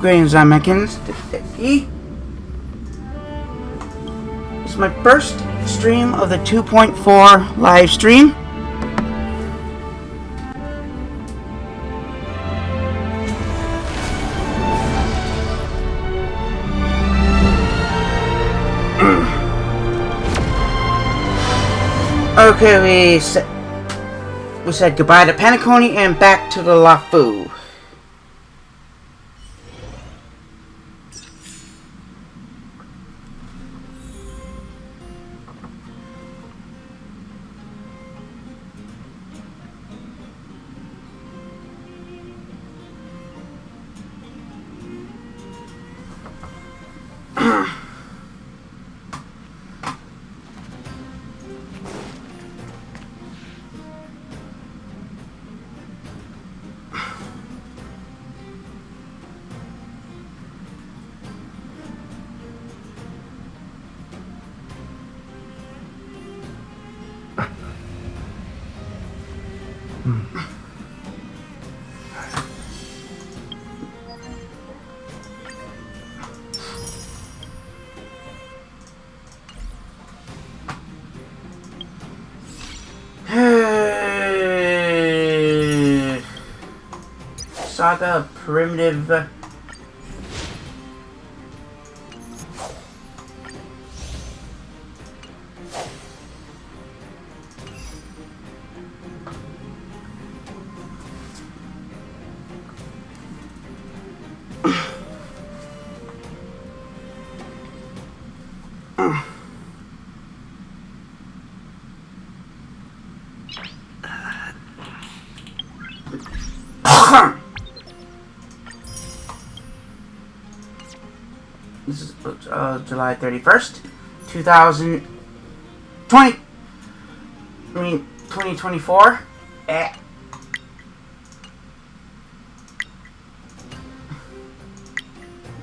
Greetings, Americans. It's my first stream of the 2.4 live stream. Okay, we said goodbye to Panaconi and back to the LaFu. Saga Primitive. This is July 31st, 2024.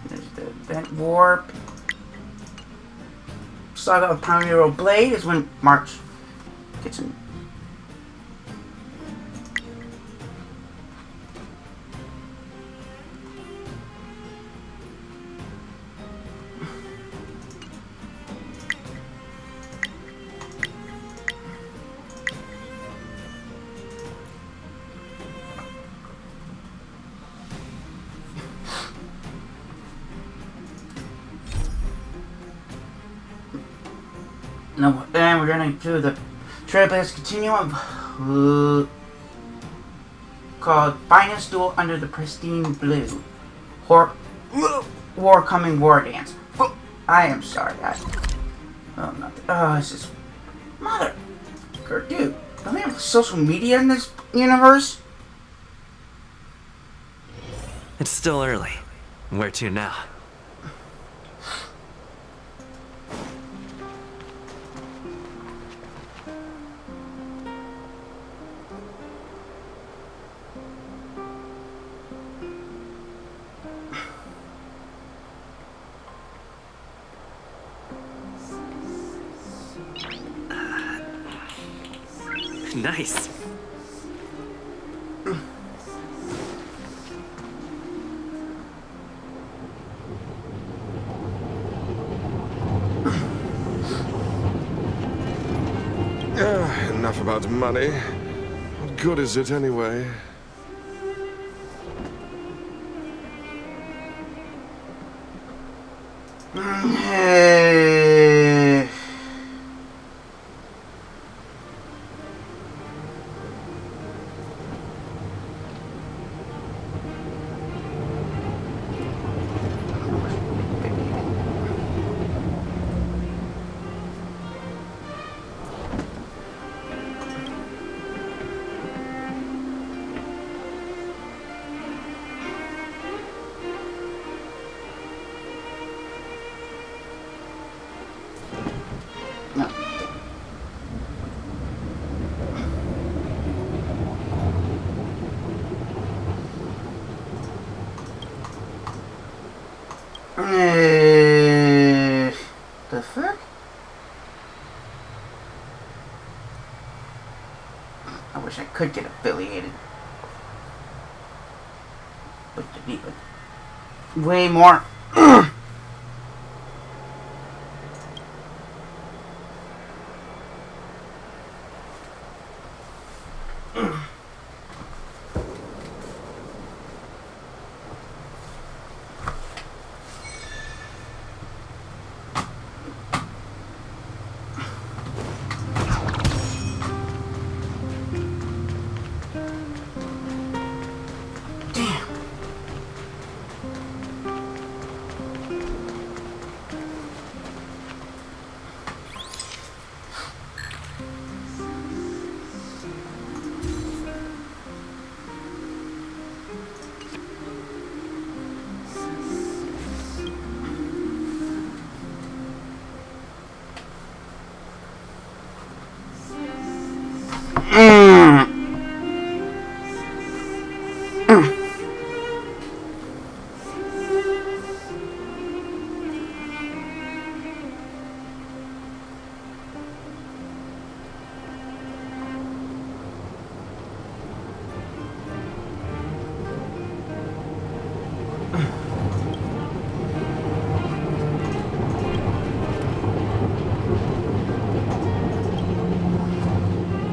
There's the event warp. Saga of Primeval Blade is when March gets in. No, and we're gonna do the Trailblaze Continuum called Finest Duel Under the Pristine Blue. War Coming War Dance. I am sorry. This is mother. Dude, don't we have social media in this universe? It's still early. Where to now? Nice. Enough about money. What good is it anyway? The fuck? I wish I could get affiliated with the people. way more.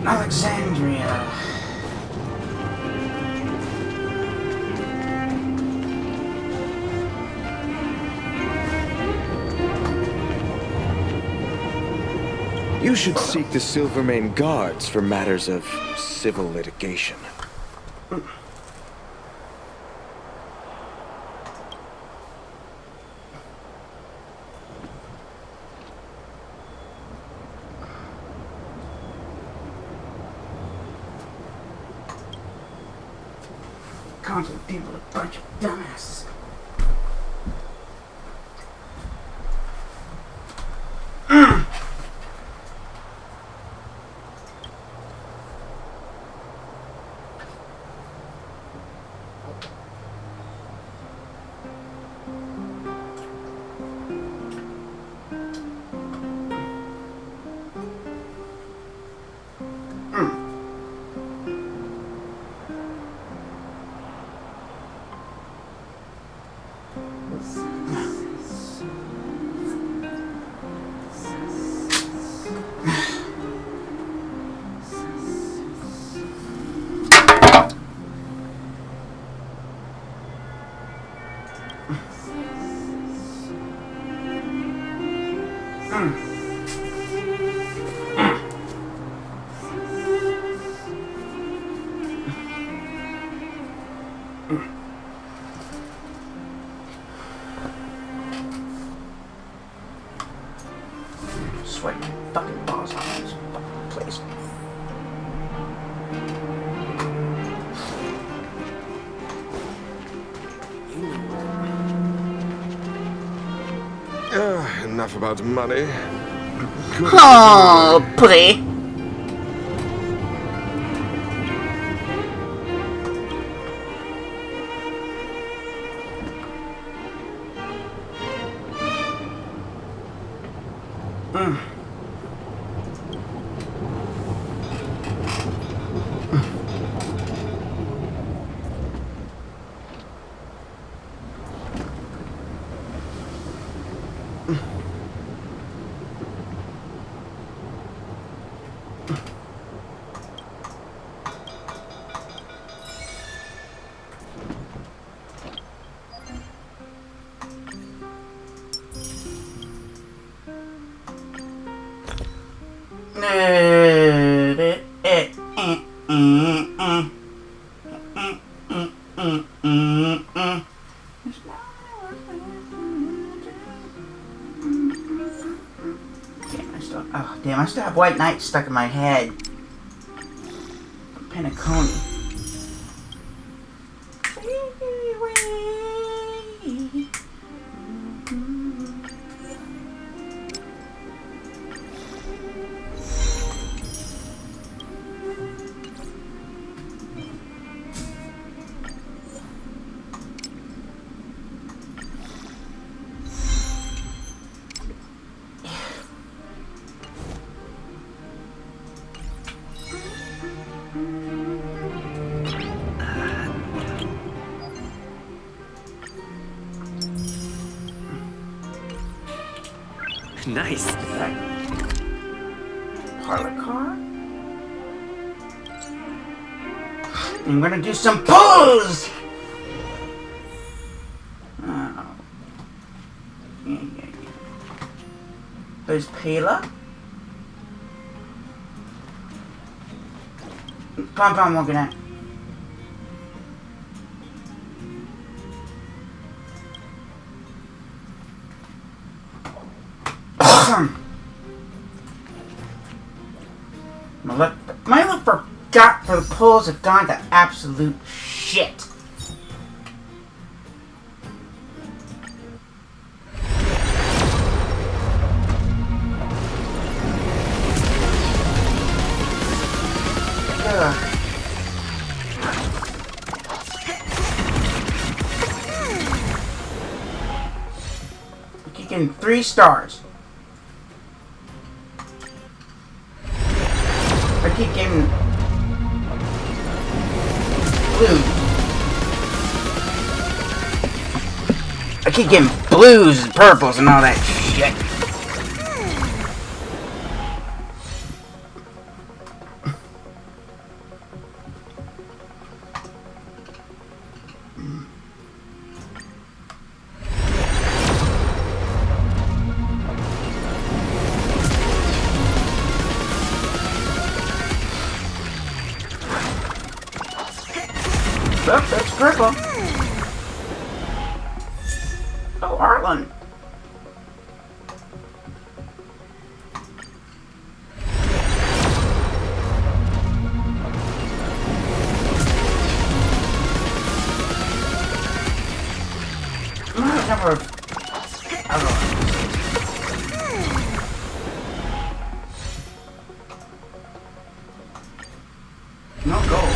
Alexandria. You should seek the Silvermane Guards for matters of civil litigation. Constant people, a bunch of dumbasses. Sweating fucking balls off this fucking place. Enough about money. Oh, pretty. Damn, I still have White Knight stuck in my head. Penacony. Nice. Parlor car. I'm gonna do some pulls! Oh. Yeah. There's Pela. Come on, walking out. My look for the pulls have gone to absolute shit. Ugh. I keep getting 3 stars. I keep getting blues. I keep getting blues and purples and all that shit. Oh, that's purple. Oh, Arlen. Number of no gold.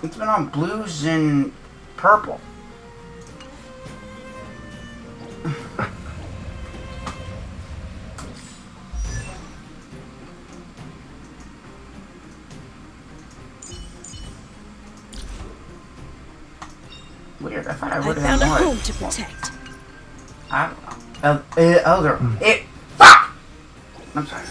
It's been all blues and purple. Weird. I thought I would have found a more. home to protect. I don't know. Elder. Fuck! I'm sorry.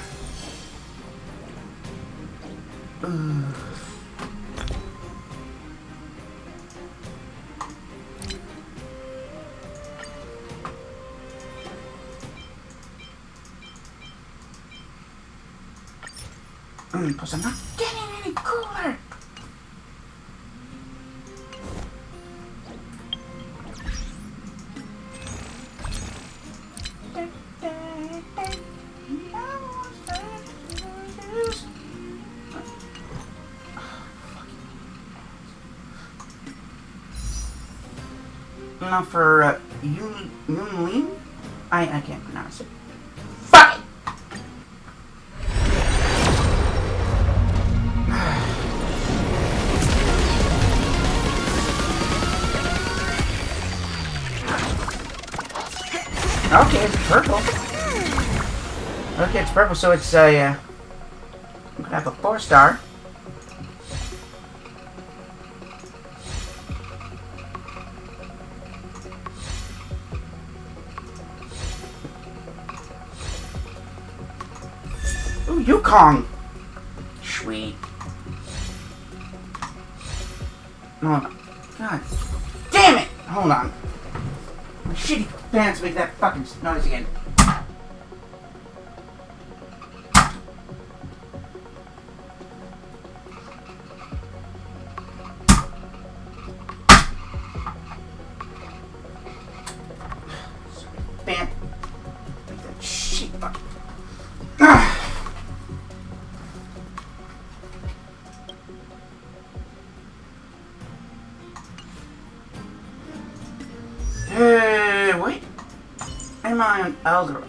Because I'm not getting any cooler. Now for Yunlin, I can't pronounce it. Fuck it! Okay, it's purple. Okay, it's purple, so it's I'm gonna have a 4-star. Ooh, Yukong! Sweet. No, God damn it! Hold on. My shitty pants make that fucking noise again. Pant. Make that shit fucking. Hey, wait. Am I an elder?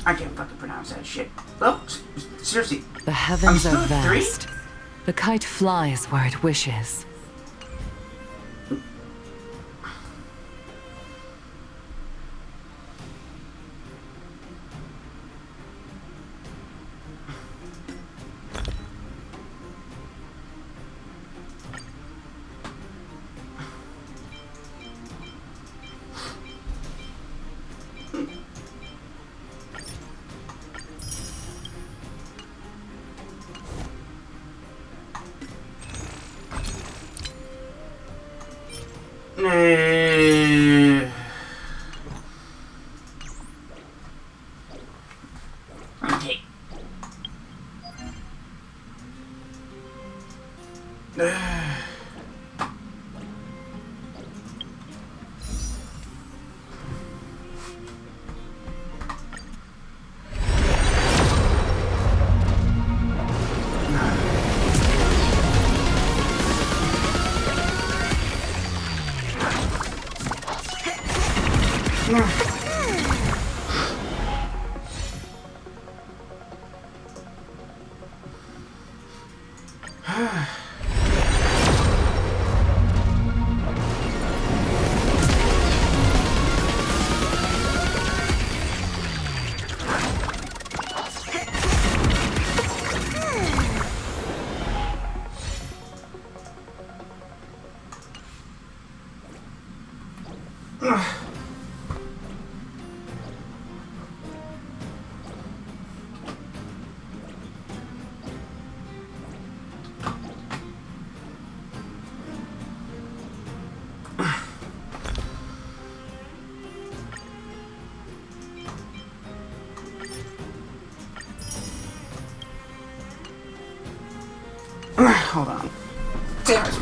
I can't fucking pronounce that shit. Oh, seriously. The heavens I'm are still at 3? vast. The kite flies where it wishes. Hold on. Damn it.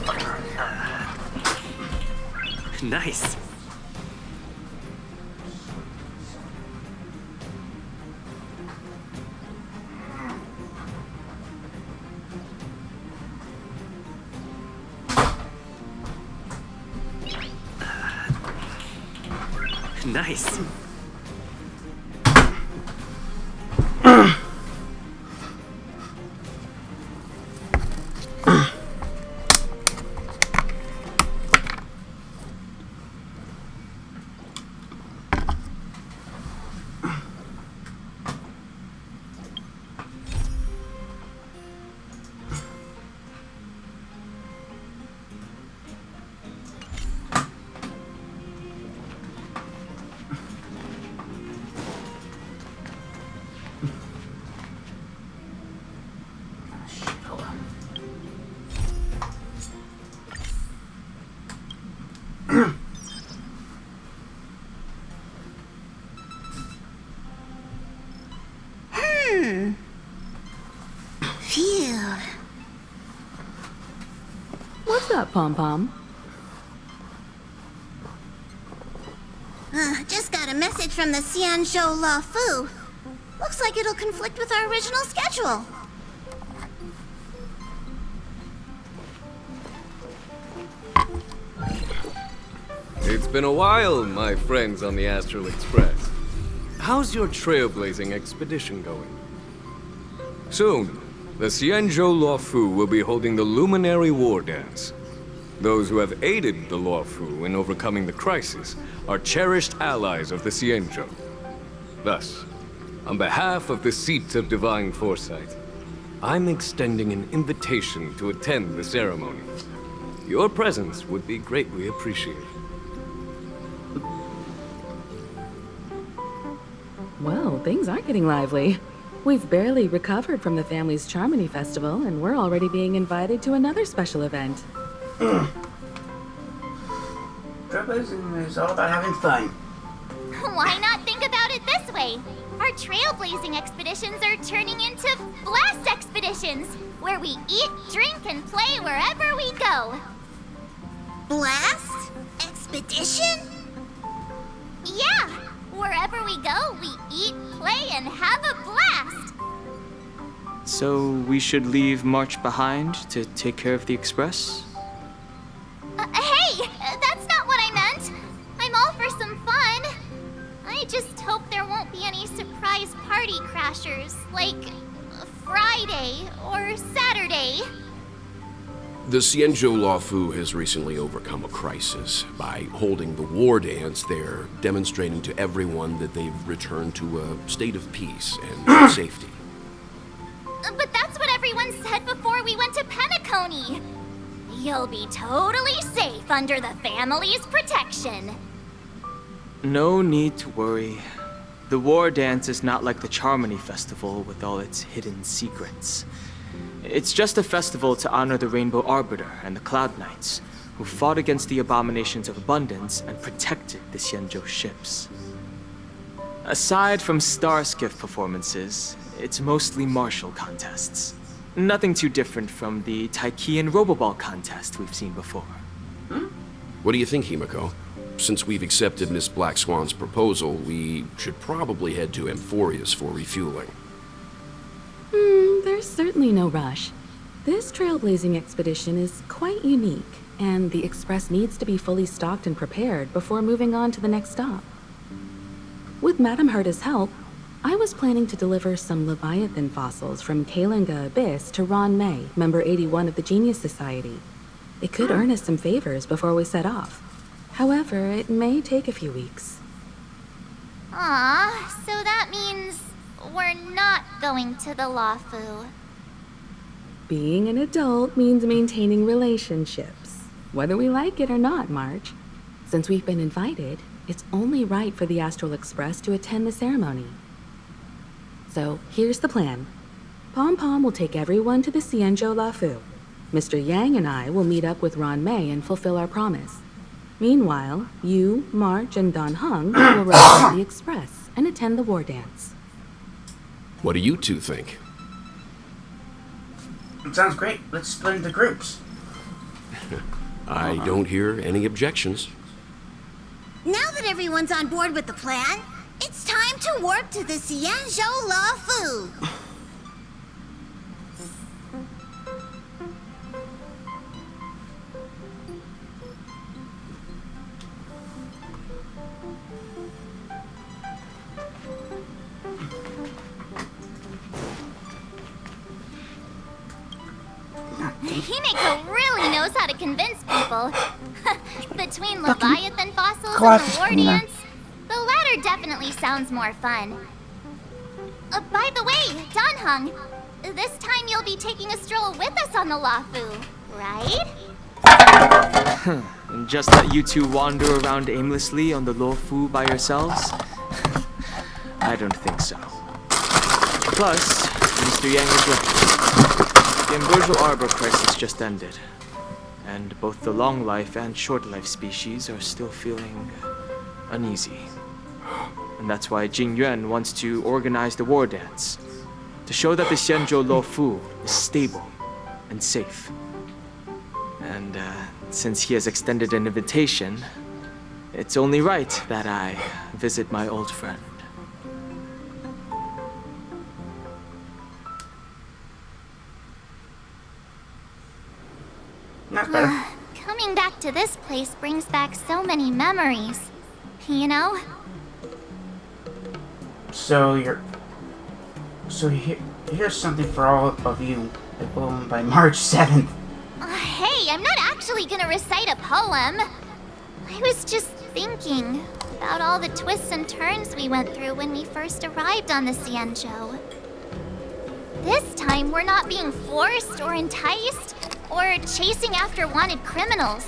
Nice. Nice. Phew. What's up, Pom Pom? Just got a message from the Xianzhou La Fu. Looks like it'll conflict with our original schedule. It's been a while, my friends on the Astral Express. How's your trailblazing expedition going? Soon, the Xianzhou La Fu will be holding the Luminary War Dance. Those who have aided the La Fu in overcoming the crisis are cherished allies of the Xianzhou. Thus, on behalf of the Seat of Divine Foresight, I'm extending an invitation to attend the ceremony. Your presence would be greatly appreciated. Well, things are getting lively. We've barely recovered from the family's Charmony Festival, and we're already being invited to another special event. Trailblazing is all about having fun. Why not think about it this way? Our trailblazing expeditions are turning into blast expeditions, where we eat, drink, and play wherever we go. Blast? Expedition? Yeah, wherever we go, we eat, play, and have a blast. So we should leave March behind to take care of the Express? Hey, that's not what I meant. I'm all for some fun. I just hope there won't be any surprise party crashers, like Friday or Saturday. The Xianzhou La Fu has recently overcome a crisis. By holding the war dance, they're demonstrating to everyone that they've returned to a state of peace and safety. But that's what everyone said before we went to Penacony. You'll be totally safe under the family's protection. No need to worry. The War Dance is not like the Charmony Festival with all its hidden secrets. It's just a festival to honor the Rainbow Arbiter and the Cloud Knights, who fought against the abominations of abundance and protected the Xianzhou ships. Aside from star skiff performances, it's mostly martial contests. Nothing too different from the Taiki and Roboball contest we've seen before. What do you think, Himiko? Since we've accepted Miss Black Swan's proposal, we should probably head to Amphorius for refueling. There's certainly no rush. This trailblazing expedition is quite unique, and the Express needs to be fully stocked and prepared before moving on to the next stop. With Madame Herta's help, I was planning to deliver some Leviathan fossils from Kalinga Abyss to Ron May, member 81 of the Genius Society. It could earn us some favors before we set off. However, it may take a few weeks. Aw, so that means we're not going to the Lafu. Being an adult means maintaining relationships, whether we like it or not, March. Since we've been invited, it's only right for the Astral Express to attend the ceremony. So, here's the plan. Pom Pom will take everyone to the Xianzhou Lafu. Mr. Yang and I will meet up with Ron May and fulfill our promise. Meanwhile, you, March, and Don Hung will represent the Express and attend the war dance. What do you two think? It sounds great. Let's split into groups. I don't hear any objections. Now that everyone's on board with the plan, it's time to warp to the Xianzhou Lafu. Himiko really knows how to convince people. Between Leviathan fossils and the war dance, the latter definitely sounds more fun. By the way, Don Hung, this time you'll be taking a stroll with us on the Lafu, right? And just let you two wander around aimlessly on the Lafu by yourselves? I don't think so. Plus, Mr. Yang is right. The Ambrosial Arbor crisis just ended, and both the long life and short life species are still feeling uneasy. And that's why Jing Yuan wants to organize the war dance, to show that the Xianzhou Lafu is stable and safe. And since he has extended an invitation, it's only right that I visit my old friend. That's better. Coming back to this place brings back so many memories. You know? So here's something for all of you. By March 7th. Hey, I'm not actually gonna recite a poem. I was just thinking about all the twists and turns we went through when we first arrived on the Xianzhou. This time, we're not being forced or enticed or chasing after wanted criminals.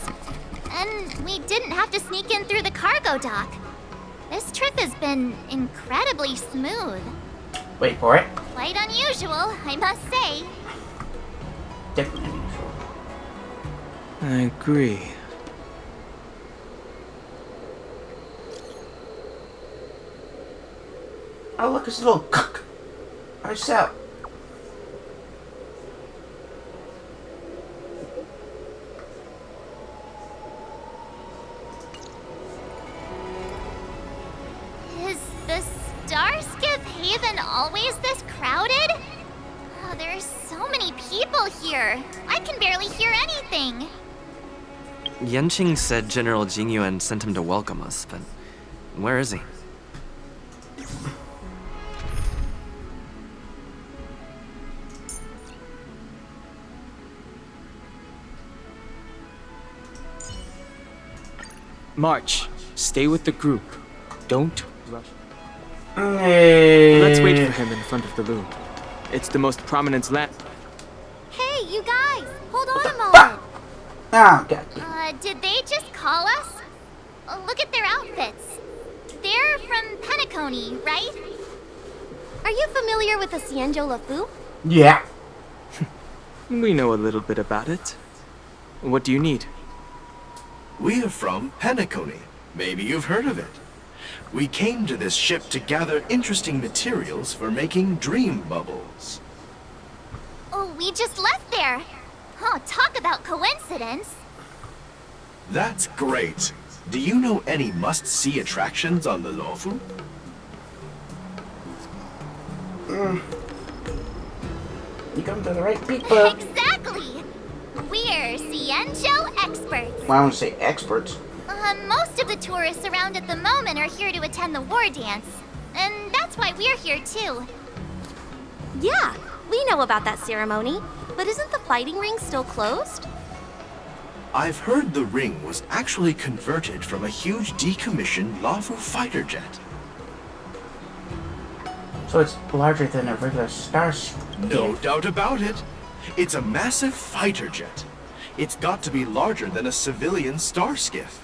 And we didn't have to sneak in through the cargo dock. This trip has been incredibly smooth. Wait for it. Quite unusual, I must say. Definitely unusual. I agree. Oh, look, it's a little cook. What's up? Is the Starskip Haven always this crowded? Oh, there's so many people here. I can barely hear anything. Yanqing said General Jingyuan sent him to welcome us, but where is he? March, stay with the group. Don't rush. Hey. Let's wait for him in front of the loom. It's the most prominent land. Hey, you guys! Hold on a moment. Oh, God. Did they just call us? Look at their outfits. They're from Penacony, right? Are you familiar with the Xianzhou Lafu? Yeah. We know a little bit about it. What do you need? We are from Penacony. Maybe you've heard of it. We came to this ship to gather interesting materials for making dream bubbles. Oh, we just left there. Oh, talk about coincidence. That's great. Do you know any must-see attractions on the Luofu? You come to the right people. Exactly. We're Xianzhou experts. Well, I won't say experts. Most of the tourists around at the moment are here to attend the war dance. And that's why we're here too. Yeah, we know about that ceremony. But isn't the fighting ring still closed? I've heard the ring was actually converted from a huge decommissioned Luofu fighter jet. So it's larger than a regular starship. No doubt about it. It's a massive fighter jet. It's got to be larger than a civilian star skiff.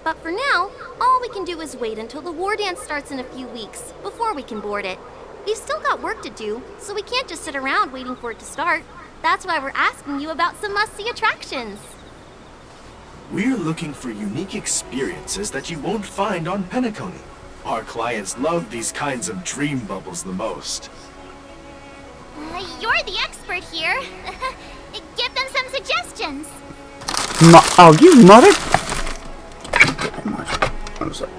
But for now, all we can do is wait until the war dance starts in a few weeks before we can board it. We've still got work to do, so we can't just sit around waiting for it to start. That's why we're asking you about some must-see attractions. We're looking for unique experiences that you won't find on Penacony. Our clients love these kinds of dream bubbles the most. You're the expert here. Give them some suggestions. Oh, you mother! I'm sorry.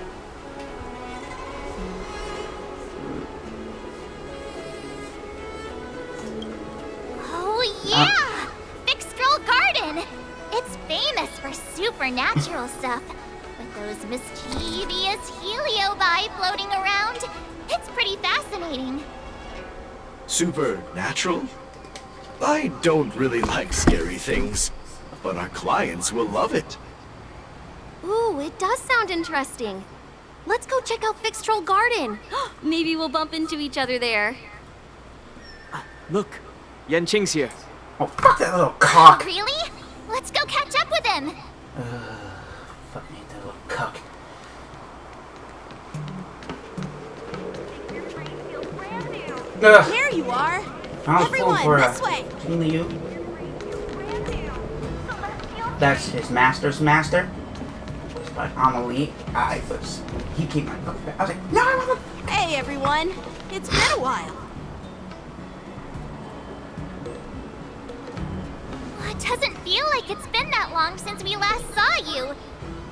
Oh yeah! Fixtral Garden! It's famous for supernatural stuff. With those mischievous heliobi floating around. It's pretty fascinating. Supernatural? I don't really like scary things, but our clients will love it. Ooh, it does sound interesting. Let's go check out Fixtral Garden. Maybe we'll bump into each other there. Look, Yanqing's here. Oh, fuck that little cock! Really? Let's go catch up with him. Fuck me, that little cock. There you are. Everyone, this way. You. That's his master's master. But Amelie, he came like, I was like, no! Hey, everyone. It's been a while. It doesn't feel like it's been that long since we last saw you.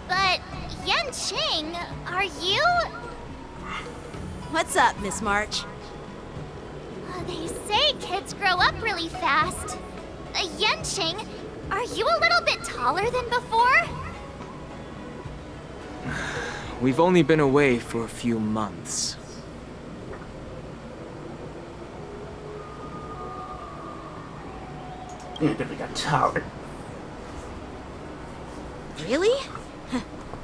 But, Yanqing, are you? What's up, Miss March? They say kids grow up really fast. Yanqing, are you a little bit taller than before? We've only been away for a few months. We got taller. Really?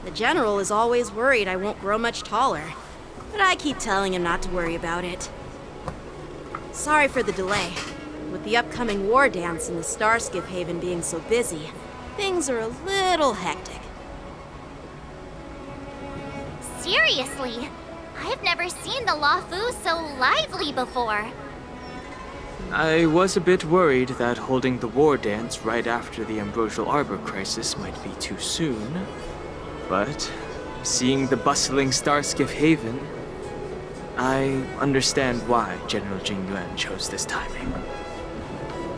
The General is always worried I won't grow much taller. But I keep telling him not to worry about it. Sorry for the delay. With the upcoming war dance and the Starskiff Haven being so busy, things are a little hectic. Seriously, I've never seen the Luofu so lively before. I was a bit worried that holding the war dance right after the Ambrosial Arbor crisis might be too soon. But seeing the bustling Starskiff Haven, I understand why General Jingyuan chose this timing.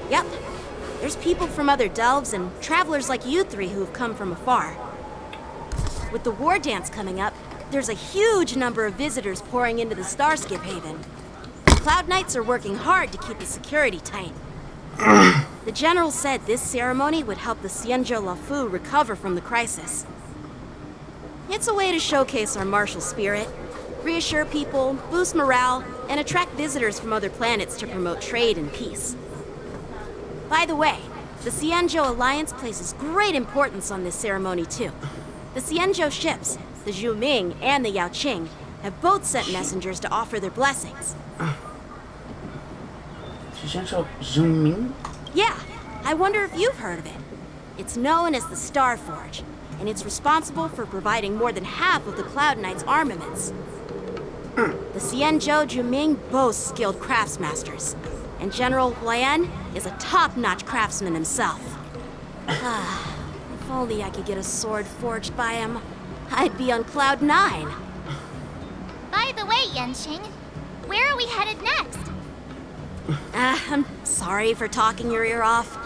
Yep. There's people from other delves and travelers like you three who have come from afar. With the war dance coming up, there's a huge number of visitors pouring into the Starskiff Haven. Cloud Knights are working hard to keep the security tight. The General said this ceremony would help the Xianzhou Luofu recover from the crisis. It's a way to showcase our martial spirit, reassure people, boost morale, and attract visitors from other planets to promote trade and peace. By the way, the Xianzhou Alliance places great importance on this ceremony too. The Xianzhou ships, the Zhuming and the Yaoqing, have both sent messengers to offer their blessings. Xianzhou Zhuming? Yeah, I wonder if you've heard of it. It's known as the Star Forge, and it's responsible for providing more than half of the Cloud Knight's armaments. The Xianzhou Zhuming boasts skilled craftsmasters, and General Huayan is a top-notch craftsman himself. If only I could get a sword forged by him, I'd be on Cloud 9. By the way, Yanqing, where are we headed next? I'm sorry for talking your ear off.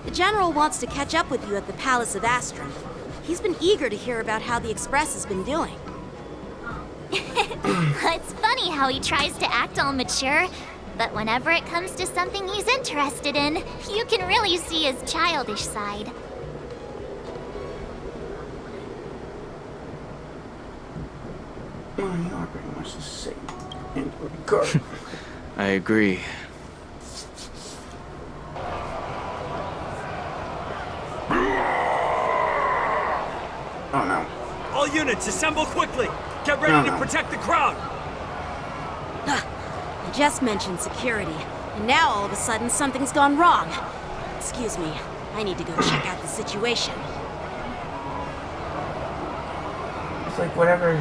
The General wants to catch up with you at the Palace of Astrum. He's been eager to hear about how the Express has been doing. It's funny how he tries to act all mature, but whenever it comes to something he's interested in, you can really see his childish side. Well, you are pretty much the same in regard. I agree. Oh no. All units, assemble quickly! Get ready to protect the crowd! I just mentioned security, and now all of a sudden something's gone wrong. Excuse me, I need to go check out the situation. It's like whatever you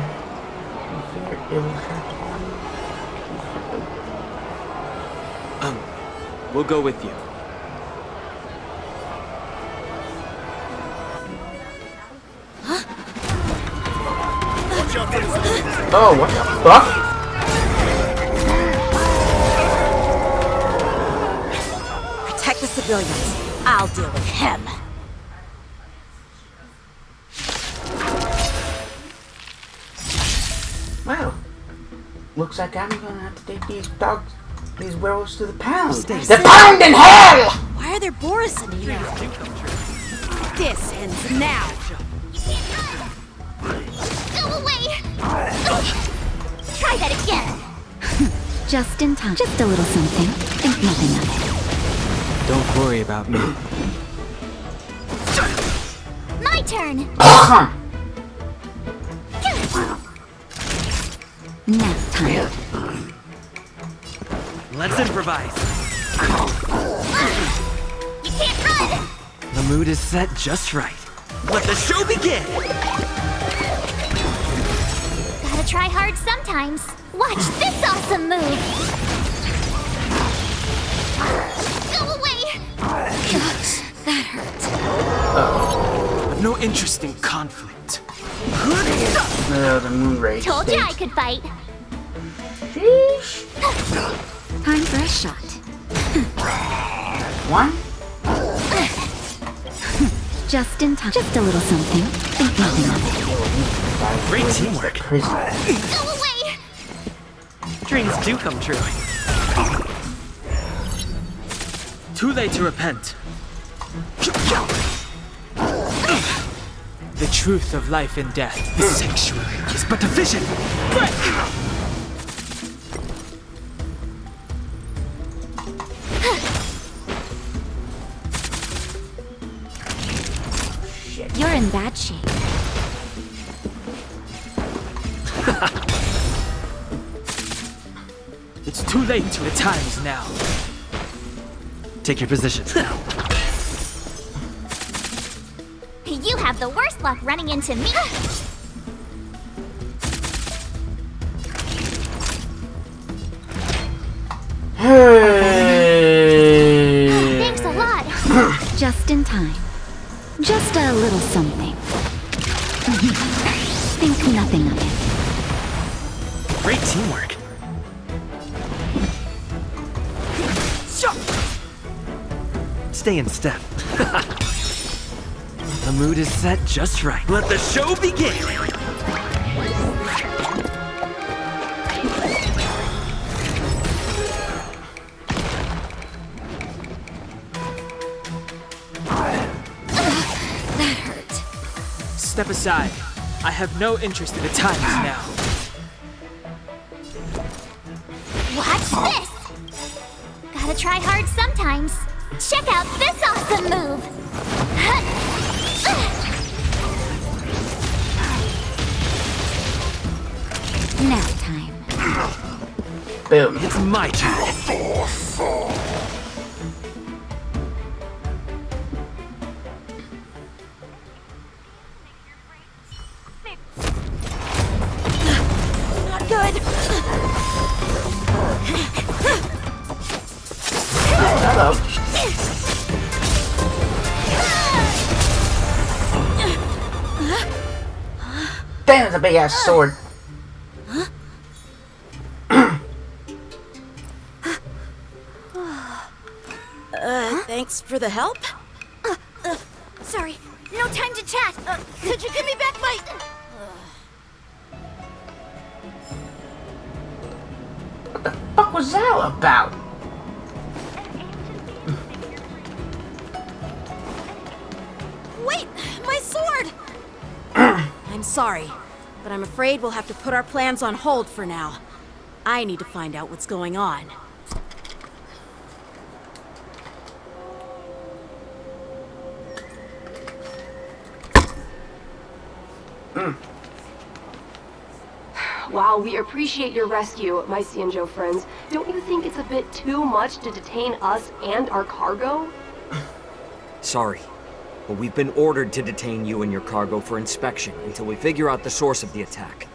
fear, it will happen. We'll go with you. Oh, what the fuck? Protect the civilians. I'll deal with him. Well, looks like I'm gonna have to take these werewolves to the pound. Stay The pound in hell! Why are there Boris in here? This ends now. Go away! Try that again! Just in time. Just a little something. Think nothing of it. Don't worry about me. My turn! Nap time. Let's improvise. You can't run! The mood is set just right. Let the show begin! Gotta try hard sometimes. Watch this awesome move! Go away! That hurt. I've no interest in conflict. The moon rage. Told you I could fight. Sheesh. Time for a shot. One? Just in time. Just a little something. Think nothing of it. Great teamwork. Go away! Dreams do come true. Too late to repent. The truth of life and death. The sanctuary is but a vision. You're in bad shape. It's too late to the times now. Take your position. You have the worst luck running into me. Thanks a lot. Just in time. Just a little something. Think nothing of it. Great teamwork. Stay in step. The mood is set just right. Let the show begin! That hurt. Step aside. I have no interest in the times now. Watch this! Gotta try hard sometimes. Check out this awesome move! Nap time. Boom. It's my turn. Not good. Hello. Damn, that's a big ass sword. Thanks for the help. Sorry, no time to chat. Could you give me back my... What the fuck was that about? Wait, my sword! I'm sorry, but I'm afraid we'll have to put our plans on hold for now. I need to find out what's going on. While we appreciate your rescue, my Xianzhou friends, don't you think it's a bit too much to detain us and our cargo? Sorry, but we've been ordered to detain you and your cargo for inspection until we figure out the source of the attack.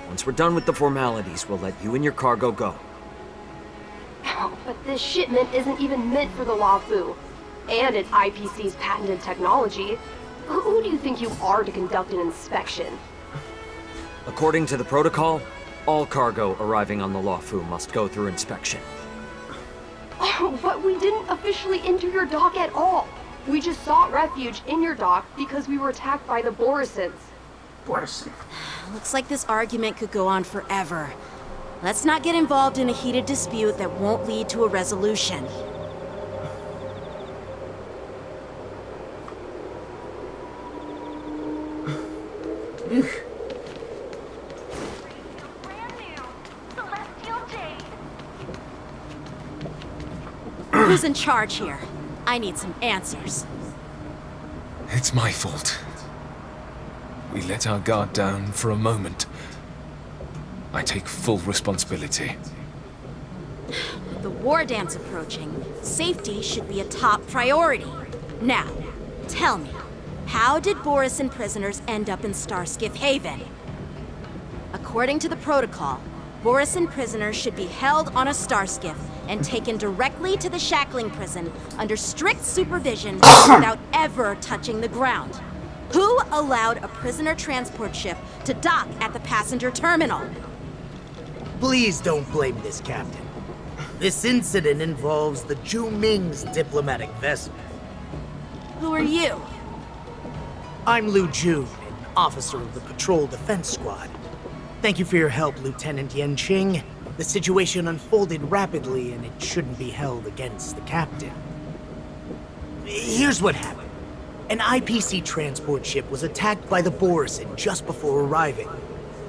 Once we're done with the formalities, we'll let you and your cargo go. But this shipment isn't even meant for the Luofu, and it's IPC's patented technology. Who do you think you are to conduct an inspection? According to the protocol, all cargo arriving on the Luofu must go through inspection. Oh, but we didn't officially enter your dock at all. We just sought refuge in your dock because we were attacked by the Borisons. Borison. Looks like this argument could go on forever. Let's not get involved in a heated dispute that won't lead to a resolution. Who's in charge here? I need some answers. It's my fault. We let our guard down for a moment. I take full responsibility. With the war dance approaching, safety should be a top priority. Now, tell me, how did Borison prisoners end up in Starskiff Haven? According to the protocol, Borison prisoners should be held on a starskiff and taken directly to the shackling prison under strict supervision without ever touching the ground. Who allowed a prisoner transport ship to dock at the passenger terminal? Please don't blame this, Captain. This incident involves the Zhu Ming's diplomatic vessel. Who are you? I'm Liu Jun, an officer of the Patrol Defense Squad. Thank you for your help, Lieutenant Yanqing. The situation unfolded rapidly, and it shouldn't be held against the captain. Here's what happened. An IPC transport ship was attacked by the Borison just before arriving,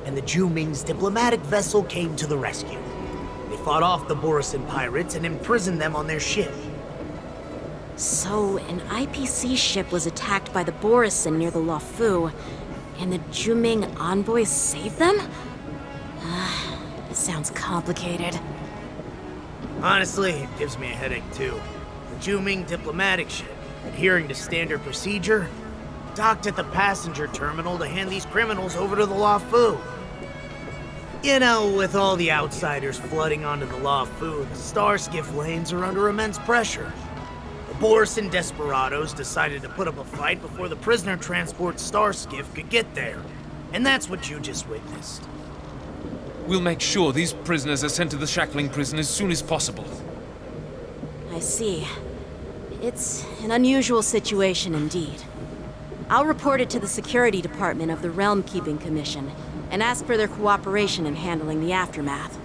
and the Zhu Ming's diplomatic vessel came to the rescue. They fought off the Borison pirates and imprisoned them on their ship. So, an IPC ship was attacked by the Borison near the Luofu, and the Zhu Ming envoys saved them? Sounds complicated. Honestly, it gives me a headache too. The Zhu Ming diplomatic ship, adhering to standard procedure, docked at the passenger terminal to hand these criminals over to the Luofu. You know, with all the outsiders flooding onto the Luofu, the starskiff lanes are under immense pressure. The Borison desperados decided to put up a fight before the prisoner transport starskiff could get there. And that's what you just witnessed. We'll make sure these prisoners are sent to the shackling prison as soon as possible. I see. It's an unusual situation indeed. I'll report it to the security department of the Realm Keeping Commission and ask for their cooperation in handling the aftermath.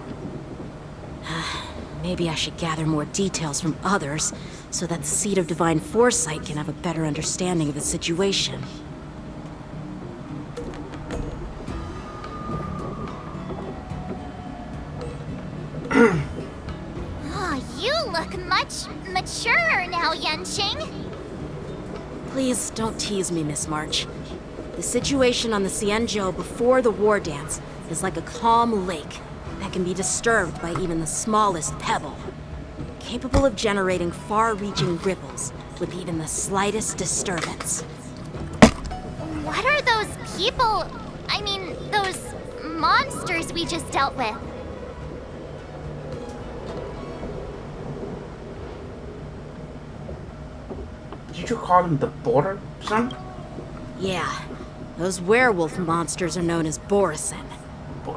Maybe I should gather more details from others so that the Seed of Divine Foresight can have a better understanding of the situation. Oh, you look much maturer now, Yanqing. Please don't tease me, Miss March. The situation on the Xianzhou before the war dance is like a calm lake that can be disturbed by even the smallest pebble, capable of generating far-reaching ripples with even the slightest disturbance. What are those people? I mean, those monsters we just dealt with? Did you call them the border, son? Yeah, those werewolf monsters are known as Borison.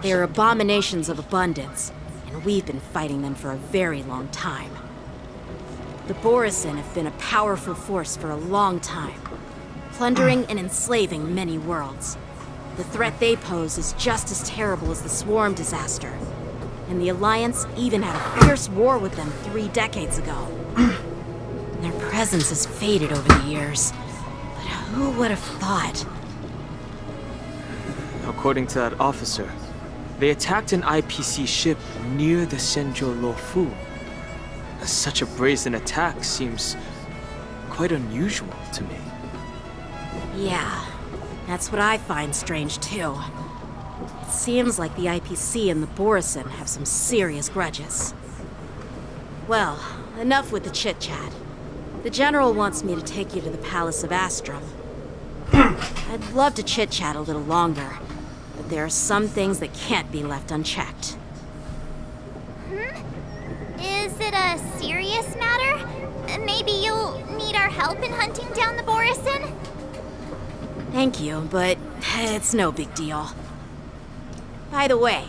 They are abominations of abundance, and we've been fighting them for a very long time. The Borisin have been a powerful force for a long time, plundering and enslaving many worlds. The threat they pose is just as terrible as the Swarm disaster, and the Alliance even had a fierce war with them 3 decades ago. Their presence has faded over the years, but who would have thought? According to that officer, they attacked an IPC ship near the Senjo Luofu. Such a brazen attack seems quite unusual to me. Yeah, that's what I find strange too. It seems like the IPC and the Borisin have some serious grudges. Well, enough with the chit-chat. The General wants me to take you to the Palace of Astrum. I'd love to chit-chat a little longer, but there are some things that can't be left unchecked. Is it a serious matter? Maybe you'll need our help in hunting down the Borisin? Thank you, but it's no big deal. By the way,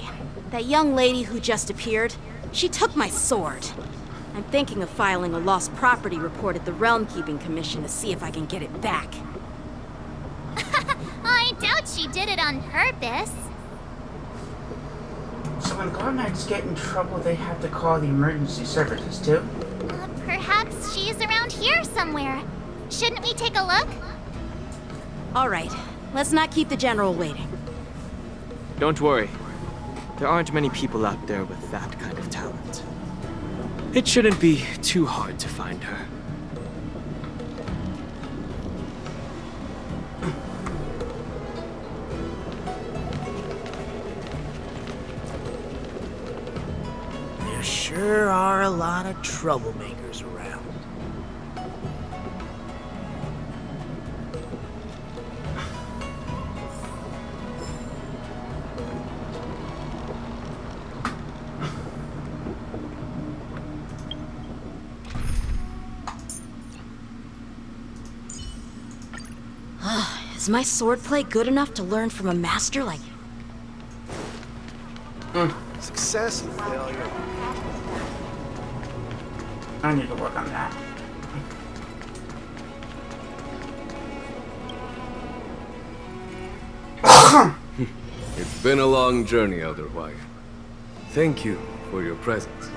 that young lady who just appeared, she took my sword. I'm thinking of filing a lost property report at the Realm Keeping Commission to see if I can get it back. I doubt she did it on purpose. So when Guard Knights get in trouble, they have to call the emergency services too? Perhaps she's around here somewhere. Shouldn't we take a look? All right, let's not keep the General waiting. Don't worry. There aren't many people out there with that kind of talent. It shouldn't be too hard to find her. There sure are a lot of troublemakers around. Is my swordplay good enough to learn from a master like... Success and failure. I need to work on that. It's been a long journey, Elder Wyatt. Thank you for your presence.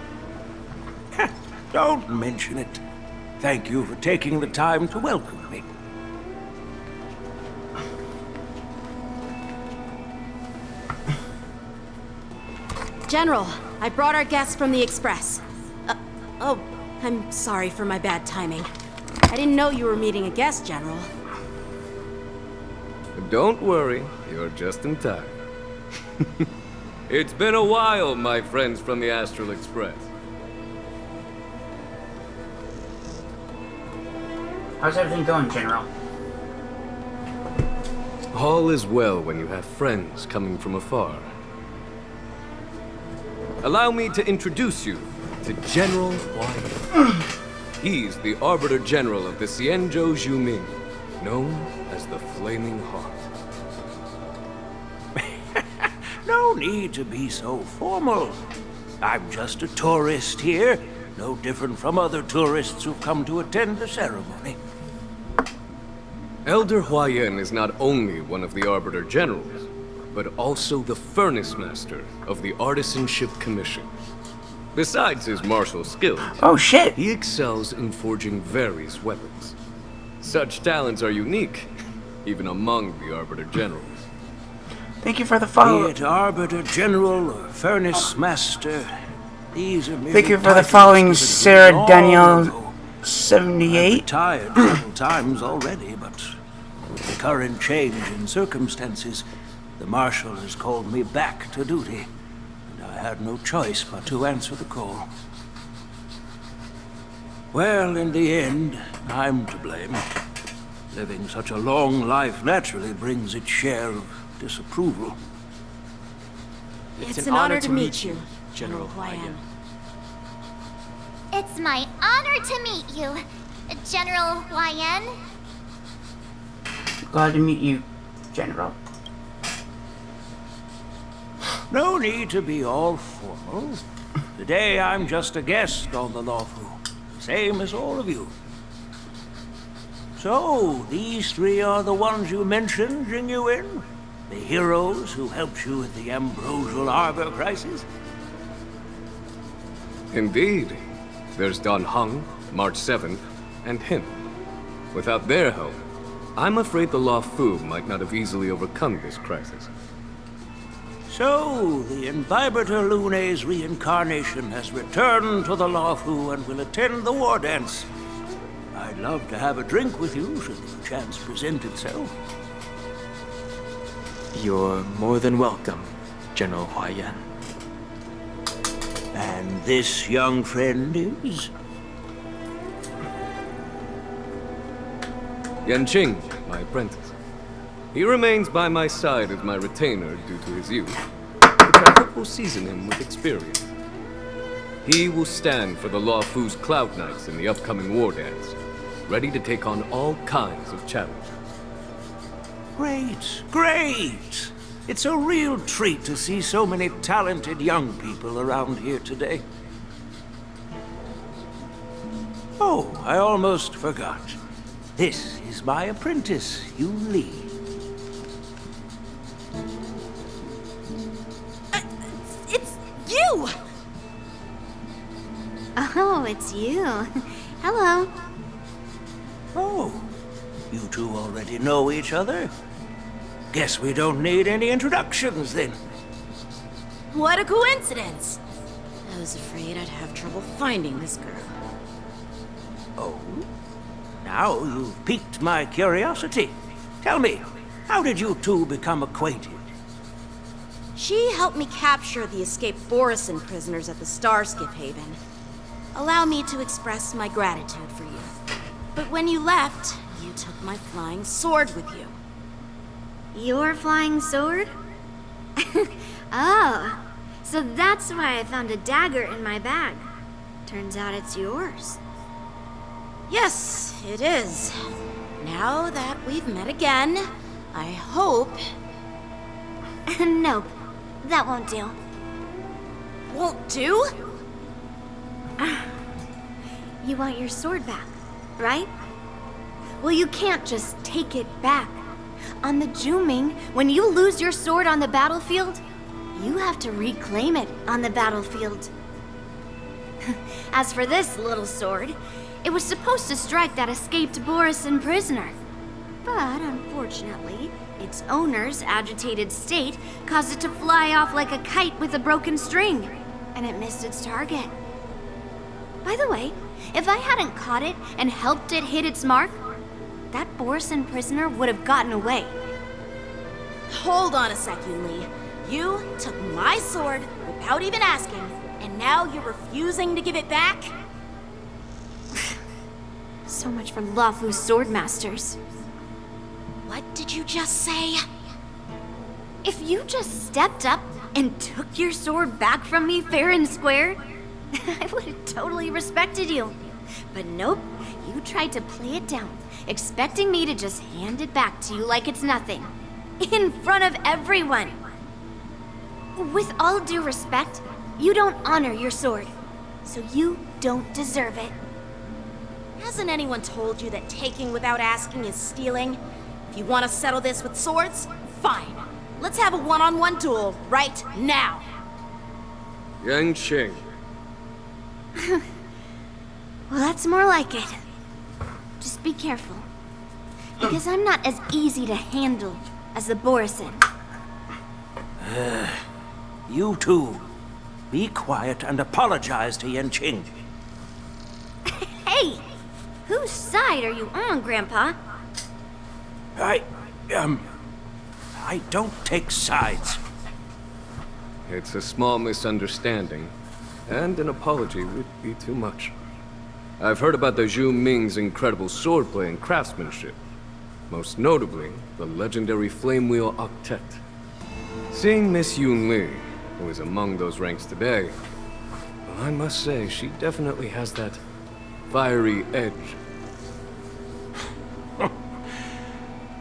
Don't mention it. Thank you for taking the time to welcome me. General, I brought our guests from the Express. Oh, I'm sorry for my bad timing. I didn't know you were meeting a guest, General. Don't worry, you're just in time. It's been a while, my friends from the Astral Express. How's everything going, General? All is well when you have friends coming from afar. Allow me to introduce you to General Wyatt. He's the Arbiter General of the Xianzhou Zhuming, known as the Flaming Heart. No need to be so formal. I'm just a tourist here, no different from other tourists who've come to attend the ceremony. Elder Huayan is not only one of the Arbiter Generals, but also the Furnace Master of the Artisanship Commission. Besides his martial skills, oh shit, he excels in forging various weapons. Such talents are unique, even among the Arbiter Generals. Thank you for the follow. Be it Arbiter General or Furnace Master, these are merely Thank you for the titles following, given Sarah long Danielle ago. 78. I've retired several times already, but with the current change in circumstances, the Marshal has called me back to duty, and I had no choice but to answer the call. Well, in the end, I'm to blame. Living such a long life naturally brings its share of disapproval. It's an honor to meet you, General Huayan. It's my honor to meet you, General Huayan. Glad to meet you, General. No need to be all formal. Today I'm just a guest on the Luofu. same as all of you. So, these three are the ones you mentioned, Jingyuin? The heroes who helped you with the Ambrosial Arbor crisis? Indeed. There's Don Hung, March 7th, and him. Without their help, I'm afraid the Law Fu might not have easily overcome this crisis. So, the Imbibitor Lune's reincarnation has returned to the Law Fu and will attend the war dance. I'd love to have a drink with you should the chance present itself. You're more than welcome, General Huaiyan. And this young friend is? Yanqing, my apprentice. He remains by my side as my retainer due to his youth, which I hope will season him with experience. He will stand for the Law Fu's Cloud Knights in the upcoming war dance, ready to take on all kinds of challenges. Great, great! It's a real treat to see so many talented young people around here today. Oh, I almost forgot. This is my apprentice, Yun Li. It's you! Oh, it's you. Hello. Oh, you two already know each other? Guess we don't need any introductions, then. What a coincidence! I was afraid I'd have trouble finding this girl. Oh? Now you've piqued my curiosity. Tell me, how did you two become acquainted? She helped me capture the escaped Borisin prisoners at the Starskiff Haven. Allow me to express my gratitude for you. But when you left, you took my flying sword with you. Your flying sword? Oh, so that's why I found a dagger in my bag. Turns out it's yours. Yes, it is. Now that we've met again, I hope... Nope, that won't do. Won't do? You want your sword back, right? Well, you can't just take it back. On the Juming, when you lose your sword on the battlefield, you have to reclaim it on the battlefield. As for this little sword, it was supposed to strike that escaped Borisin prisoner. But unfortunately, its owner's agitated state caused it to fly off like a kite with a broken string, and it missed its target. By the way, if I hadn't caught it and helped it hit its mark, that Borisin prisoner would have gotten away. Hold on a sec, Yun Li. You took my sword without even asking, and now you're refusing to give it back? So much for Law Fu's sword masters. What did you just say? If you just stepped up and took your sword back from me fair and square, I would have totally respected you. But nope, you tried to play it down, expecting me to just hand it back to you like it's nothing. In front of everyone. With all due respect, you don't honor your sword, so you don't deserve it. Hasn't anyone told you that taking without asking is stealing? If you want to settle this with swords, fine. Let's have a one-on-one duel right now. Yanqing. Well, that's more like it. Just be careful. Because I'm not as easy to handle as the Borisin. You two, be quiet and apologize to Yanqing. Hey! Whose side are you on, Grandpa? I don't take sides. It's a small misunderstanding, and an apology would be too much. I've heard about the Zhu Ming's incredible swordplay and craftsmanship. Most notably, the legendary Flame Wheel Octet. Seeing Miss Yun Li, who is among those ranks today, well, I must say she definitely has that fiery edge.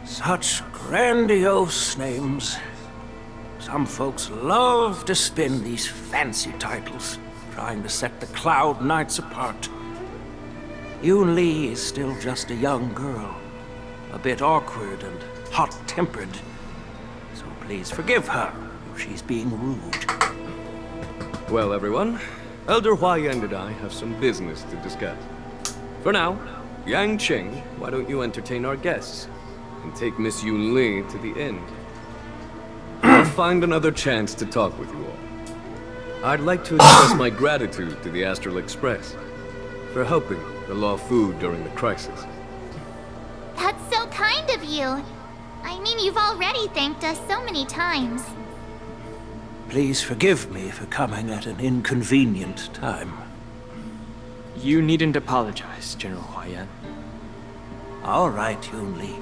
Such grandiose names. Some folks love to spin these fancy titles, trying to set the Cloud Knights apart. Yoon Lee is still just a young girl, a bit awkward and hot-tempered. So please forgive her if she's being rude. Well, everyone, Elder Huayan and I have some business to discuss. For now, Yang Qing, why don't you entertain our guests and take Miss Yoon Lee to the inn? I'll find another chance to talk with you all. I'd like to express my gratitude to the Astral Express for helping the Law Fu during the crisis. That's so kind of you. I mean, you've already thanked us so many times. Please forgive me for coming at an inconvenient time. You needn't apologize, General Huayan. All right, Yoon Lee.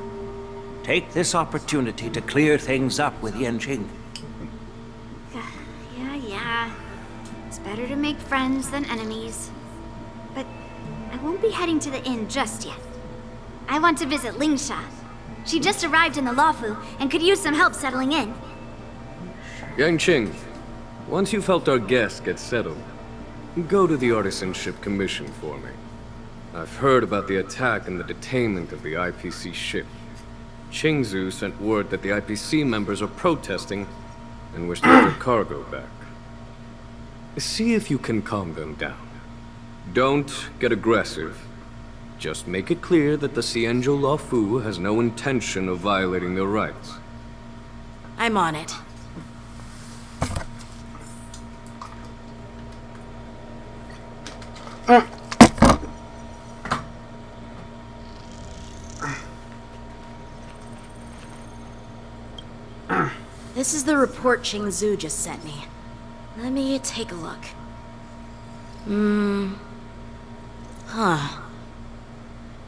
Take this opportunity to clear things up with Yanqing. Yeah. It's better to make friends than enemies. But I won't be heading to the inn just yet. I want to visit Lingsha. She just arrived in the Luofu and could use some help settling in. Yang Qing, once you've helped our guests get settled, go to the Artisanship Commission for me. I've heard about the attack and the detainment of the IPC ship. Qingzu sent word that the IPC members are protesting and wish to have their cargo back. See if you can calm them down. Don't get aggressive. Just make it clear that the Xianzhou Law Fu has no intention of violating their rights. I'm on it. This is the report Qingzu just sent me. Let me take a look.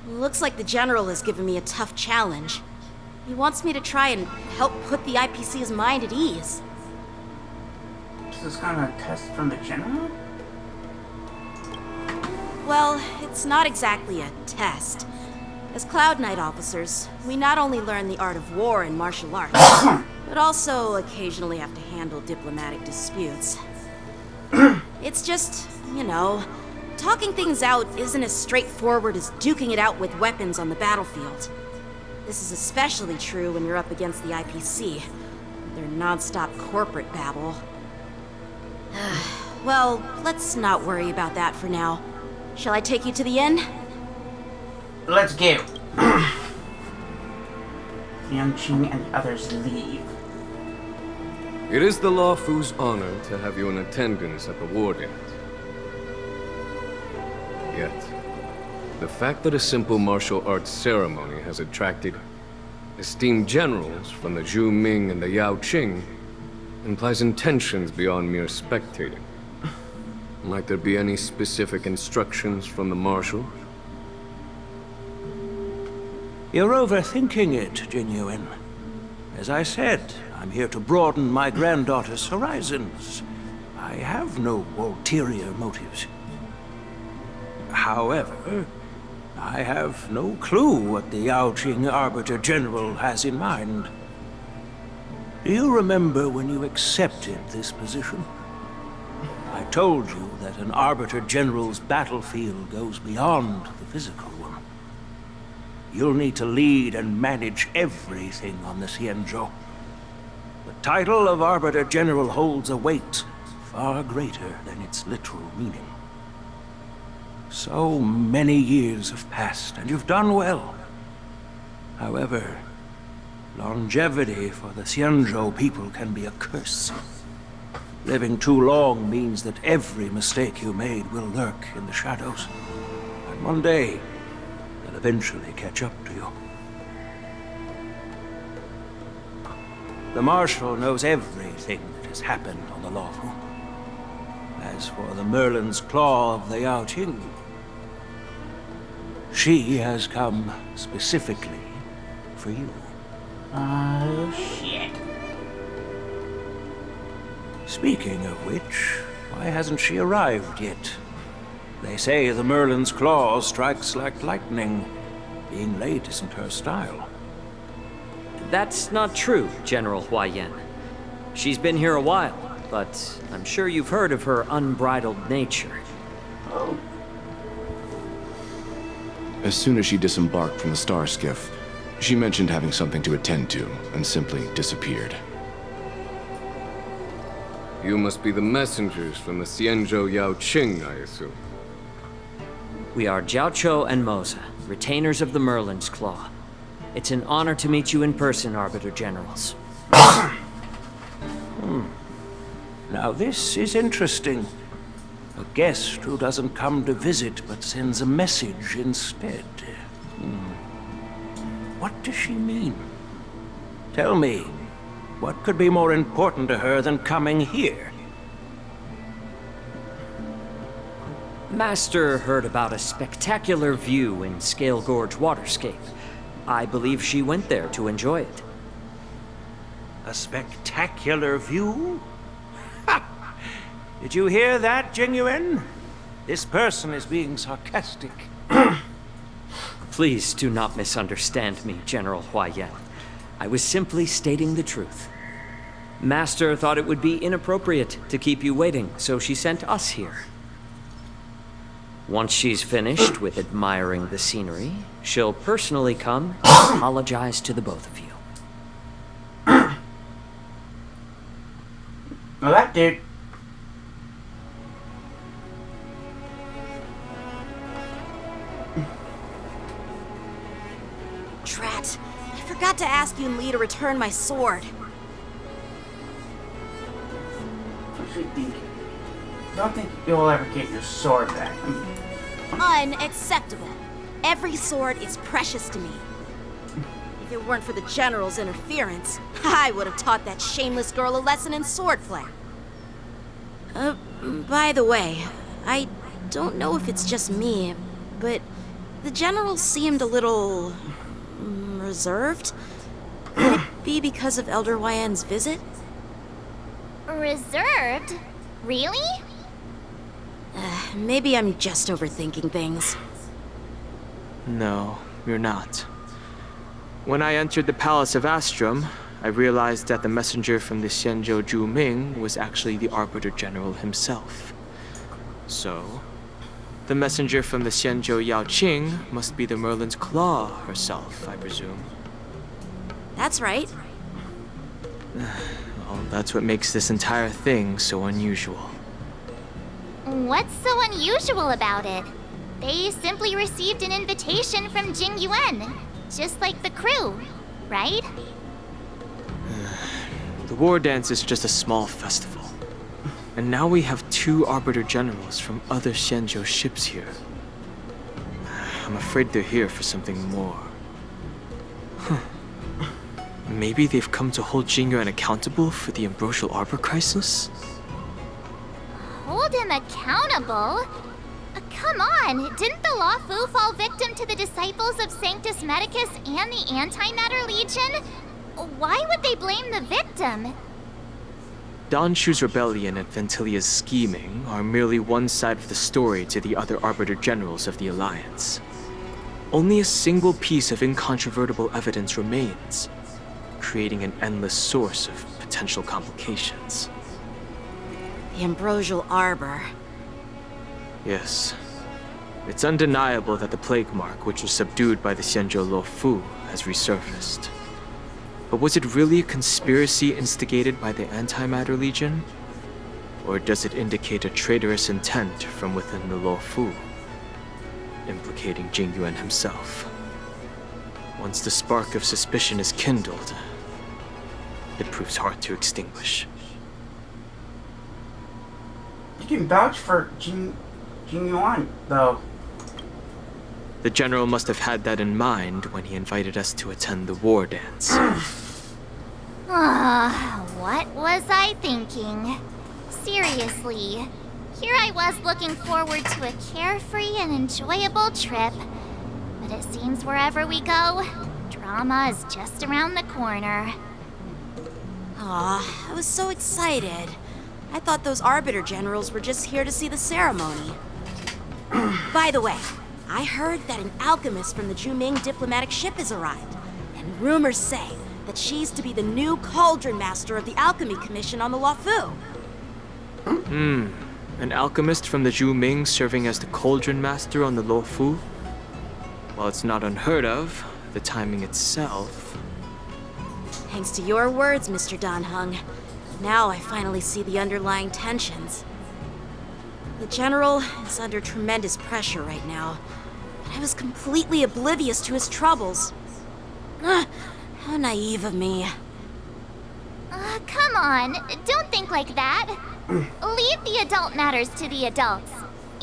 Looks like the General has given me a tough challenge. He wants me to try and help put the IPC's mind at ease. Is this kind of a test from the General? Well, it's not exactly a test. As Cloud Knight officers, we not only learn the art of war and martial arts, but also occasionally have to handle diplomatic disputes. It's just, you know, talking things out isn't as straightforward as duking it out with weapons on the battlefield. This is especially true when you're up against the IPC, with their non-stop corporate babble. Well, let's not worry about that for now. Shall I take you to the inn? Let's go. Yanqing and the others leave. It is the Law Fu's honor to have you in attendance at the war dance. Yet, the fact that a simple martial arts ceremony has attracted esteemed generals from the Zhu Ming and the Yao Qing implies intentions beyond mere spectating. Might there be any specific instructions from the Marshal? You're overthinking it, Jinyuan. As I said, I'm here to broaden my granddaughter's horizons. I have no ulterior motives. However, I have no clue what the Yaoqing Arbiter General has in mind. Do you remember when you accepted this position? I told you that an Arbiter General's battlefield goes beyond the physical one. You'll need to lead and manage everything on the Xianzhou. The title of Arbiter General holds a weight far greater than its literal meaning. So many years have passed, and you've done well. However, longevity for the Xianzhou people can be a curse. Living too long means that every mistake you made will lurk in the shadows. And one day, they'll eventually catch up to you. The Marshal knows everything that has happened on the Luofu. As for the Merlin's Claw of the Yaoqing, she has come specifically for you. Oh, shit. Speaking of which, why hasn't she arrived yet? They say the Merlin's Claw strikes like lightning. Being late isn't her style. That's not true, General Huayan. She's been here a while, but I'm sure you've heard of her unbridled nature. Oh. As soon as she disembarked from the star skiff, she mentioned having something to attend to and simply disappeared. You must be the messengers from the Xianzhou Yao Qing, I assume. We are Jiaoqiu and Moza, retainers of the Merlin's Claw. It's an honor to meet you in person, Arbiter Generals. Now this is interesting. A guest who doesn't come to visit but sends a message instead. What does she mean? Tell me, what could be more important to her than coming here? Master heard about a spectacular view in Scale Gorge Waterscape. I believe she went there to enjoy it. A spectacular view? Ha! Did you hear that, Jingyuan? This person is being sarcastic. Please do not misunderstand me, General Huaiyan. I was simply stating the truth. Master thought it would be inappropriate to keep you waiting, so she sent us here. Once she's finished with admiring the scenery, she'll personally come and apologize to the both of you. Well, that dude. Drat. I forgot to ask Yun Li to return my sword. What's she thinking? Don't think you'll ever get your sword back. Unacceptable. Every sword is precious to me. If it weren't for the General's interference, I would have taught that shameless girl a lesson in swordplay. By the way, I don't know if it's just me, but the General seemed a little reserved. Could it be because of Elder Huaiyan's visit? Reserved? Really? Maybe I'm just overthinking things. No, you're not. When I entered the Palace of Astrum, I realized that the messenger from the Xianzhou Zhuming was actually the Arbiter General himself. So, the messenger from the Xianzhou Yao Qing must be the Merlin's Claw herself, I presume. That's right. Well, that's what makes this entire thing so unusual. What's so unusual about it? They simply received an invitation from Jingyuan, just like the crew, right? The war dance is just a small festival. And now we have 2 Arbiter Generals from other Xianzhou ships here. I'm afraid they're here for something more. Maybe they've come to hold Jingyuan accountable for the Ambrosial Arbor crisis? Hold him accountable? Come on, didn't the Luofu fall victim to the disciples of Sanctus Medicus and the Antimatter Legion? Why would they blame the victim? Danshu's rebellion and Ventilia's scheming are merely one side of the story to the other Arbiter Generals of the Alliance. Only a single piece of incontrovertible evidence remains, creating an endless source of potential complications. The Ambrosial Arbor. Yes. It's undeniable that the plague mark, which was subdued by the Xianzhou Luofu, has resurfaced. But was it really a conspiracy instigated by the Antimatter Legion? Or does it indicate a traitorous intent from within the Luofu, implicating Jingyuan himself? Once the spark of suspicion is kindled, it proves hard to extinguish. You can vouch for Jingyuan, though. The General must have had that in mind when he invited us to attend the war dance. What was I thinking? Seriously, here I was looking forward to a carefree and enjoyable trip. But it seems wherever we go, drama is just around the corner. Aw, I was so excited. I thought those Arbiter Generals were just here to see the ceremony. By the way, I heard that an alchemist from the Zhuming diplomatic ship has arrived, and rumors say that she's to be the new Cauldron Master of the Alchemy Commission on the Luofu. An alchemist from the Zhuming serving as the Cauldron Master on the Luofu? while it's not unheard of, the timing itself... Thanks to your words, Mr. Dan Heng. Now I finally see the underlying tensions. The General is under tremendous pressure right now, but I was completely oblivious to his troubles. How naive of me. Come on, don't think like that. Leave the adult matters to the adults.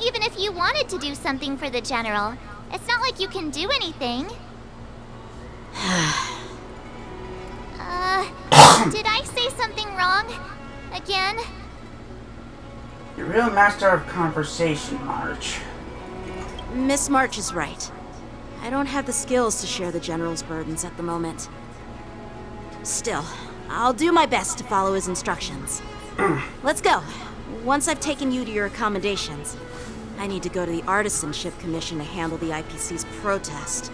Even if you wanted to do something for the General, it's not like you can do anything. Did I say something wrong? Again? You're a real master of conversation, March. Miss March is right. I don't have the skills to share the General's burdens at the moment. Still, I'll do my best to follow his instructions. Let's go. Once I've taken you to your accommodations, I need to go to the Artisanship Commission to handle the IPC's protest.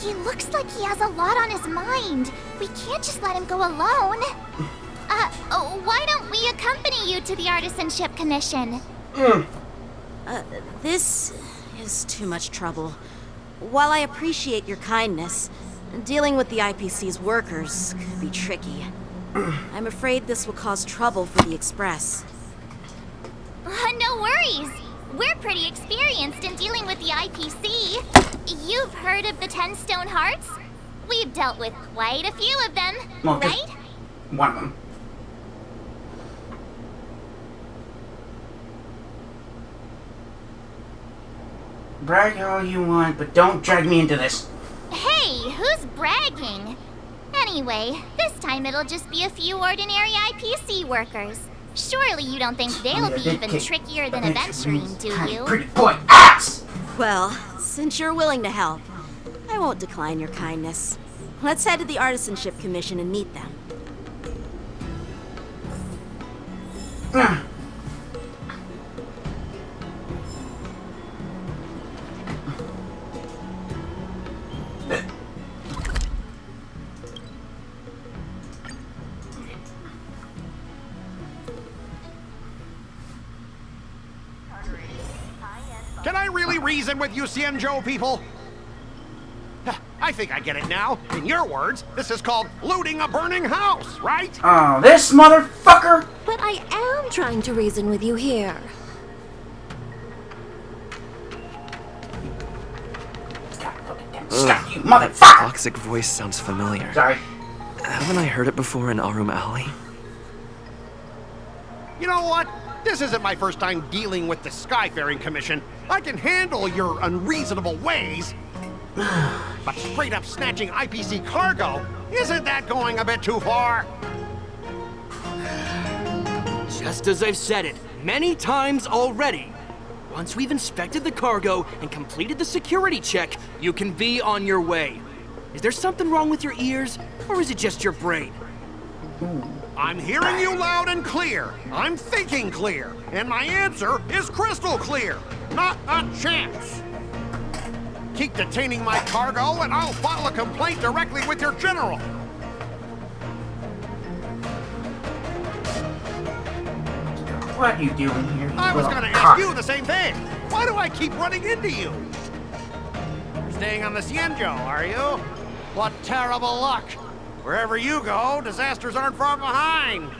He looks like he has a lot on his mind. We can't just let him go alone. Why don't we accompany you to the Artisanship Commission? This is too much trouble. While I appreciate your kindness, dealing with the IPC's workers could be tricky. I'm afraid this will cause trouble for the Express. No worries. We're pretty experienced in dealing with the IPC. You've heard of the 10 Stone Hearts? We've dealt with quite a few of them, well, right? One of them. Brag all you want, but don't drag me into this. Hey, who's bragging? Anyway, this time it'll just be a few ordinary IPC workers. Surely you don't think they'll be even trickier than adventuring, do you? Pretty boy ass! Well, since you're willing to help, I won't decline your kindness. Let's head to the Artisanship Commission and meet them. Can I really reason with you Xianzhou people? I think I get it now. In your words, this is called looting a burning house, right? Oh, this motherfucker! But I am trying to reason with you here. Stop, you motherfucker! Toxic voice sounds familiar. Sorry. Haven't I heard it before in Arum Alley? You know what? This isn't my first time dealing with the Skyfaring Commission. I can handle your unreasonable ways. But straight up snatching IPC cargo, isn't that going a bit too far? Just as I've said it many times already. Once we've inspected the cargo and completed the security check, you can be on your way. Is there something wrong with your ears, or is it just your brain? I'm hearing you loud and clear. I'm thinking clear. And my answer is crystal clear. Not a chance. Keep detaining my cargo and I'll file a complaint directly with your general. What are you doing here? I was gonna ask you the same thing. Why do I keep running into you? You're staying on the Xianzhou, are you? What terrible luck. Wherever you go, disasters aren't far behind.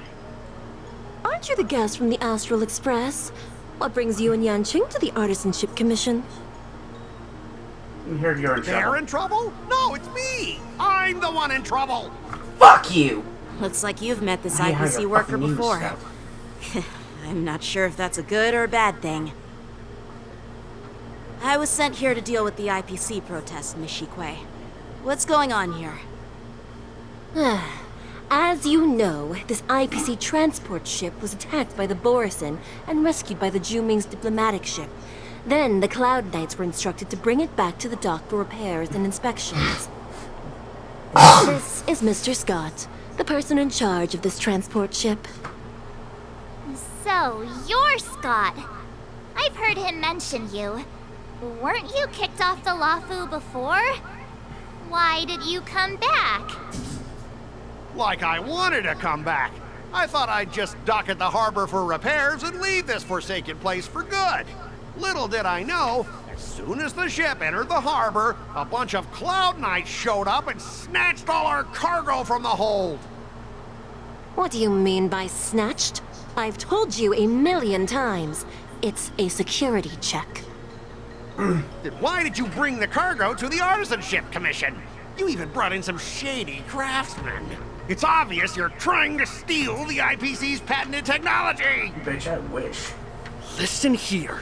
Aren't you the guest from the Astral Express? What brings you and Yanqing to the Artisanship Commission? You heard you're in trouble. They're in trouble? No, it's me. I'm the one in trouble. Fuck you. Looks like you've met this Yeah, IPC you're worker fucking before. I'm not sure if that's a good or a bad thing. I was sent here to deal with the IPC protest, Miss Shikui. What's going on here? As you know, this IPC transport ship was attacked by the Borisin and rescued by the Juming's diplomatic ship. Then the Cloud Knights were instructed to bring it back to the dock for repairs and inspections. This is Mr. Scott, the person in charge of this transport ship. So, you're Scott. I've heard him mention you. Weren't you kicked off the Lafu before? Why did you come back? Like I wanted to come back. I thought I'd just dock at the harbor for repairs and leave this forsaken place for good. Little did I know, as soon as the ship entered the harbor, a bunch of Cloud Knights showed up and snatched all our cargo from the hold. What do you mean by snatched? I've told you a million times. It's a security check. Then why did you bring the cargo to the Artisanship Commission? You even brought in some shady craftsmen. It's obvious you're trying to steal the IPC's patented technology! Bitch, I wish. Listen here.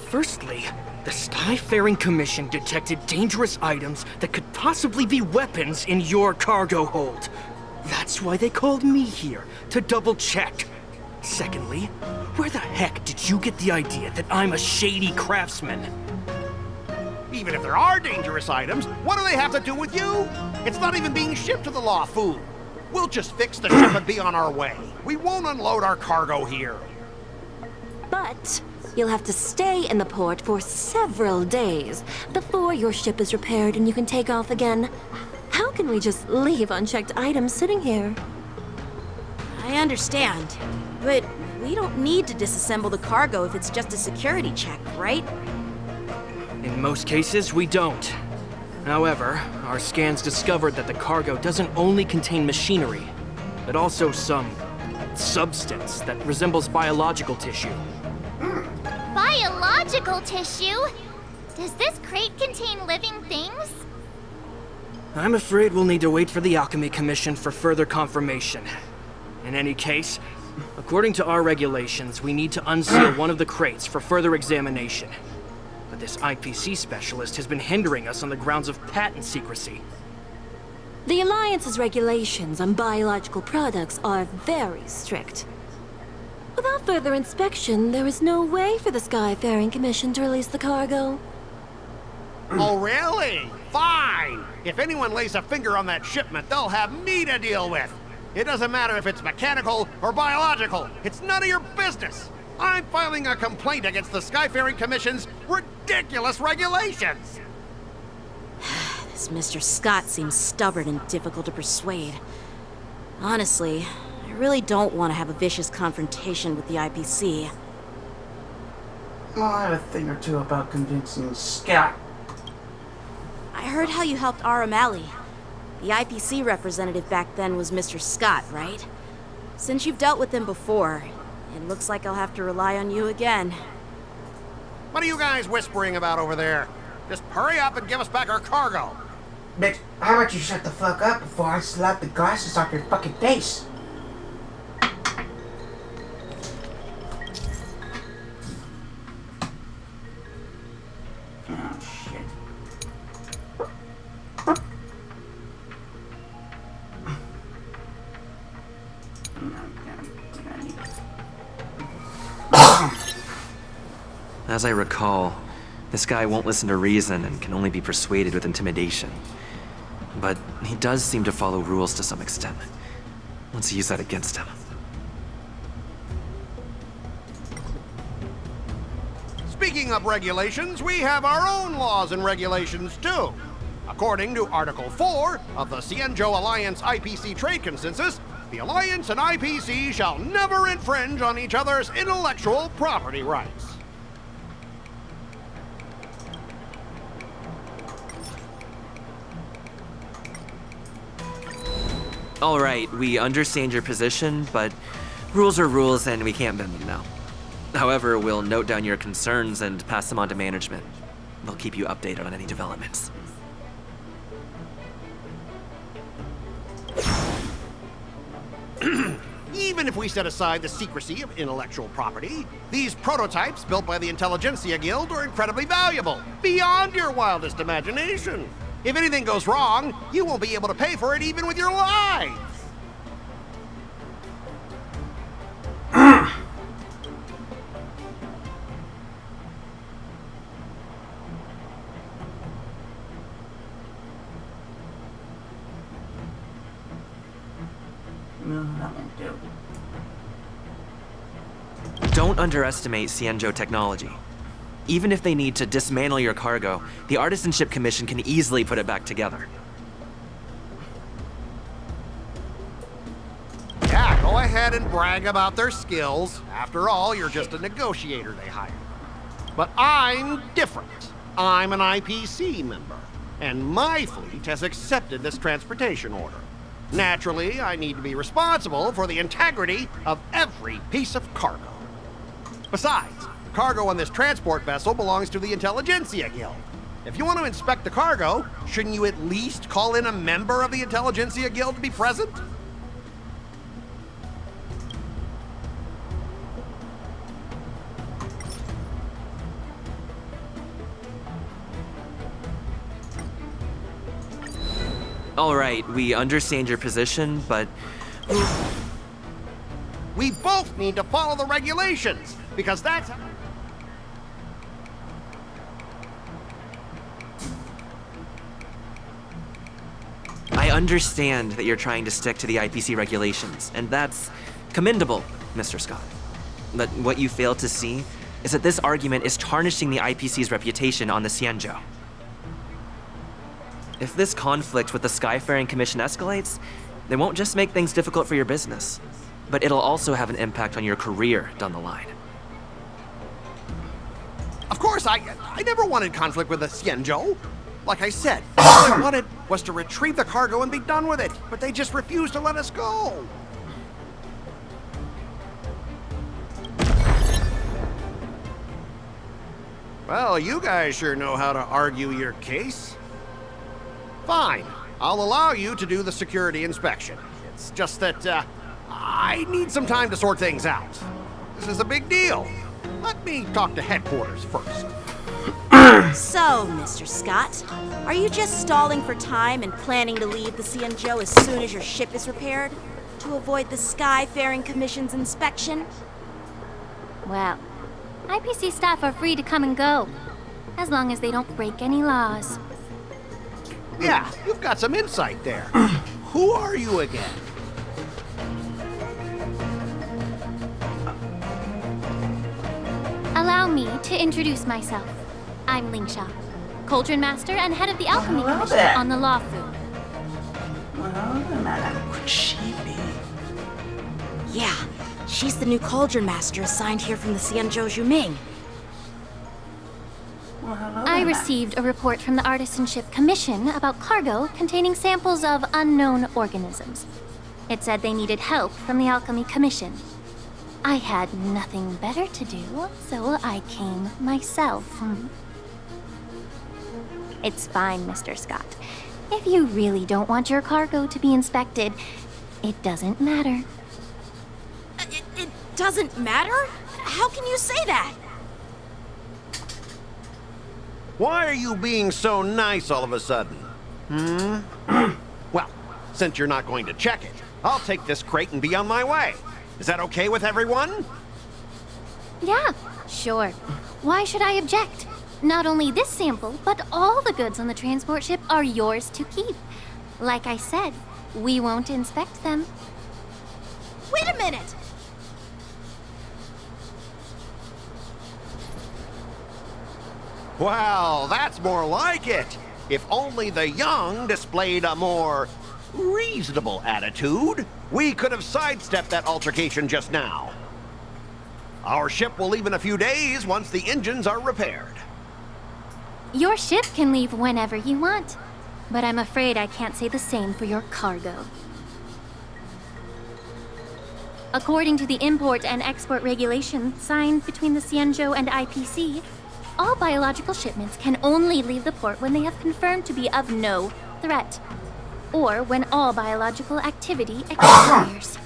Firstly, the Skyfaring Commission detected dangerous items that could possibly be weapons in your cargo hold. That's why they called me here, to double check. Secondly, where the heck did you get the idea that I'm a shady craftsman? Even if there are dangerous items, what do they have to do with you? It's not even being shipped to the Lawfu. We'll just fix the ship and be on our way. We won't unload our cargo here. But you'll have to stay in the port for several days before your ship is repaired and you can take off again. How can we just leave unchecked items sitting here? I understand, but we don't need to disassemble the cargo if it's just a security check, right? In most cases, we don't. However, our scans discovered that the cargo doesn't only contain machinery, but also some substance that resembles biological tissue. Biological tissue? Does this crate contain living things? I'm afraid we'll need to wait for the Alchemy Commission for further confirmation. In any case, according to our regulations, we need to unseal one of the crates for further examination. But this IPC specialist has been hindering us on the grounds of patent secrecy. The Alliance's regulations on biological products are very strict. Without further inspection, there is no way for the Skyfaring Commission to release the cargo. Oh, really? Fine! If anyone lays a finger on that shipment, they'll have me to deal with. It doesn't matter if it's mechanical or biological. It's none of your business. I'm filing a complaint against the Skyfaring Commission's ridiculous regulations. This Mr. Scott seems stubborn and difficult to persuade. Honestly, I really don't want to have a vicious confrontation with the IPC. Well, I have a thing or two about convincing Scott. I heard how you helped R. O'Malley. The IPC representative back then was Mr. Scott, right? Since you've dealt with him before, it looks like I'll have to rely on you again. What are you guys whispering about over there? Just hurry up and give us back our cargo. Bitch, how about you shut the fuck up before I slap the glasses off your fucking face? Oh, shit. As I recall, this guy won't listen to reason and can only be persuaded with intimidation. But he does seem to follow rules to some extent. Let's use that against him. Speaking of regulations, we have our own laws and regulations too. According to Article 4 of the Cienjo Alliance IPC Trade Consensus, the Alliance and IPC shall never infringe on each other's intellectual property rights. All right, we understand your position, but rules are rules and we can't bend them now. However, we'll note down your concerns and pass them on to management. They'll keep you updated on any developments. Even if we set aside the secrecy of intellectual property, these prototypes built by the Intelligentsia Guild are incredibly valuable, beyond your wildest imagination. If anything goes wrong, you won't be able to pay for it even with your lives. No, that won't do. Don't underestimate Cienjo technology. Even if they need to dismantle your cargo, the Artisanship Commission can easily put it back together. Yeah, go ahead and brag about their skills. After all, you're just a negotiator they hired. But I'm different. I'm an IPC member, and my fleet has accepted this transportation order. Naturally, I need to be responsible for the integrity of every piece of cargo. Besides, cargo on this transport vessel belongs to the Intelligentsia Guild. If you want to inspect the cargo, shouldn't you at least call in a member of the Intelligentsia Guild to be present? All right, we understand your position, but We both need to follow the regulations, because that's how... I understand that you're trying to stick to the IPC regulations, and that's commendable, Mr. Scott. But what you fail to see is that this argument is tarnishing the IPC's reputation on the Xianzhou. If this conflict with the Skyfaring Commission escalates, they won't just make things difficult for your business, but it'll also have an impact on your career down the line. Of course, I never wanted conflict with the Xianzhou. Like I said, all I wanted was to retrieve the cargo and be done with it, but they just refused to let us go. Well, you guys sure know how to argue your case. Fine, I'll allow you to do the security inspection. It's just that, I need some time to sort things out. This is a big deal. Let me talk to headquarters first. So, Mr. Scott, are you just stalling for time and planning to leave the Xianzhou as soon as your ship is repaired? To avoid the Skyfaring Commission's inspection? Well, IPC staff are free to come and go, as long as they don't break any laws. Yeah, you've got some insight there. Who are you again? Allow me to introduce myself. I'm Lingsha, Cauldron Master and head of the Alchemy Commission on the Lawfu. Could she be? Yeah, she's the new Cauldron Master assigned here from the Xianzhou Zhuming. I received a report from the Artisanship Commission about cargo containing samples of unknown organisms. It said they needed help from the Alchemy Commission. I had nothing better to do, so I came myself. It's fine, Mr. Scott. If you really don't want your cargo to be inspected, it doesn't matter. It doesn't matter? How can you say that? Why are you being so nice all of a sudden? Well, since you're not going to check it, I'll take this crate and be on my way. Is that okay with everyone? Yeah, sure. Why should I object? Not only this sample, but all the goods on the transport ship are yours to keep. Like I said, we won't inspect them. Wait a minute! Well, that's more like it. If only the young displayed a more reasonable attitude, we could have sidestepped that altercation just now. Our ship will leave in a few days once the engines are repaired. Your ship can leave whenever you want, but I'm afraid I can't say the same for your cargo. According to the import and export regulation signed between the Xianzhou and IPC, all biological shipments can only leave the port when they have confirmed to be of no threat, or when all biological activity expires.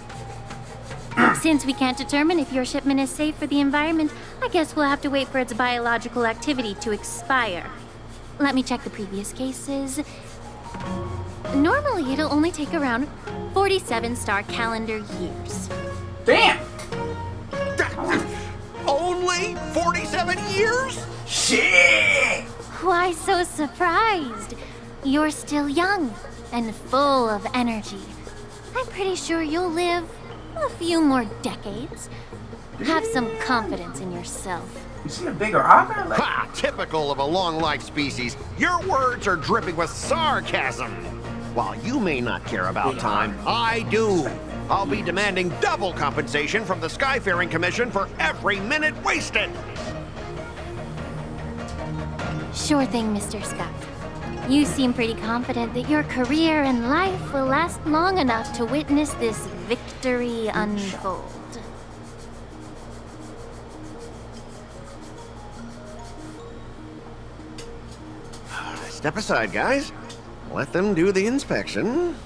Since we can't determine if your shipment is safe for the environment, I guess we'll have to wait for its biological activity to expire. Let me check the previous cases. Normally, it'll only take around 47 star calendar years. Damn! Only 47 years? Shit! Why so surprised? You're still young and full of energy. I'm pretty sure you'll live a few more decades. Have some confidence in yourself. You see a bigger auger? Like... Ha! Typical of a long-life species. Your words are dripping with sarcasm. While you may not care about time, I do. I'll be demanding double compensation from the Skyfaring Commission for every minute wasted. Sure thing, Mr. Scott. You seem pretty confident that your career and life will last long enough to witness this victory unfold. Step aside, guys. Let them do the inspection.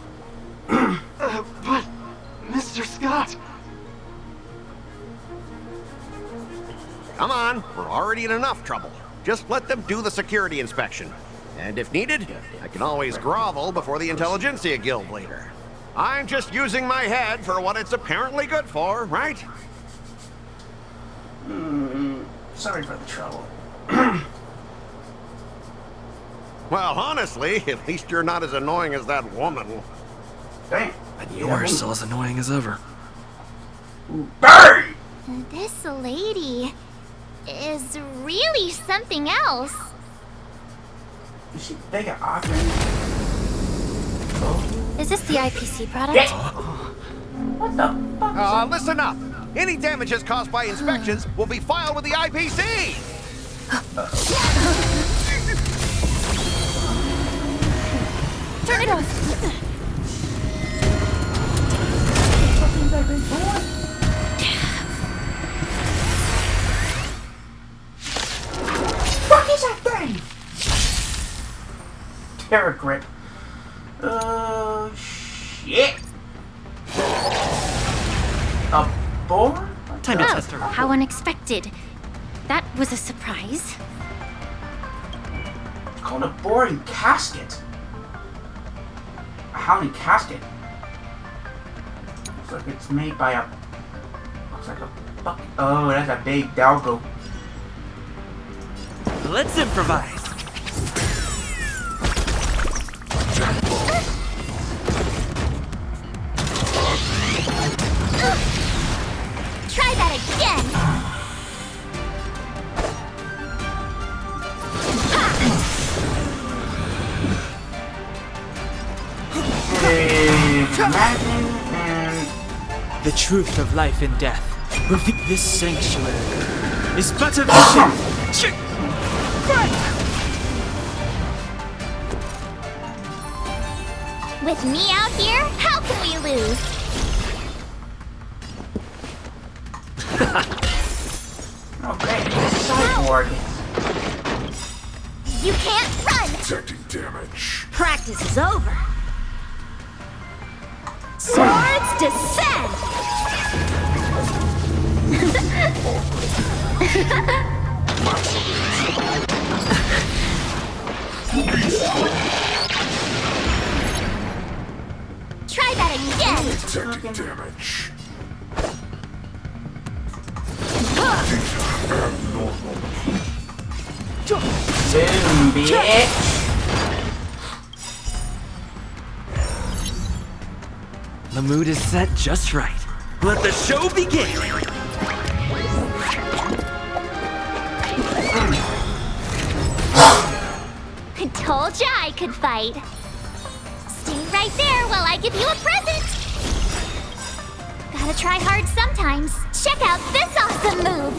But, Mr. Scott... Come on, we're already in enough trouble. Just let them do the security inspection. And if needed, I can always grovel before the Intelligentsia Guild later. I'm just using my head for what it's apparently good for, right? Sorry for the trouble. Well, honestly, at least you're not as annoying as that woman. Dang. And you are still as annoying as ever. Bang! This lady is really something else. Is she big and awkward? Is this the IPC product? What the fuck? Listen up. Any damages caused by inspections will be filed with the IPC. Turn it off. What is that thing? Terror grip. Shit. A boar? Time to test her. How unexpected. That was a surprise. It's called a boring casket. A howling casket. Looks like it's made by a... Looks like a buck. Oh, that's a big doggo. Let's improvise. Try that again. The truth of life and death. This sanctuary is but a vision. With me out here, how can we lose? Okay, cyborg. You can't run! Detecting damage. Practice is over. Swords descend! Try that again! Detecting damage. Boom, bitch. The mood is set just right. Let the show begin! I told ya I could fight. Stay right there while I give you a present. Gotta try hard sometimes. Check out this awesome move.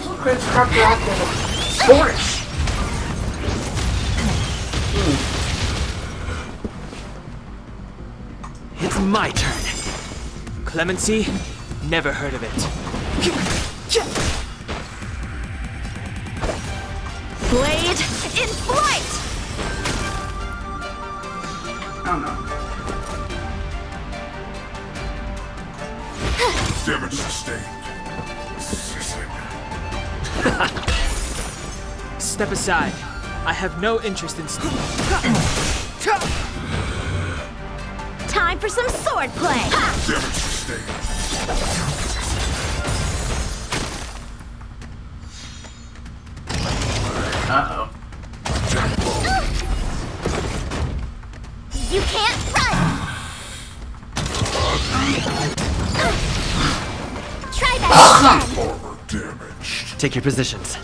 It's my turn. Clemency? Never heard of it. Blade in flight! Oh no. Damage sustained. Step aside. I have no interest in... Time for some sword play! Damage sustained. Uh-oh. You can't run! Try that again! Armor damaged. Take your positions.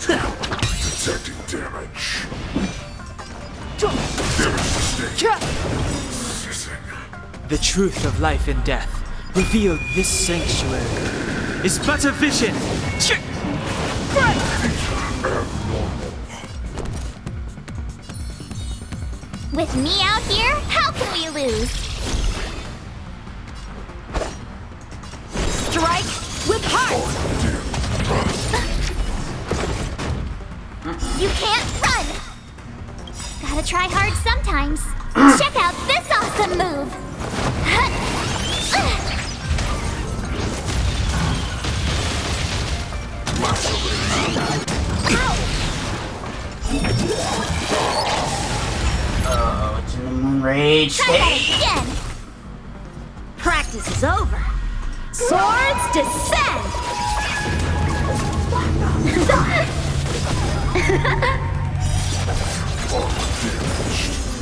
Detecting damage. Damage sustained. The truth of life and death, revealed this sanctuary, is but a vision. With me out here, how can we lose? Strike with heart! You can't run! Gotta try hard sometimes. Check out this awesome move! Oh, it's in the Moonrage stage. Again. Practice is over. Swords descend!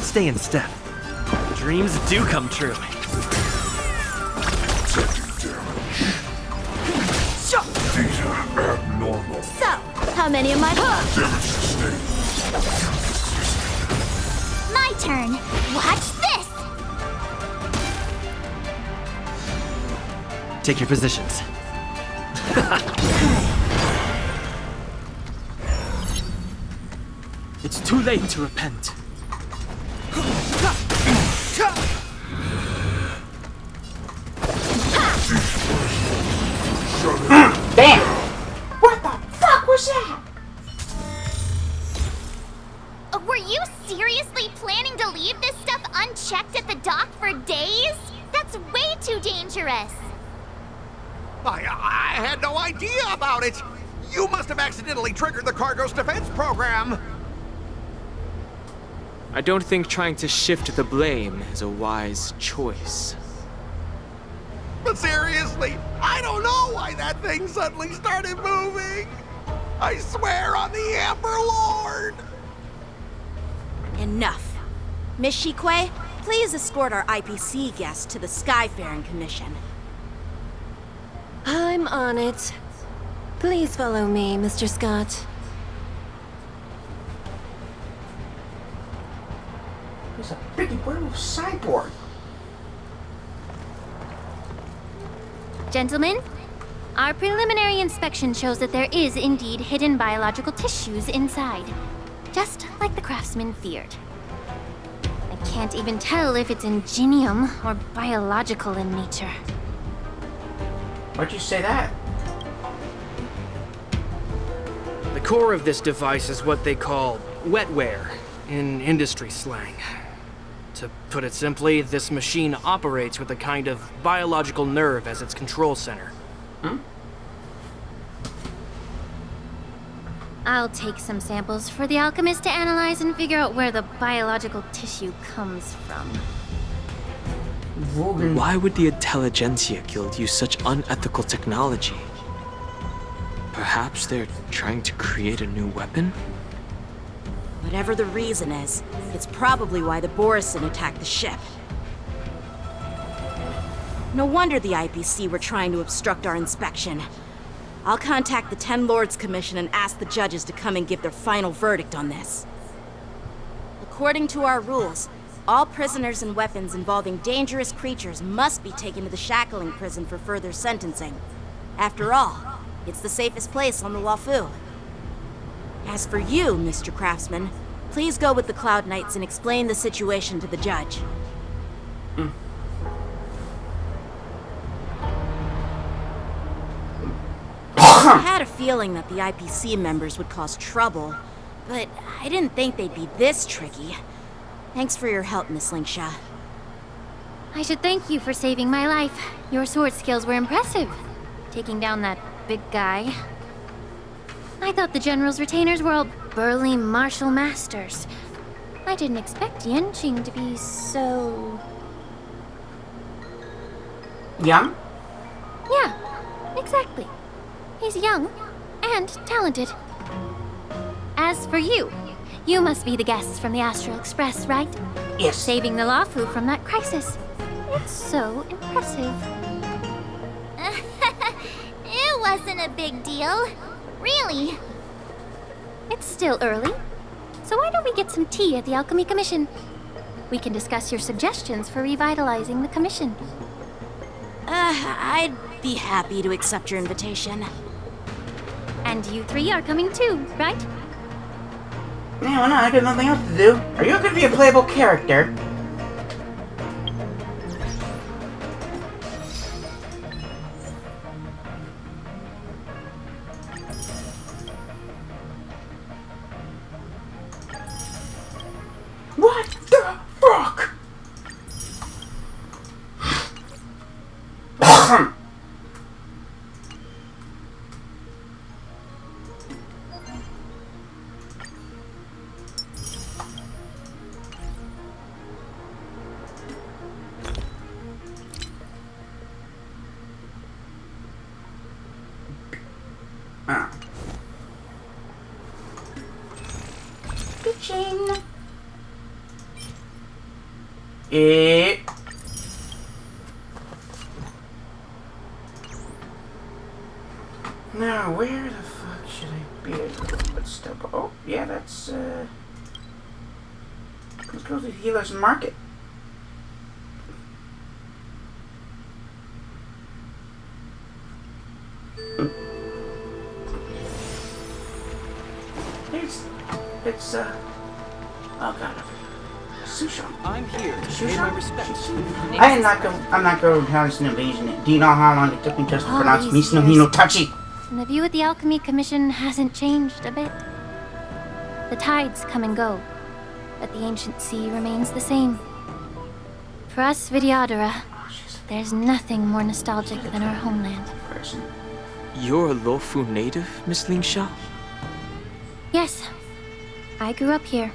Stay in step. Dreams do come true. These are abnormal. So, how many am I? Damage sustained. My turn. Watch this! Take your positions. It's too late to repent. Damn! What the fuck was that? Were you seriously planning to leave this stuff unchecked at the dock for days? That's way too dangerous. I had no idea about it. You must have accidentally triggered the cargo's defense program. I don't think trying to shift the blame is a wise choice. But seriously, I don't know why that thing suddenly started moving. I swear on the Amber Lord. Enough. Miss Shikwe, please escort our IPC guest to the Skyfaring Commission. I'm on it. Please follow me, Mr. Scott. There's a big werewolf cyborg. Gentlemen, our preliminary inspection shows that there is indeed hidden biological tissues inside. Just like the craftsman feared. I can't even tell if it's ingenium or biological in nature. Why'd you say that? The core of this device is what they call wetware in industry slang. To put it simply, this machine operates with a kind of biological nerve as its control center. I'll take some samples for the alchemist to analyze and figure out where the biological tissue comes from. Why would the Intelligentsia Guild use such unethical technology? Perhaps they're trying to create a new weapon? Whatever the reason is, it's probably why the Borisin attacked the ship. No wonder the IPC were trying to obstruct our inspection. I'll contact the Ten Lords Commission and ask the judges to come and give their final verdict on this. According to our rules, all prisoners and weapons involving dangerous creatures must be taken to the shackling prison for further sentencing. After all, it's the safest place on the Luofu. As for you, Mr. Craftsman, please go with the Cloud Knights and explain the situation to the judge. I had a feeling that the IPC members would cause trouble, but I didn't think they'd be this tricky. Thanks for your help, Miss Lingsha. I should thank you for saving my life. Your sword skills were impressive. Taking down that big guy. I thought the General's retainers were all burly martial masters. I didn't expect Yenqing to be so... Young? Yeah, exactly. He's young and talented. As for you, you must be the guests from the Astral Express, right? Yes. Saving the Luofu from that crisis. It's so impressive. It wasn't a big deal. Really. It's still early. So why don't we get some tea at the Alchemy Commission? We can discuss your suggestions for revitalizing the commission. I'd be happy to accept your invitation. And you three are coming too, right? Yeah, why not? I got nothing else to do. Are you gonna be a playable character? What the fuck? Bitching. Now, where the fuck should I be? Let's step. Oh, yeah, that's let's go to the healer's market. It's oh god, Susha. I'm here to pay my respects. I'm not going to pronounce an invasion. Do you know how long it took me just to pronounce Miss no Hino Tachi? And the view of the Alchemy Commission hasn't changed a bit. The tides come and go, but the ancient sea remains the same. For us Vidyadhara, there's nothing more nostalgic than our homeland. You're a Lofu native, Miss Lingsha? Yes. I grew up here,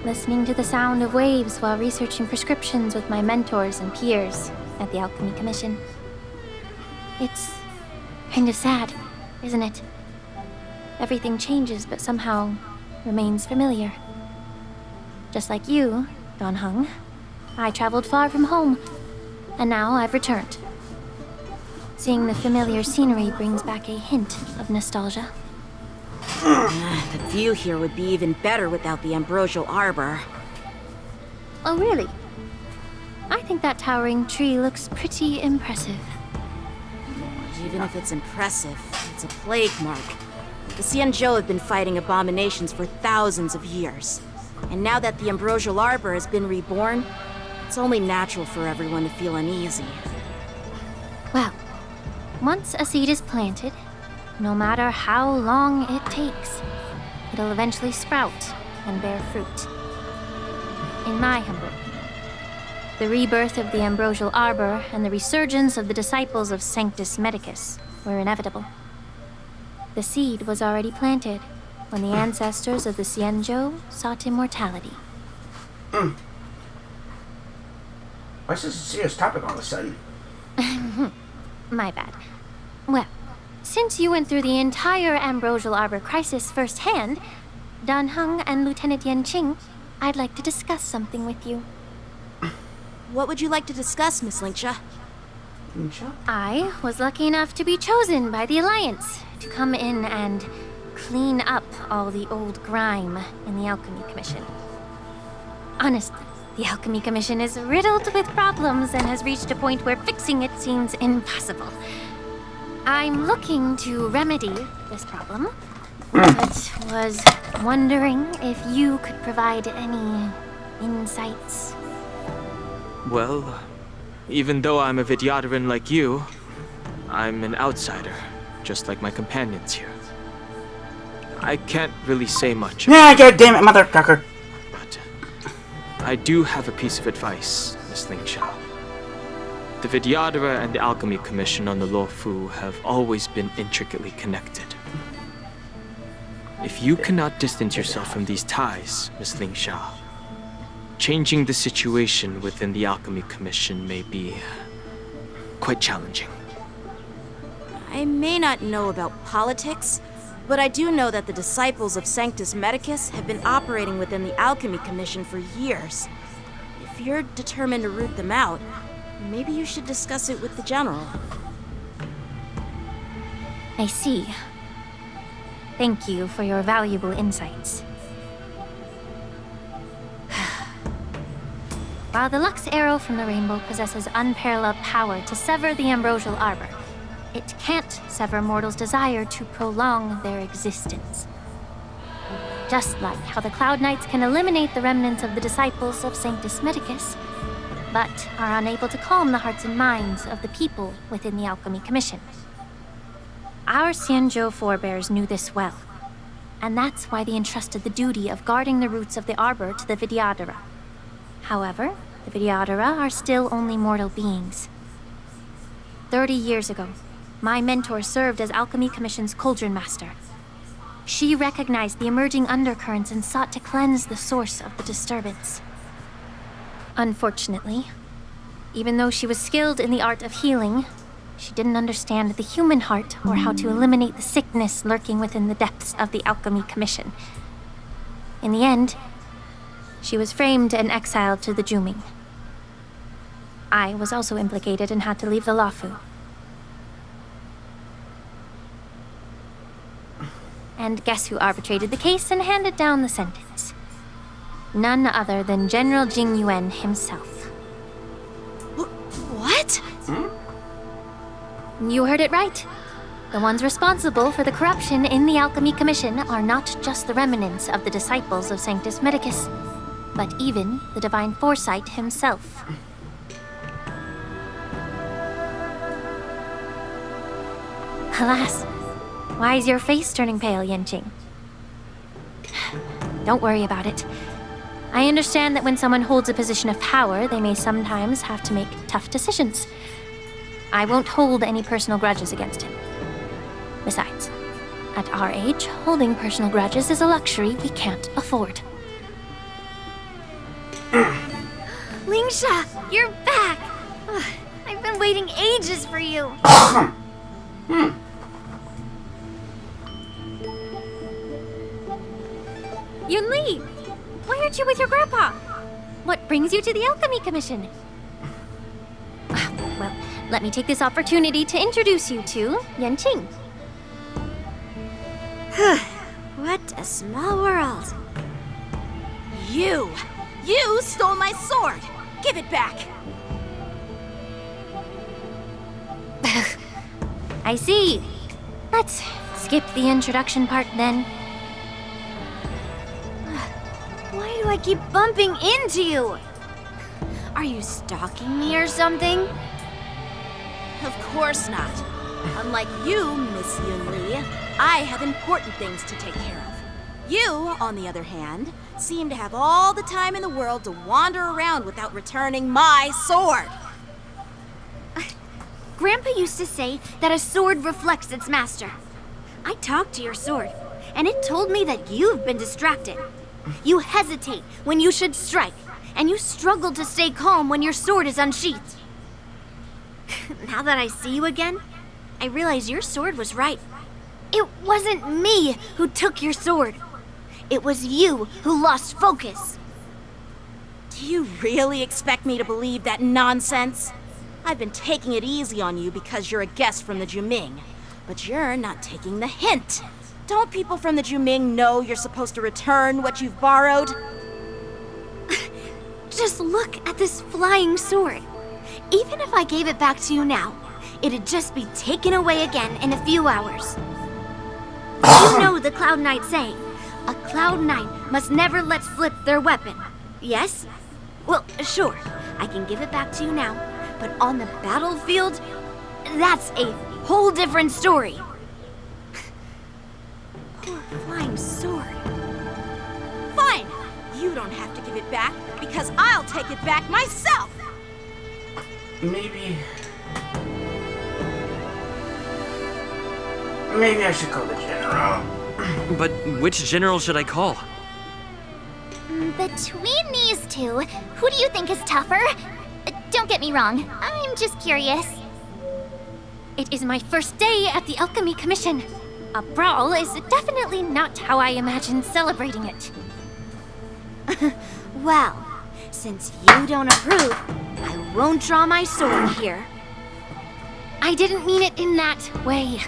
listening to the sound of waves while researching prescriptions with my mentors and peers at the Alchemy Commission. It's kind of sad, isn't it? Everything changes, but somehow remains familiar. Just like you, Don Hung, I traveled far from home, and now I've returned. Seeing the familiar scenery brings back a hint of nostalgia. The view here would be even better without the ambrosial arbor. Oh, really? I think that towering tree looks pretty impressive. Even if it's impressive, it's a plague mark. The Xianzhou have been fighting abominations for thousands of years. And now that the ambrosial arbor has been reborn, it's only natural for everyone to feel uneasy. Well, once a seed is planted, no matter how long it takes, it'll eventually sprout and bear fruit. In my humble opinion, the rebirth of the ambrosial arbor and the resurgence of the disciples of Sanctus Medicus were inevitable. The seed was already planted when the ancestors of the Xianzhou sought immortality. Why is this a serious topic all of a sudden? My bad. Well, since you went through the entire ambrosial arbor crisis firsthand, Dan Heng and Lieutenant Yanqing, I'd like to discuss something with you. What would you like to discuss, Miss Lingsha? I was lucky enough to be chosen by the Alliance to come in and clean up all the old grime in the Alchemy Commission. Honestly, the Alchemy Commission is riddled with problems and has reached a point where fixing it seems impossible. I'm looking to remedy this problem, but was wondering if you could provide any insights. Well, even though I'm a Vidyadharan like you, I'm an outsider, just like my companions here. I can't really say much. Yeah, goddammit, motherfucker. But I do have a piece of advice, Miss Lingsha. The Vidyadhara and the Alchemy Commission on the Luofu have always been intricately connected. If you cannot distance yourself from these ties, Miss Lingsha, changing the situation within the Alchemy Commission may be quite challenging. I may not know about politics, but I do know that the disciples of Sanctus Medicus have been operating within the Alchemy Commission for years. If you're determined to root them out, maybe you should discuss it with the General. I see. Thank you for your valuable insights. While the Lux Arrow from the Rainbow possesses unparalleled power to sever the ambrosial arbor, it can't sever mortals' desire to prolong their existence. Just like how the Cloud Knights can eliminate the remnants of the disciples of Sanctus Medicus, but are unable to calm the hearts and minds of the people within the Alchemy Commission. Our Xianzhou forebears knew this well, and that's why they entrusted the duty of guarding the roots of the Arbor to the Vidyadhara. However, the Vidyadhara are still only mortal beings. 30 years ago, my mentor served as Alchemy Commission's Cauldron Master. She recognized the emerging undercurrents and sought to cleanse the source of the disturbance. Unfortunately, even though she was skilled in the art of healing, she didn't understand the human heart or how to eliminate the sickness lurking within the depths of the Alchemy Commission. In the end, she was framed and exiled to the Juming. I was also implicated and had to leave the Lafu. And guess who arbitrated the case and handed down the sentence? None other than General Jing Yuan himself. What? You heard it right. The ones responsible for the corruption in the Alchemy Commission are not just the remnants of the disciples of Sanctus Medicus, but even the Divine Foresight himself. Alas, why is your face turning pale, Yanqing? Don't worry about it. I understand that when someone holds a position of power, they may sometimes have to make tough decisions. I won't hold any personal grudges against him. Besides, at our age, holding personal grudges is a luxury we can't afford. Lingsha, you're back! Ugh, I've been waiting ages for you. Yunli! Why aren't you with your grandpa? What brings you to the Alchemy Commission? Well, let me take this opportunity to introduce you to Yanqing. What a small world. You stole my sword! Give it back! I see. Let's skip the introduction part then. Why do I keep bumping into you? Are you stalking me or something? Of course not. Unlike you, Miss Yunli, I have important things to take care of. You, on the other hand, seem to have all the time in the world to wander around without returning my sword. Grandpa used to say that a sword reflects its master. I talked to your sword, and it told me that you've been distracted. You hesitate when you should strike, and you struggle to stay calm when your sword is unsheathed. Now that I see you again, I realize your sword was right. It wasn't me who took your sword. It was you who lost focus. Do you really expect me to believe that nonsense? I've been taking it easy on you because you're a guest from the Juming, but you're not taking the hint. Don't people from the Juming know you're supposed to return what you've borrowed? Just look at this flying sword. Even if I gave it back to you now, it'd just be taken away again in a few hours. You know the Cloud Knight saying, a Cloud Knight must never let slip their weapon. Yes? Well, sure, I can give it back to you now, but on the battlefield, that's a whole different story. Poor flying sword. Fine! You don't have to give it back, because I'll take it back myself! Maybe I should call the general. But which general should I call? Between these two, who do you think is tougher? Don't get me wrong, I'm just curious. It is my first day at the Alchemy Commission. A brawl is definitely not how I imagined celebrating it. Well, since you don't approve, I won't draw my sword here. I didn't mean it in that way.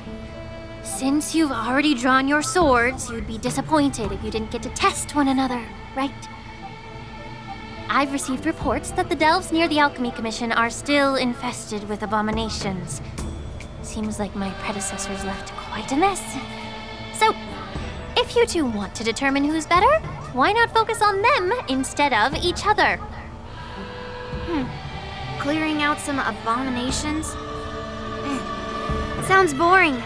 Since you've already drawn your swords, you'd be disappointed if you didn't get to test one another, right? I've received reports that the delves near the Alchemy Commission are still infested with abominations. Seems like my predecessors left quite a mess. So, if you two want to determine who's better, why not focus on them instead of each other? Clearing out some abominations? Sounds boring.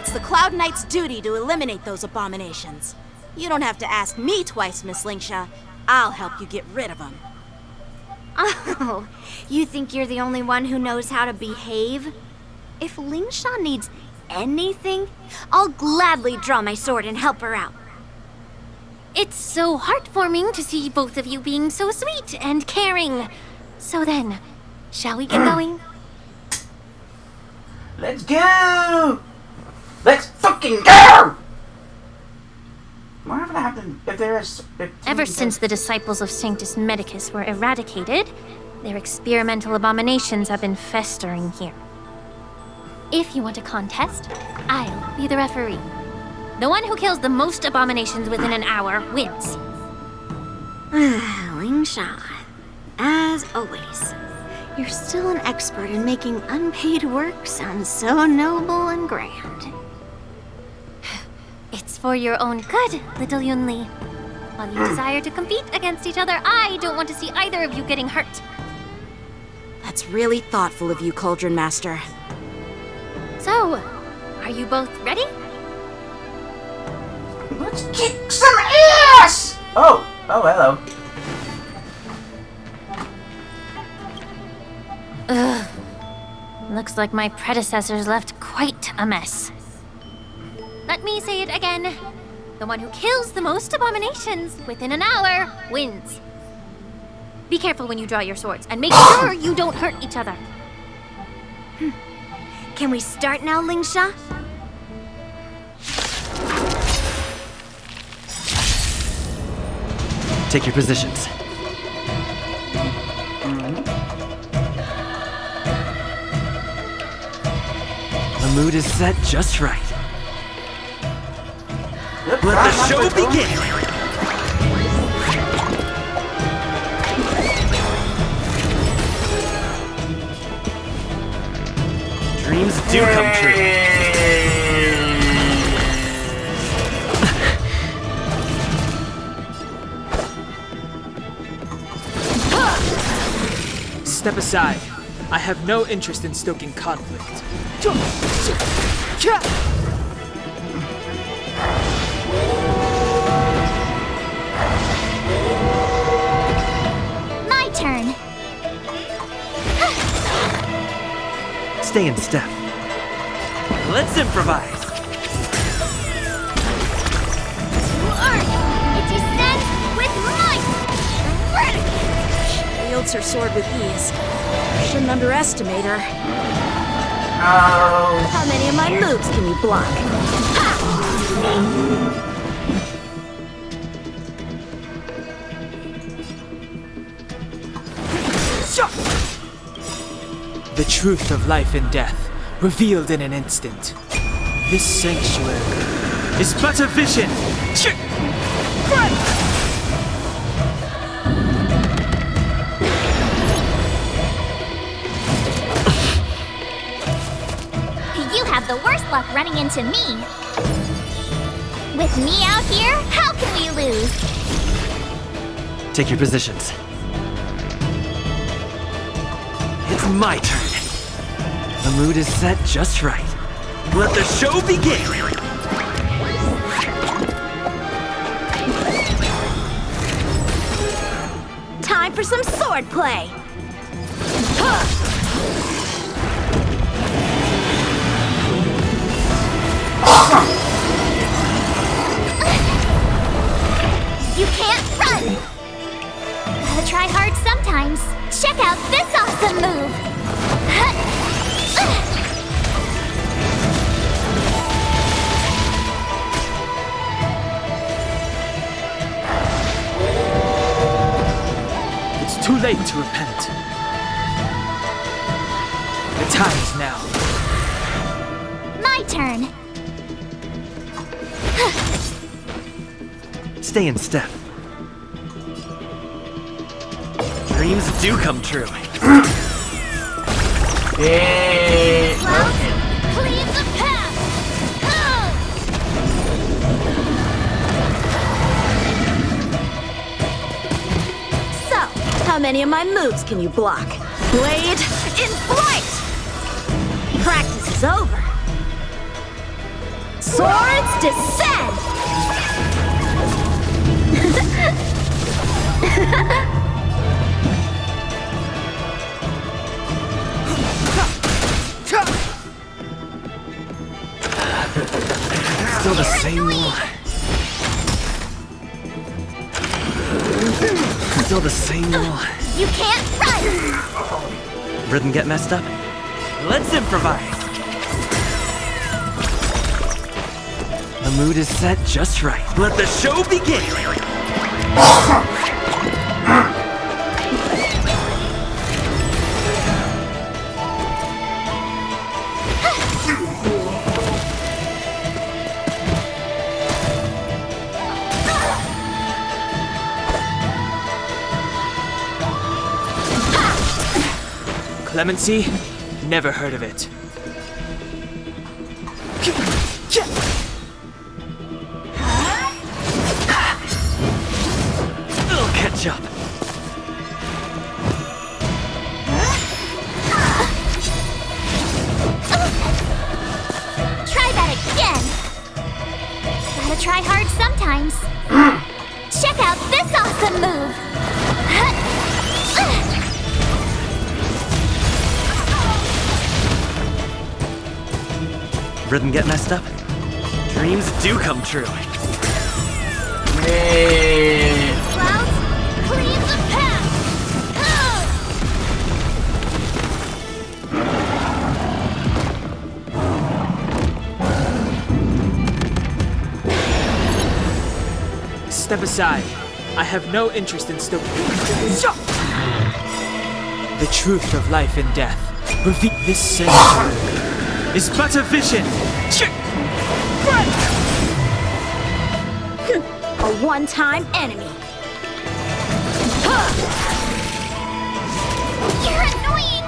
It's the Cloud Knight's duty to eliminate those abominations. You don't have to ask me twice, Miss Lingsha. I'll help you get rid of them. Oh, you think you're the only one who knows how to behave? If Lingsha needs anything, I'll gladly draw my sword and help her out. It's so heartwarming to see both of you being so sweet and caring. So then, shall we get going? Let's go! Let's fucking go! What happened if there is... Ever since the disciples of Sanctus Medicus were eradicated, their experimental abominations have been festering here. If you want a contest, I'll be the referee. The one who kills the most abominations within an hour wins. Lingsha, as always, you're still an expert in making unpaid work sound so noble and grand. It's for your own good, little Yunli. While you desire to compete against each other, I don't want to see either of you getting hurt. That's really thoughtful of you, Cauldron Master. So, are you both ready? Let's kick some ass! Oh, hello. Ugh. Looks like my predecessors left quite a mess. Let me say it again. The one who kills the most abominations within an hour wins. Be careful when you draw your swords, and make sure you don't hurt each other. Can we start now, Lingsha? Take your positions. The mood is set just right. Let the show begin! Dreams do come true. Step aside. I have no interest in stoking conflict. My turn. Stay in step. Let's improvise. It descends with might. Wields her sword with ease. Shouldn't underestimate her. Oh. How many of my moves can you block? The truth of life and death, revealed in an instant. This sanctuary is but a vision. You have the worst luck running into me. With me out here, how can we lose? Take your positions. It's my turn. The mood is set just right. Let the show begin! Time for some sword play! You can't run! Gotta try hard sometimes. Check out this awesome move! It's too late to repent. The time is now. My turn. Stay in step. Dreams do come true. Cleave the path! How many of my moves can you block? Blade in flight! Practice is over. Swords descend! Still the same one. Still the same one. You can't run! Rhythm get messed up? Let's improvise! The mood is set just right. Let the show begin! Clemency? Never heard of it. I'll catch up. Try that again! Gotta try hard sometimes. Check out this awesome move! Rhythm get messed up? Dreams do come true. Clouds, clean the path! Step aside. I have no interest in stoking. The truth of life and death. Reveal this century is but a vision. A one-time enemy. You're annoying!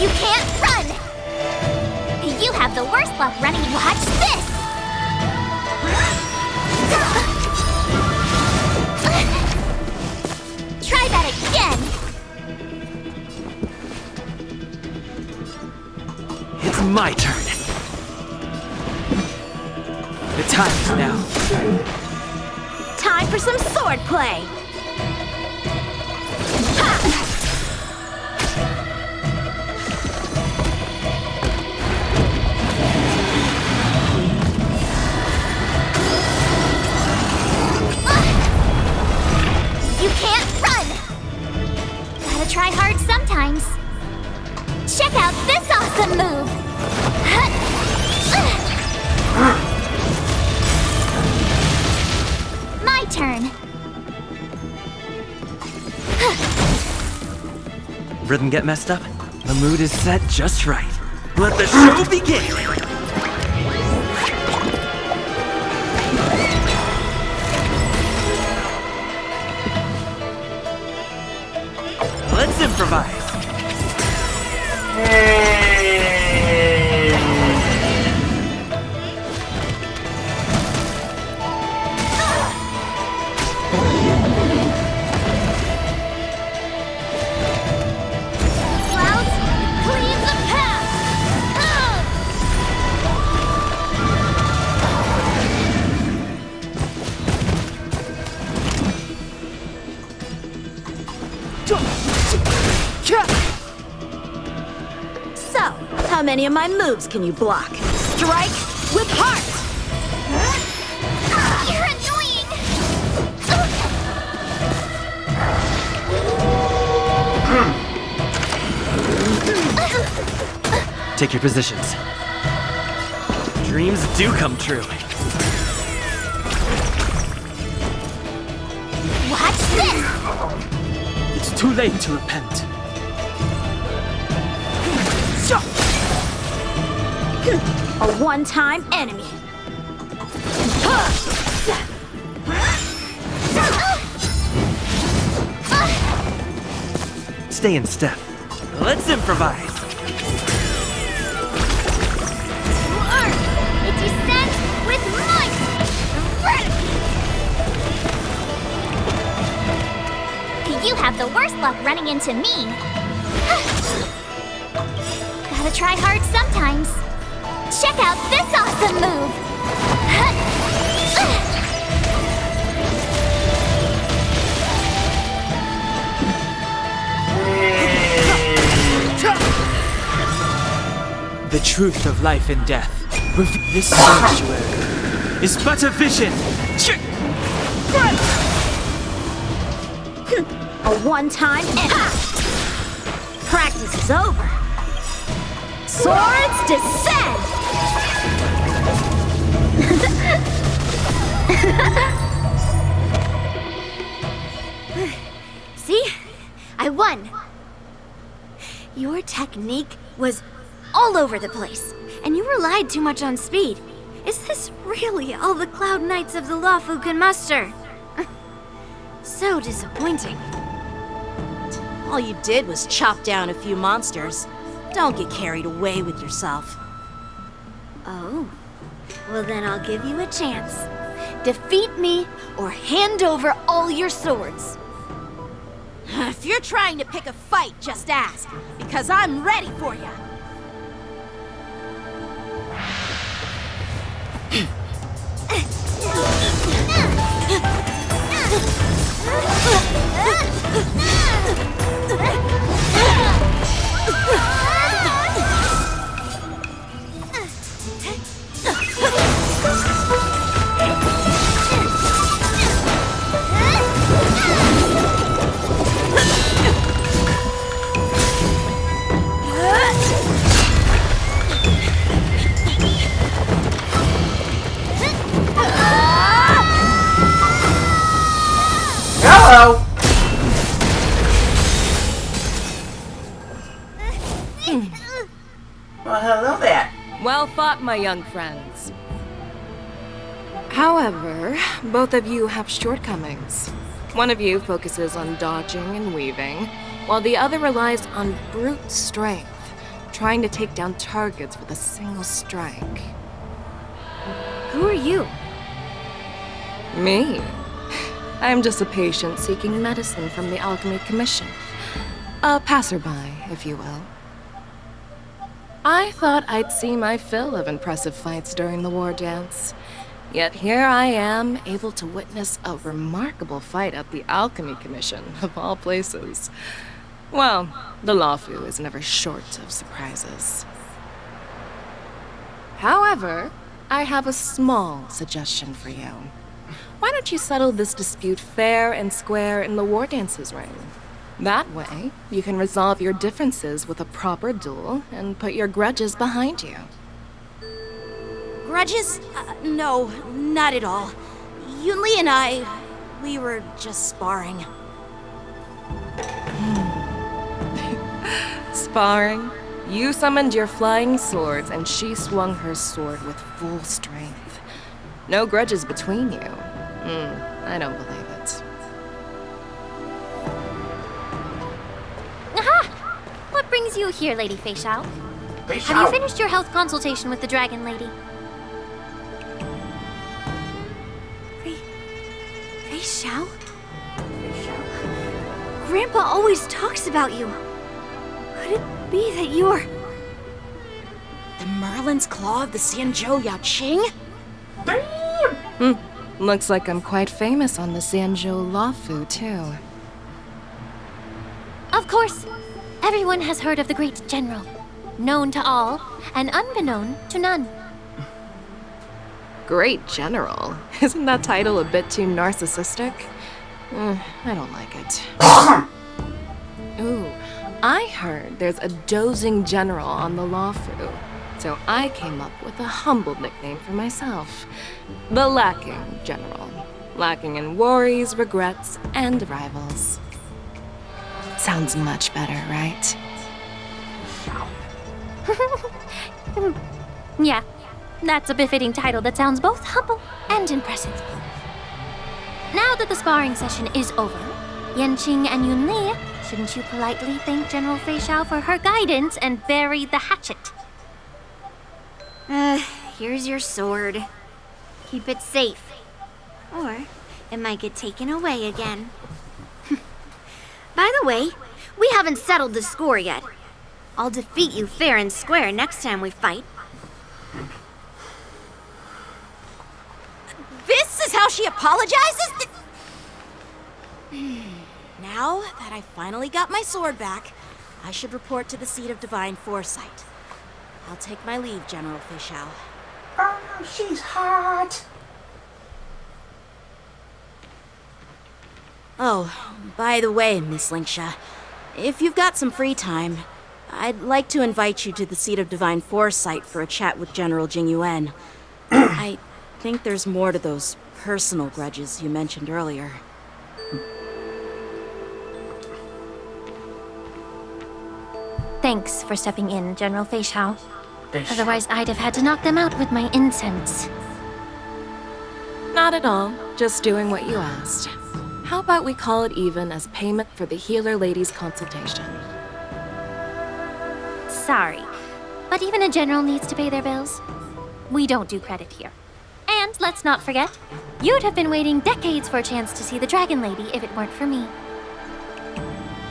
You can't run! You have the worst luck running. Watch this! Try that again! It's my turn. The time is now. Time for some sword play. You can't run! Gotta try hard sometimes. Check out this awesome move! My turn. Rhythm get messed up? The mood is set just right. Let the show begin! Let's improvise! Clouds, clean the path! So, how many of my moves can you block? Strike with heart! You're annoying! Take your positions. Dreams do come true. Watch this! It's too late to repent. A one-time enemy. Stay in step. Let's improvise. It descends with might! You have the worst luck running into me. Gotta try hard sometimes. Check out this awesome move! The truth of life and death. This sanctuary is but a vision. A one-time effort. Practice is over. Swords descend! See? I won. Your technique was all over the place, and you relied too much on speed. Is this really all the Cloud Knights of the Lawfu can muster? So disappointing. All you did was chop down a few monsters. Don't get carried away with yourself. Oh. Well, then I'll give you a chance. Defeat me, or hand over all your swords. If you're trying to pick a fight, just ask, because I'm ready for you. Hello! Well, hello there. Well fought, my young friends. However, both of you have shortcomings. One of you focuses on dodging and weaving, while the other relies on brute strength, trying to take down targets with a single strike. Who are you? Me? I'm just a patient seeking medicine from the Alchemy Commission. A passerby, if you will. I thought I'd see my fill of impressive fights during the war dance. Yet here I am, able to witness a remarkable fight at the Alchemy Commission, of all places. Well, the Lawfu is never short of surprises. However, I have a small suggestion for you. Why don't you settle this dispute fair and square in the war dances ring? That way, you can resolve your differences with a proper duel and put your grudges behind you. Grudges? No, not at all. Yunli and we were just sparring. Sparring? You summoned your flying swords and she swung her sword with full strength. No grudges between you. I don't believe it. Aha! What brings you here, Lady Fei Xiao? Have you finished your health consultation with the Dragon Lady? Fei Xiao? Grandpa always talks about you. Could it be that you're... The Merlin's Claw of the Xianzhou Yaoqing? Looks like I'm quite famous on the Xianzhou Lawfu, too. Of course. Everyone has heard of the great general. Known to all, and unbeknown to none. Great general? Isn't that title a bit too narcissistic? I don't like it. Ooh, I heard there's a dozing general on the Lawfu, so I came up with a humble nickname for myself. The Lacking General. Lacking in worries, regrets, and rivals. Sounds much better, right? Yeah, that's a befitting title that sounds both humble and impressive. Now that the sparring session is over, Yanqing and Yunli, shouldn't you politely thank General Fei Xiao for her guidance and bury the hatchet? Here's your sword. Keep it safe. Or it might get taken away again. By the way, we haven't settled the score yet. I'll defeat you fair and square next time we fight. This is how she apologizes? Now that I finally got my sword back, I should report to the seat of divine foresight. I'll take my leave, General Fischau. Oh no, she's hot. Oh, by the way, Miss Linksha, if you've got some free time, I'd like to invite you to the seat of divine foresight for a chat with General Jing Yuan. I think there's more to those personal grudges you mentioned earlier. Thanks for stepping in, General Fischau. Otherwise, I'd have had to knock them out with my incense. Not at all. Just doing what you asked. How about we call it even as payment for the healer lady's consultation? Sorry, but even a general needs to pay their bills. We don't do credit here. And let's not forget, you'd have been waiting decades for a chance to see the Dragon Lady if it weren't for me.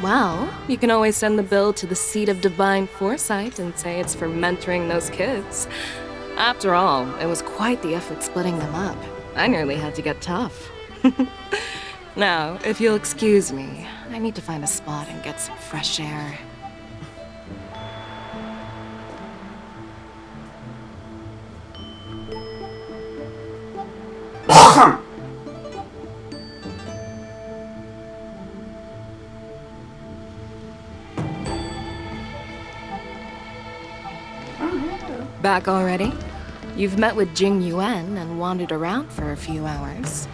Well, you can always send the bill to the seat of divine foresight and say it's for mentoring those kids. After all, it was quite the effort splitting them up. I nearly had to get tough. Now, if you'll excuse me, I need to find a spot and get some fresh air. Back already? You've met with Jing Yuan and wandered around for a few hours.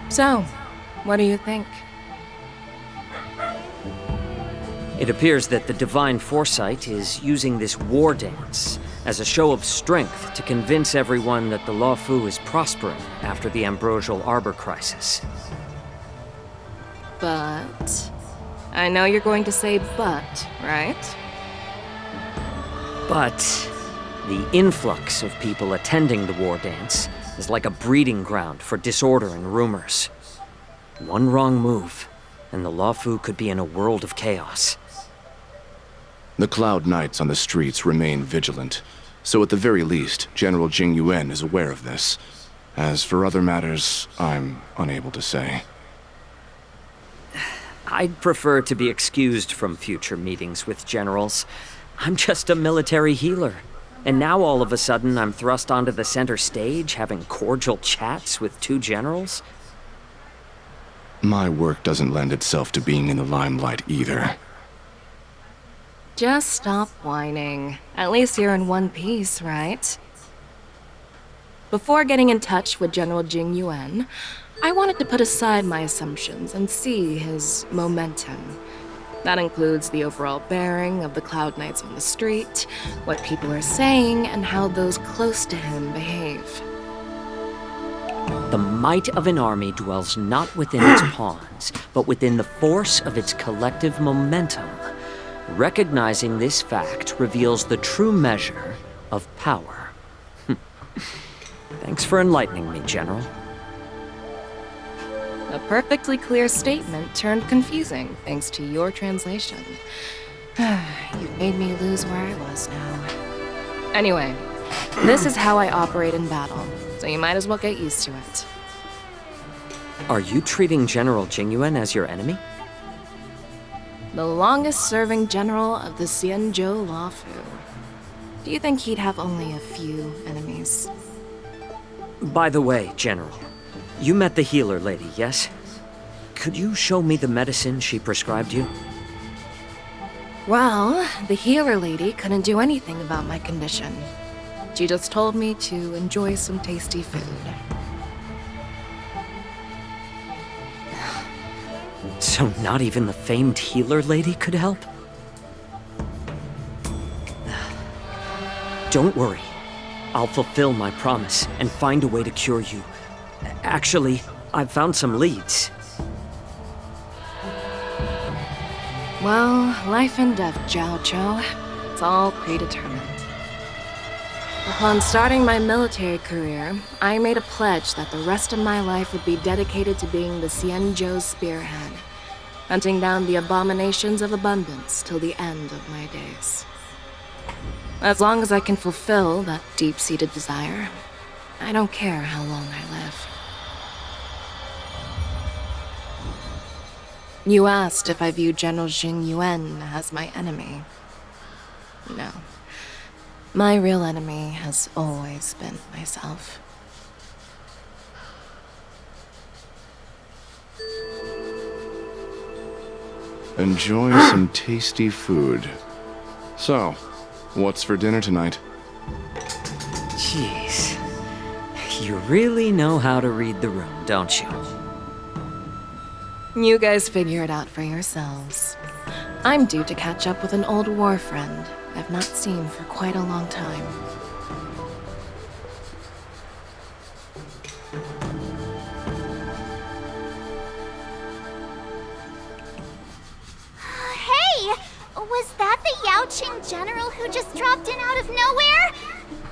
So, what do you think? It appears that the Divine Foresight is using this war dance as a show of strength to convince everyone that the Luofu is prospering after the Ambrosial Arbor crisis. But... I know you're going to say but, right? But the influx of people attending the war dance is like a breeding ground for disorder and rumors. One wrong move, and the Luofu could be in a world of chaos. The Cloud Knights on the streets remain vigilant, so at the very least, General Jing Yuan is aware of this. As for other matters, I'm unable to say. I'd prefer to be excused from future meetings with generals. I'm just a military healer. And now all of a sudden I'm thrust onto the center stage having cordial chats with two generals? My work doesn't lend itself to being in the limelight either. Just stop whining. At least you're in one piece, right? Before getting in touch with General Jing Yuan, I wanted to put aside my assumptions and see his momentum. That includes the overall bearing of the Cloud Knights on the street, what people are saying, and how those close to him behave. The might of an army dwells not within its pawns, but within the force of its collective momentum. Recognizing this fact reveals the true measure of power. Thanks for enlightening me, General. A perfectly clear statement turned confusing thanks to your translation. You've made me lose where I was now. Anyway, this is how I operate in battle, so you might as well get used to it. Are you treating General Jing Yuan as your enemy? The longest-serving general of the Xianzhou Luofu. Do you think he'd have only a few enemies? By the way, General, you met the healer lady, yes? Could you show me the medicine she prescribed you? Well, the healer lady couldn't do anything about my condition. She just told me to enjoy some tasty food. So not even the famed healer lady could help? Don't worry. I'll fulfill my promise and find a way to cure you. Actually, I've found some leads. Well, life and death, Jiao Zhou. It's all predetermined. Upon starting my military career, I made a pledge that the rest of my life would be dedicated to being the Xianzhou spearhead. hunting down the abominations of abundance till the end of my days. As long as I can fulfill that deep-seated desire, I don't care how long I live. You asked if I view General Jing Yuan as my enemy. No. My real enemy has always been myself. Enjoy some tasty food. So, what's for dinner tonight? Jeez. You really know how to read the room, don't you? You guys figure it out for yourselves. I'm due to catch up with an old war friend I've not seen for quite a long time. Hey! Was that the Yaoqing general who just dropped in out of nowhere?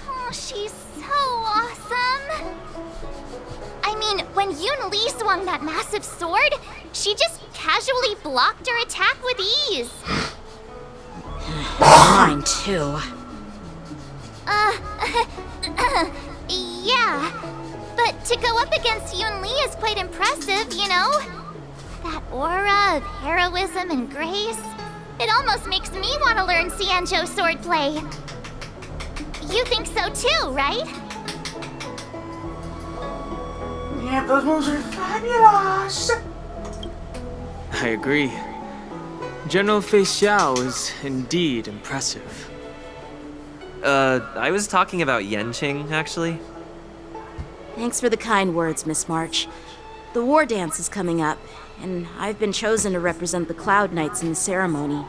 Oh, she's so awesome! I mean, when Yun Li swung that massive sword, she just casually blocked her attack with ease. Mine too. Yeah. But to go up against Yun Li is quite impressive, you know? That aura of heroism and grace. It almost makes me want to learn Xianzhou swordplay. You think so too, right? Yeah, those moves are fabulous! I agree. General Fei Xiao is indeed impressive. I was talking about Yanqing, actually. Thanks for the kind words, Miss March. The war dance is coming up, and I've been chosen to represent the Cloud Knights in the ceremony.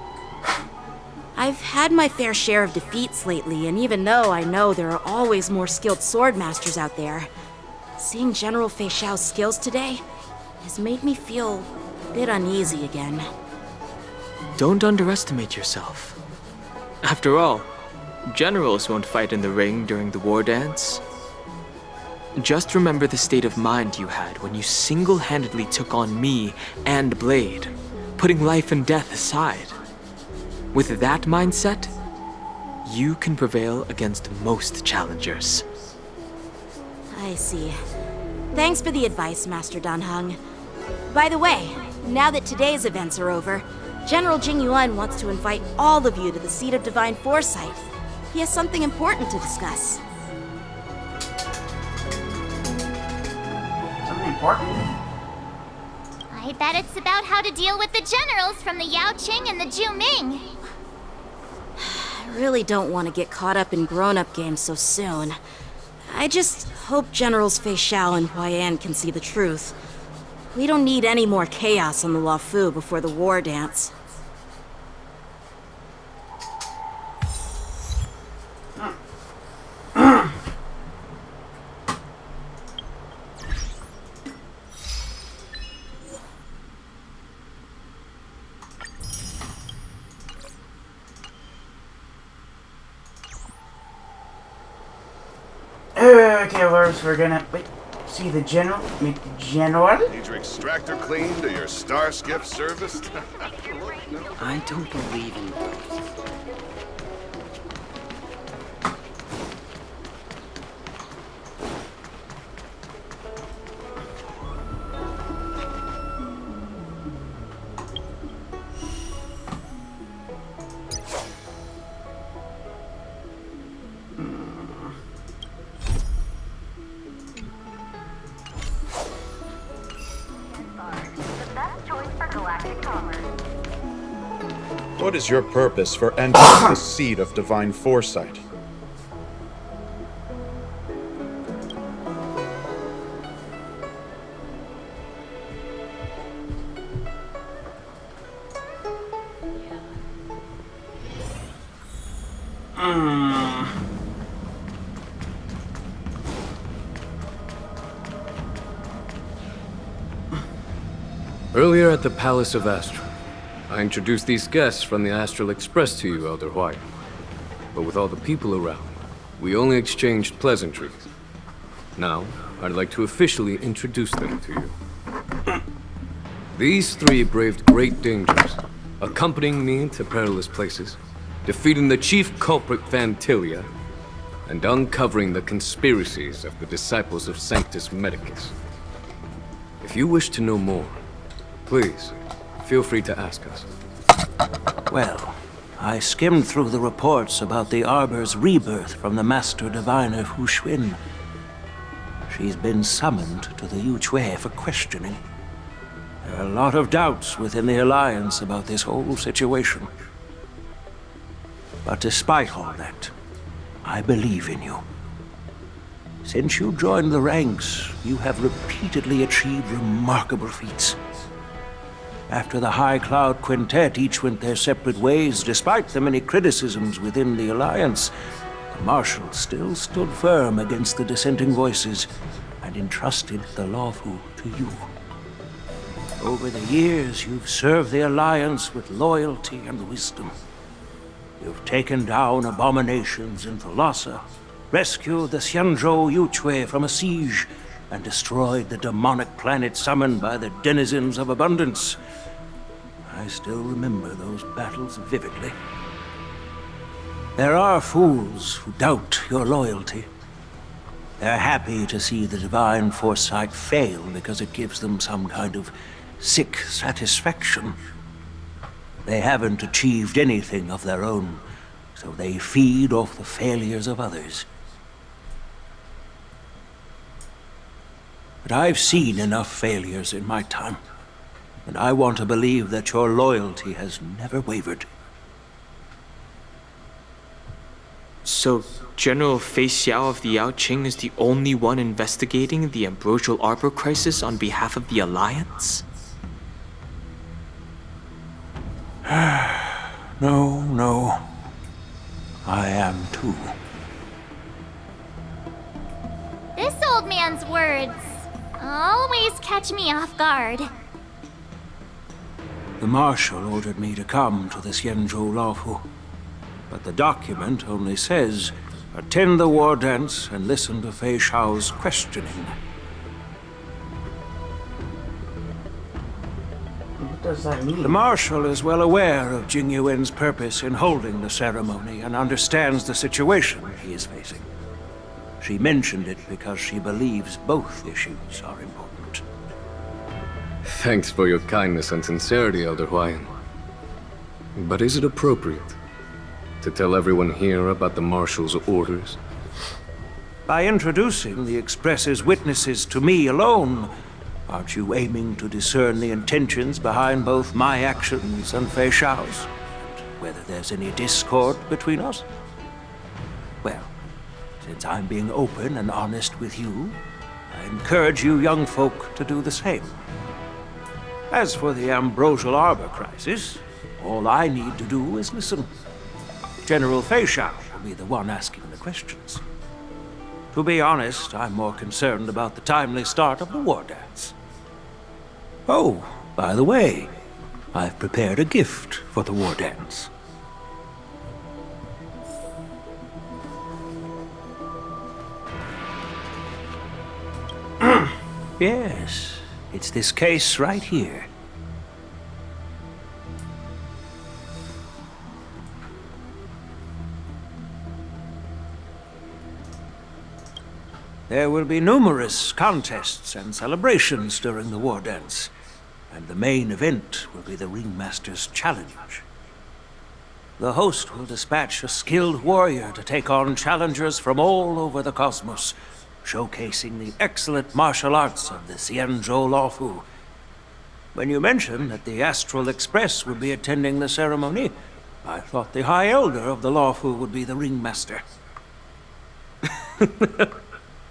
I've had my fair share of defeats lately, and even though I know there are always more skilled sword masters out there, seeing General Fei Xiao's skills today has made me feel a bit uneasy again. Don't underestimate yourself. After all, generals won't fight in the ring during the war dance. Just remember the state of mind you had when you single-handedly took on me and Blade, putting life and death aside. With that mindset, you can prevail against most challengers. I see. Thanks for the advice, Master Dan Heng. By the way, now that today's events are over, General Jing Yuan wants to invite all of you to the Seat of Divine Foresight. He has something important to discuss. Something important? I bet it's about how to deal with the generals from the Yaoqing and the Juming. I really don't want to get caught up in grown-up games so soon. I just hope Generals Fei Xiao and Huaiyan can see the truth. We don't need any more chaos on the Luofu before the war dance. Okay, we're gonna wait. See the general? Meet the general? Need your extractor cleaned or your star skip serviced? I don't believe in ghosts. What is your purpose for entering the Seat of Divine Foresight? Earlier at the Palace of Astra, I introduced these guests from the Astral Express to you, Elder Huai. But with all the people around, we only exchanged pleasantries. Now, I'd like to officially introduce them to you. These three braved great dangers, accompanying me to perilous places, defeating the chief culprit Fantilia, and uncovering the conspiracies of the disciples of Sanctus Medicus. If you wish to know more, please, feel free to ask us. Well, I skimmed through the reports about the Arbor's rebirth from the Master Diviner Hu Xuan. She's been summoned to the Yuchue for questioning. There are a lot of doubts within the Alliance about this whole situation. But despite all that, I believe in you. Since you joined the ranks, you have repeatedly achieved remarkable feats. After the High Cloud Quintet each went their separate ways, despite the many criticisms within the Alliance, the Marshal still stood firm against the dissenting voices and entrusted the Luofu to you. Over the years, you've served the Alliance with loyalty and wisdom. You've taken down abominations in Thalassa, rescued the Xianzhou Yuchue from a siege, and destroyed the demonic planet summoned by the denizens of abundance. I still remember those battles vividly. There are fools who doubt your loyalty. They're happy to see the divine foresight fail because it gives them some kind of sick satisfaction. They haven't achieved anything of their own, so they feed off the failures of others. But I've seen enough failures in my time, and I want to believe that your loyalty has never wavered. So, General Fei Xiao of the Yaoqing is the only one investigating the Ambrosial Arbor crisis on behalf of the Alliance? No. I am too. This old man's words always catch me off guard. The Marshal ordered me to come to the Xianzhou Luofu, but the document only says, attend the war dance and listen to Fei Xiao's questioning. What does that mean? The Marshal is well aware of Jing Yuan's purpose in holding the ceremony and understands the situation he is facing. She mentioned it because she believes both issues are important. Thanks for your kindness and sincerity, Elder Huayan. But is it appropriate to tell everyone here about the Marshal's orders? By introducing the Express's witnesses to me alone, aren't you aiming to discern the intentions behind both my actions and Fei Xiao's? And whether there's any discord between us? Well, since I'm being open and honest with you, I encourage you young folk to do the same. As for the Ambrosial Arbor crisis, all I need to do is listen. General Fei Xiao will be the one asking the questions. To be honest, I'm more concerned about the timely start of the war dance. Oh, by the way, I've prepared a gift for the war dance. Yes, it's this case right here. There will be numerous contests and celebrations during the war dance, and the main event will be the Ringmaster's Challenge. The host will dispatch a skilled warrior to take on challengers from all over the cosmos, showcasing the excellent martial arts of the Xianzhou Luofu. When you mentioned that the Astral Express would be attending the ceremony, I thought the High Elder of the Luofu would be the Ringmaster.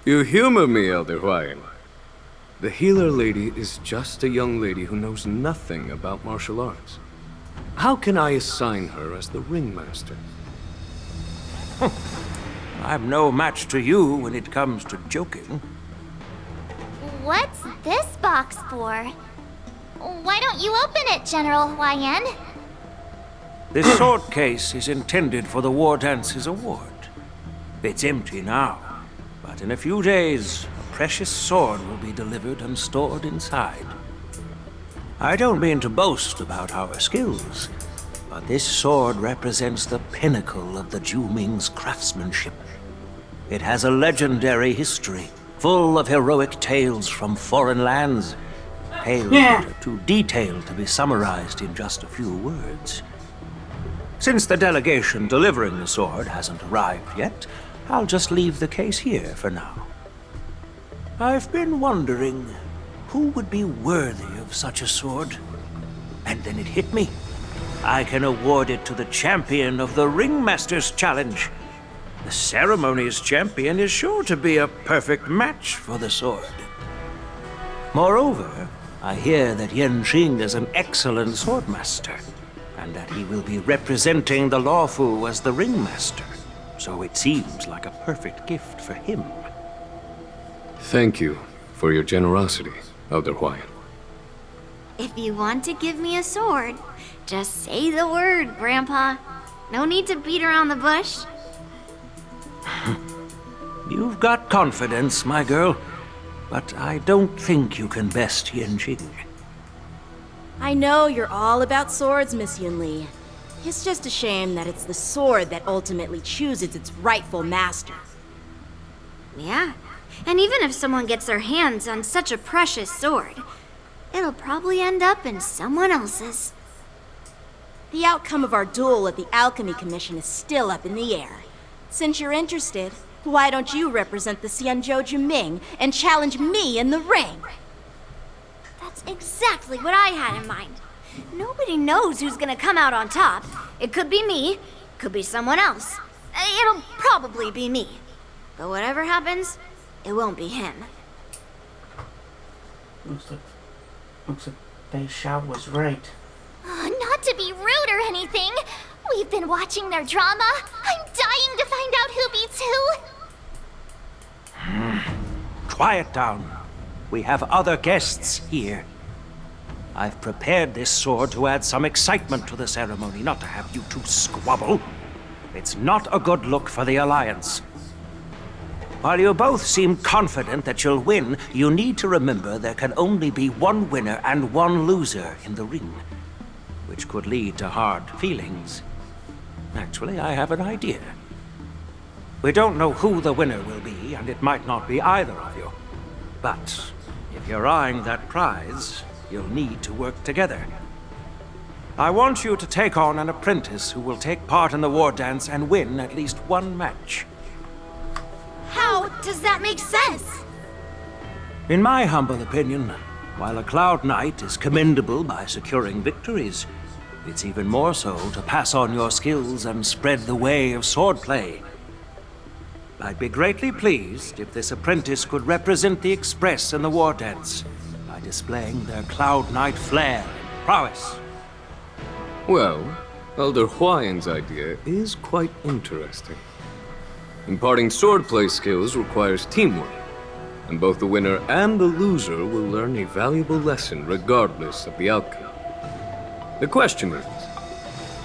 You humor me, Elder Huayan. The healer lady is just a young lady who knows nothing about martial arts. How can I assign her as the Ringmaster? I'm no match to you when it comes to joking. What's this box for? Why don't you open it, General Huayan? This sword case is intended for the War Dance's award. It's empty now, but in a few days, a precious sword will be delivered and stored inside. I don't mean to boast about our skills, but this sword represents the pinnacle of the Zhuming's craftsmanship. It has a legendary history, full of heroic tales from foreign lands. Tales that are too detailed to be summarized in just a few words. Since the delegation delivering the sword hasn't arrived yet, I'll just leave the case here for now. I've been wondering who would be worthy of such a sword. And then it hit me. I can award it to the champion of the Ringmaster's Challenge. The ceremony's champion is sure to be a perfect match for the sword. Moreover, I hear that Yanqing is an excellent swordmaster, and that he will be representing the Luofu as the Ringmaster. So it seems like a perfect gift for him. Thank you for your generosity, Elder Huayan. If you want to give me a sword, just say the word, Grandpa. No need to beat around the bush. You've got confidence, my girl, but I don't think you can best Yanqing. I know you're all about swords, Miss Yunli. It's just a shame that it's the sword that ultimately chooses its rightful master. Yeah, and even if someone gets their hands on such a precious sword, it'll probably end up in someone else's. The outcome of our duel at the Alchemy Commission is still up in the air. Since you're interested, why don't you represent the Xianzhou Juming and challenge me in the ring? That's exactly what I had in mind. Nobody knows who's gonna come out on top. It could be me, could be someone else. It'll probably be me. But whatever happens, it won't be him. Looks like Bei Xiao was right. Not to be rude or anything. We've been watching their drama. I'm dying to find out who beats who. Quiet down. We have other guests here. I've prepared this sword to add some excitement to the ceremony, not to have you two squabble. It's not a good look for the Alliance. While you both seem confident that you'll win, you need to remember there can only be one winner and one loser in the ring, which could lead to hard feelings. Actually, I have an idea. We don't know who the winner will be, and it might not be either of you. But if you're eyeing that prize, you'll need to work together. I want you to take on an apprentice who will take part in the war dance and win at least one match. How does that make sense? In my humble opinion, while a Cloud Knight is commendable by securing victories, it's even more so to pass on your skills and spread the way of swordplay. I'd be greatly pleased if this apprentice could represent the Express in the war dance by displaying their Cloud Knight flair and prowess. Well, Elder Huayan's idea is quite interesting. Imparting swordplay skills requires teamwork, and both the winner and the loser will learn a valuable lesson regardless of the outcome. The question is,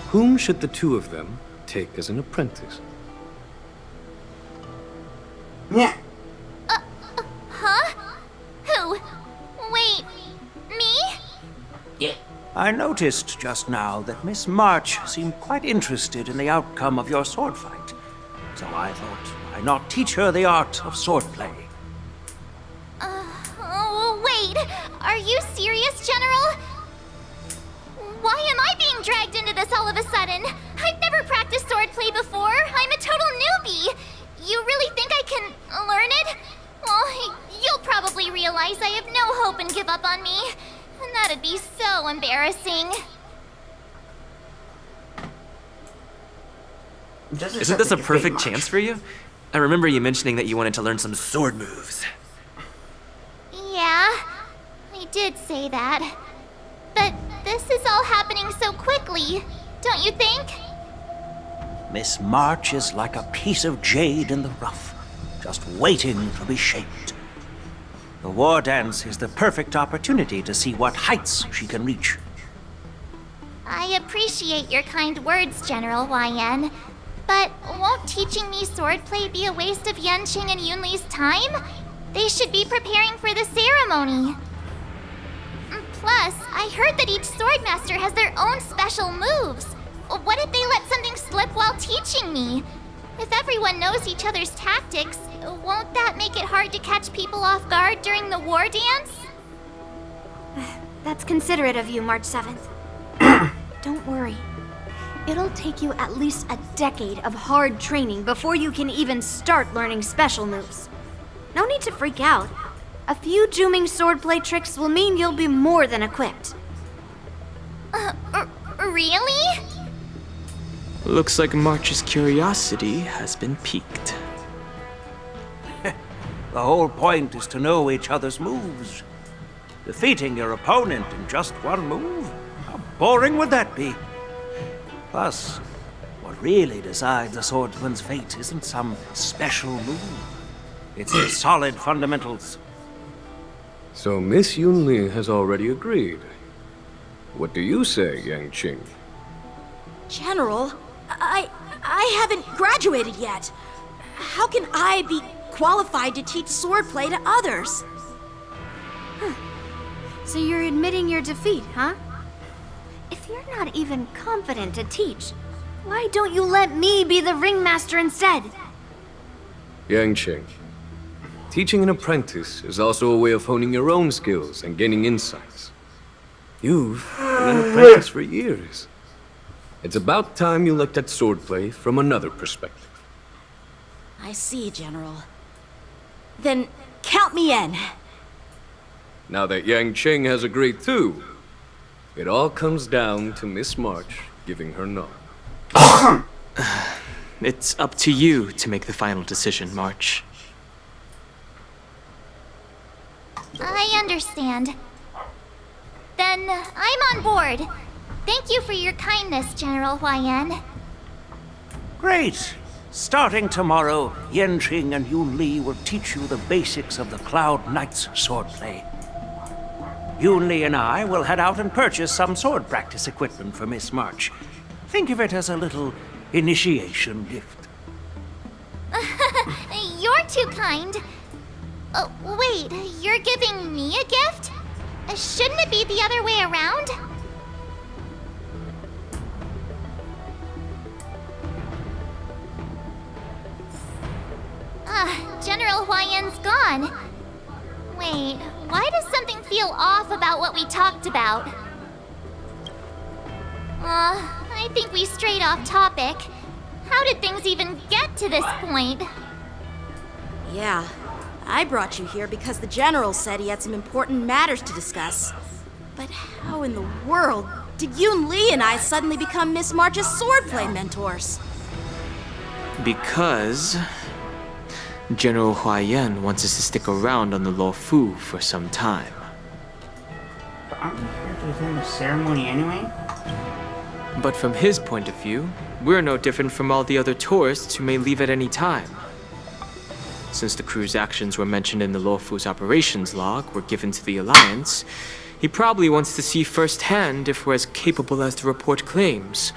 whom should the two of them take as an apprentice? Yeah. Huh? Who? Wait, me? Yeah. I noticed just now that Miss March seemed quite interested in the outcome of your sword fight. So I thought, why not teach her the art of swordplay? Oh, wait. Are you serious, General? Why am I being dragged into this all of a sudden? I've never practiced swordplay before. I'm a total newbie. You really think I can learn it? Well, you'll probably realize I have no hope and give up on me. And that'd be so embarrassing. Isn't this a perfect chance for you? I remember you mentioning that you wanted to learn some sword moves. Yeah, I did say that. But this is all happening so quickly, don't you think? Miss March is like a piece of jade in the rough, just waiting to be shaped. The war dance is the perfect opportunity to see what heights she can reach. I appreciate your kind words, General Huayan. But won't teaching me swordplay be a waste of Yanqing and Yunli's time? They should be preparing for the ceremony. Plus, I I heard that each swordmaster has their own special moves. What if they let something slip while teaching me? If everyone knows each other's tactics, won't that make it hard to catch people off guard during the war dance? That's considerate of you, March 7th. Don't worry. It'll take you at least a decade of hard training before you can even start learning special moves. No need to freak out. A few Juming swordplay tricks will mean you'll be more than equipped. Really? Looks like March's curiosity has been piqued. The whole point is to know each other's moves. Defeating your opponent in just one move? How boring would that be? Plus, what really decides a swordsman's fate isn't some special move. It's the solid fundamentals. So Miss Yunli has already agreed. What do you say, Yang Qing? General, I haven't graduated yet. How can I be qualified to teach swordplay to others? So you're admitting your defeat, huh? If you're not even confident to teach, why don't you let me be the ringmaster instead? Yang Qing, teaching an apprentice is also a way of honing your own skills and gaining insights. You've been an apprentice for years. It's about time you looked at swordplay from another perspective. I see, General. Then count me in. Now that Yang Qing has agreed too, it all comes down to Miss March giving her nod. It's up to you to make the final decision, March. I understand. Then I'm on board. Thank you for your kindness, General Huaiyan. Great! Starting tomorrow, Yanqing and Yun Li will teach you the basics of the Cloud Knight's swordplay. Yun Li and I will head out and purchase some sword practice equipment for Miss March. Think of it as a little initiation gift. You're too kind. Wait, you're giving me a gift? Shouldn't it be the other way around? General Huaiyan's gone. Wait, why does something feel off about what we talked about? I think we strayed off topic. How did things even get to this point? Yeah, I brought you here because the General said he had some important matters to discuss. But how in the world did Yun Li and I suddenly become Miss March's swordplay mentors? Because General Huaiyan wants us to stick around on the Luofu for some time. But aren't we here to attend the ceremony anyway? But from his point of view, we're no different from all the other tourists who may leave at any time. Since the crew's actions were mentioned in the Luofu's operations log were given to the Alliance, he probably wants to see firsthand if we're as capable as the report claims,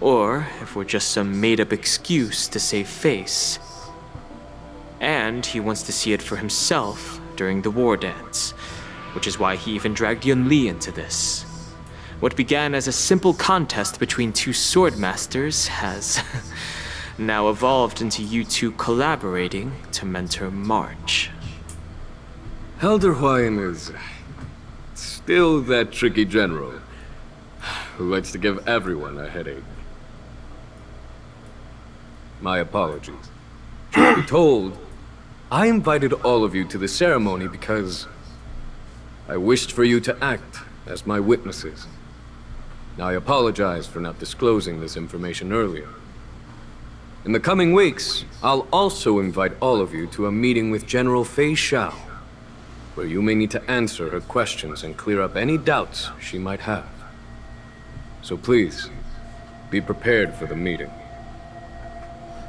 or if we're just some made-up excuse to save face. And he wants to see it for himself during the war dance, which is why he even dragged Yun Li into this. What began as a simple contest between two swordmasters has now evolved into you two collaborating to mentor March. Elder Huaiyan is still that tricky general who likes to give everyone a headache. My apologies. Truth be told, I invited all of you to the ceremony because I wished for you to act as my witnesses. Now, I apologize for not disclosing this information earlier. In the coming weeks, I'll also invite all of you to a meeting with General Fei Xiao, where you may need to answer her questions and clear up any doubts she might have. So please, be prepared for the meeting.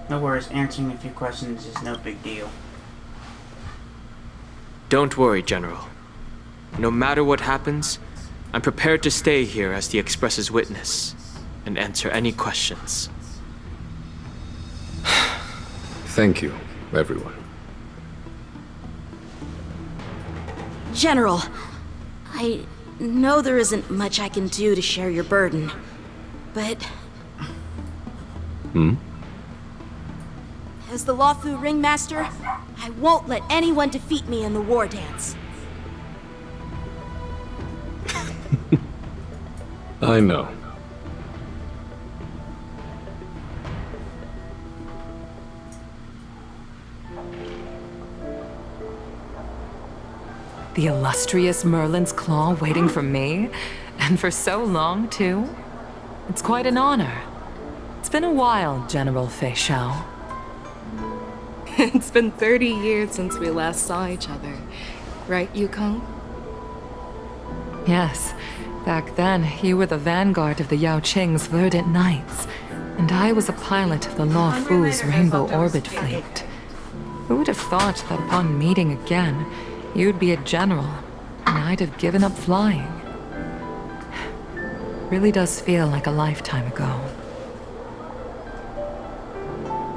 No worries, answering a few questions is no big deal. Don't worry, General. No matter what happens, I'm prepared to stay here as the Express's witness and answer any questions. Thank you, everyone. General, know there isn't much I can do to share your burden, but... As the Lawfu Ringmaster, I won't let anyone defeat me in the war dance. I know. The illustrious Merlin's Claw waiting for me? And for so long, too? It's quite an honor. It's been a while, General Fei Shao. It's been 30 years since we last saw each other. Right, Yukong? Yes. Back then, you were the vanguard of the Yao Qing's Verdant Knights, and I was a pilot of the Law Fu's Rainbow Orbit fleet. Who would have thought that upon meeting again, you'd be a general, and I'd have given up flying? Really does feel like a lifetime ago.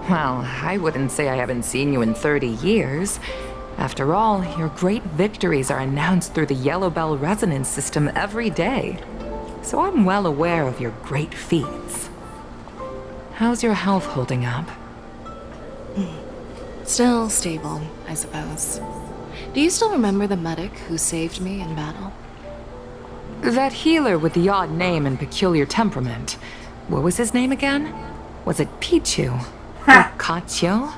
Well, I wouldn't say I haven't seen you in 30 years. After all, your great victories are announced through the Yellow Bell resonance system every day. So I'm well aware of your great feats. How's your health holding up? Still stable, I suppose. Do you still remember the medic who saved me in battle? That healer with the odd name and peculiar temperament. What was his name again? Was it Pichu? Or Kachio?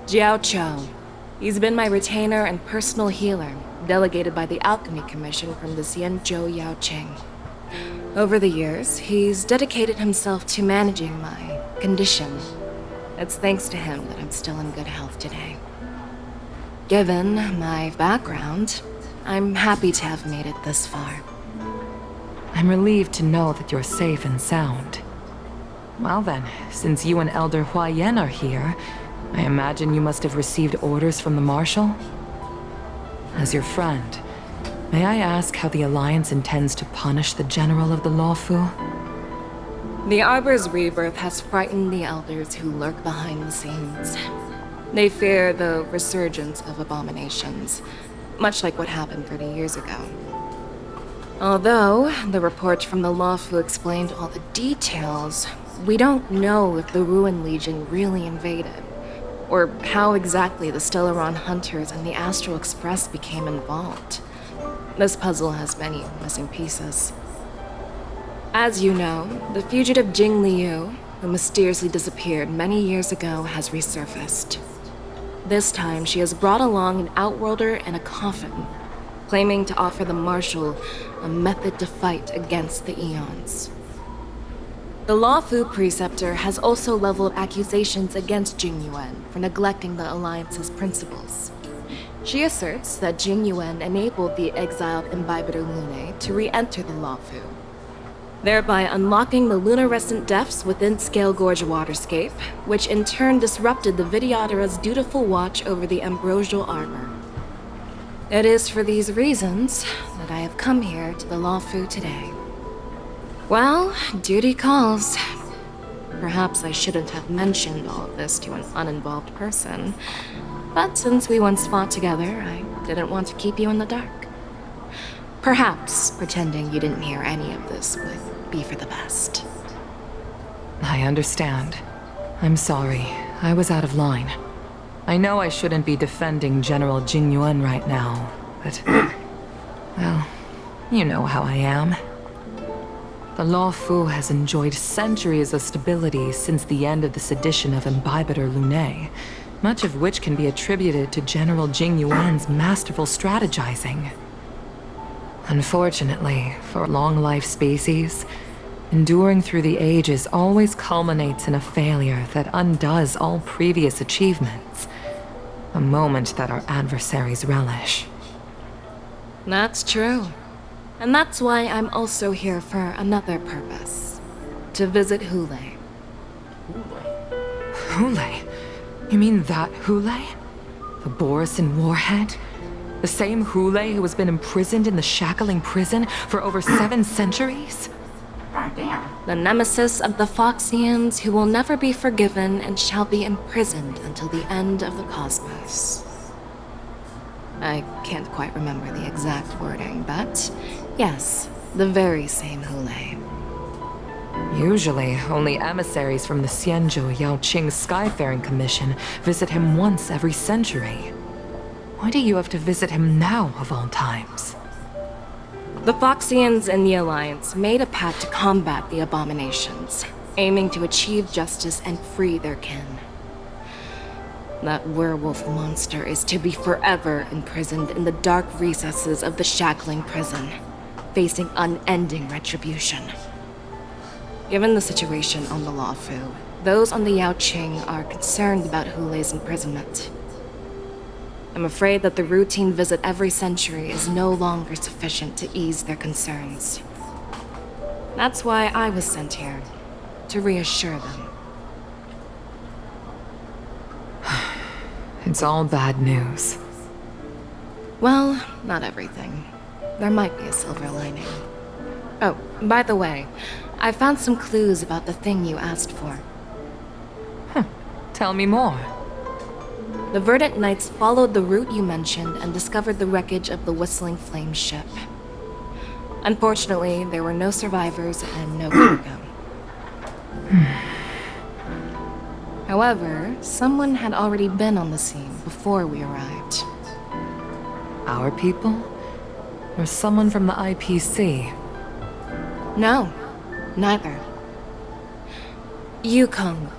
Jiao Chou. He's been my retainer and personal healer, delegated by the Alchemy Commission from the Xianzhou Yao Qing. Over the years, he's dedicated himself to managing my condition. It's thanks to him that I'm still in good health today. Given my background, I'm happy to have made it this far. I'm relieved to know that you're safe and sound. Well then, since you and Elder Huayan are here, I imagine you must have received orders from the Marshal? As your friend, may I ask how the Alliance intends to punish the General of the Lawfu? The Arbor's rebirth has frightened the elders who lurk behind the scenes. They fear the resurgence of abominations, much like what happened 30 years ago. Although the report from the Lawfu explained all the details, we don't know if the Ruin Legion really invaded, or how exactly the Stellaron Hunters and the Astral Express became involved. This puzzle has many missing pieces. As you know, the fugitive Jing Liu, who mysteriously disappeared many years ago, has resurfaced. This time, she has brought along an Outworlder and a coffin, claiming to offer the Marshal a method to fight against the Eons. The Lawfu Preceptor has also leveled accusations against Jing Yuan for neglecting the Alliance's principles. She asserts that Jing Yuan enabled the exiled Imbibitor Lunae to re-enter the Lawfu, thereby unlocking the lunarescent depths within Scale Gorge Waterscape, which in turn disrupted the Vidyadhara's dutiful watch over the Ambrosial Arbor. It is for these reasons that I have come here to the Lawfu today. Well, duty calls. Perhaps I shouldn't have mentioned all of this to an uninvolved person, but since we once fought together, I didn't want to keep you in the dark. Perhaps pretending you didn't hear any of this would be for the best. I understand. I'm sorry. I was out of line. I know I shouldn't be defending General Jing Yuan right now, but... well, you know how I am. The Lawfu has enjoyed centuries of stability since the end of the sedition of Imbibitor Lunae, much of which can be attributed to General Jing Yuan's masterful strategizing. Unfortunately, for long-life species, enduring through the ages always culminates in a failure that undoes all previous achievements, a moment that our adversaries relish. That's true. And that's why I'm also here for another purpose. To visit Hule. Hule? You mean that Hule? The Borisin warhead? The same Hule who has been imprisoned in the Shackling prison for over 7 centuries? The nemesis of the Foxians who will never be forgiven and shall be imprisoned until the end of the cosmos. I can't quite remember the exact wording, but yes, the very same Hule. Usually, only emissaries from the Xianzhou Yaoqing Skyfaring Commission visit him once every century. Why do you have to visit him now, of all times? The Foxians and the Alliance made a pact to combat the abominations, aiming to achieve justice and free their kin. That werewolf monster is to be forever imprisoned in the dark recesses of the Shackling prison, facing unending retribution. Given the situation on the Luofu, those on the Yaoqing are concerned about Hule's imprisonment. I'm afraid that the routine visit every century is no longer sufficient to ease their concerns. That's why I was sent here, to reassure them. It's all bad news. Well, not everything. There might be a silver lining. Oh, by the way, I found some clues about the thing you asked for. Tell me more. The Verdant Knights followed the route you mentioned and discovered the wreckage of the Whistling Flame ship. Unfortunately, there were no survivors and no cargo. However, someone had already been on the scene before we arrived. Our people? Or someone from the IPC? No, neither. Yukong,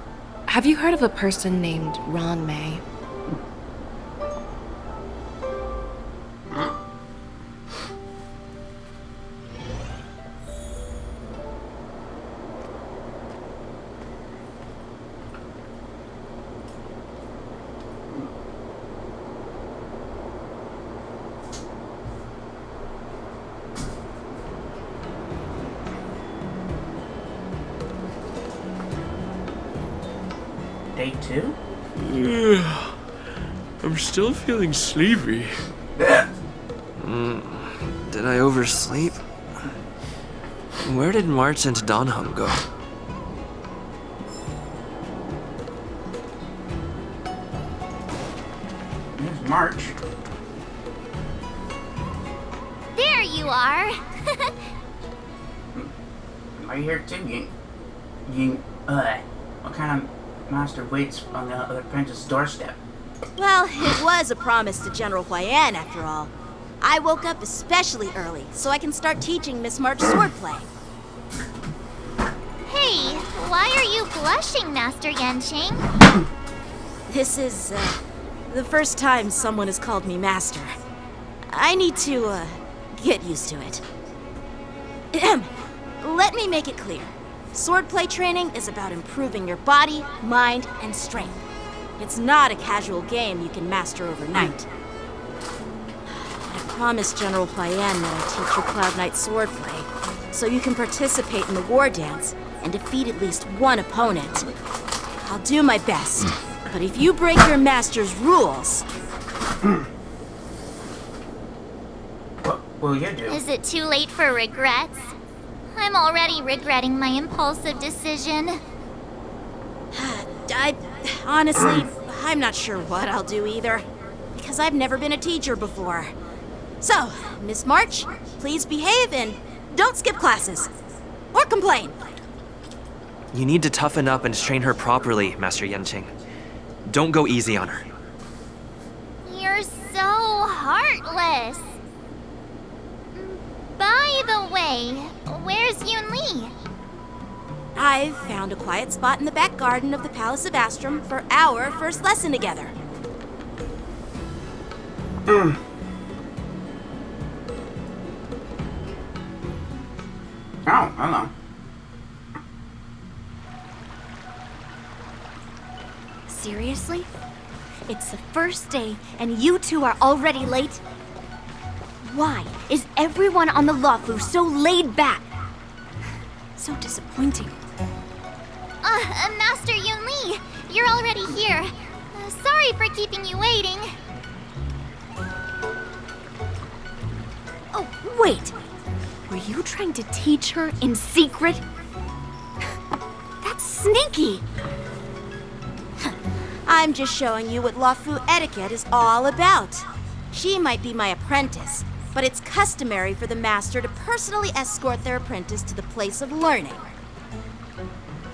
have you heard of a person named Ron May? Day 2? I'm still feeling sleepy. Did I oversleep? Where did March and Donham go? There's March. There you are. Are you here too? What kind of master waits on the other apprentice's doorstep? Well, it was a promise to General Huayan, after all. I woke up especially early, so I can start teaching Miss March swordplay. Hey, why are you blushing, Master Yanqing? This is, the first time someone has called me Master. I need to, get used to it. Let me make it clear. Swordplay training is about improving your body, mind, and strength. It's not a casual game you can master overnight. I promised General Huayan that I'd teach you Cloud Knight swordplay, so you can participate in the war dance and defeat at least one opponent. I'll do my best, but if you break your master's rules... What will you do? Is it too late for regrets? I'm already regretting my impulsive decision. Honestly, I'm not sure what I'll do either, because I've never been a teacher before. So, Miss March, please behave and don't skip classes. Or complain. You need to toughen up and train her properly, Master Yanqing. Don't go easy on her. You're so heartless. By the way, where's Yunli? I've found a quiet spot in the back garden of the Palace of Astrum for our first lesson together. Oh, hello. Seriously? It's the first day, and you two are already late? Why is everyone on the Luofu so laid back? So disappointing. Master Yunli, you're already here. Sorry for keeping you waiting. Oh, wait! Were you trying to teach her in secret? That's sneaky! I'm just showing you what Luofu etiquette is all about. She might be my apprentice, but it's customary for the master to personally escort their apprentice to the place of learning.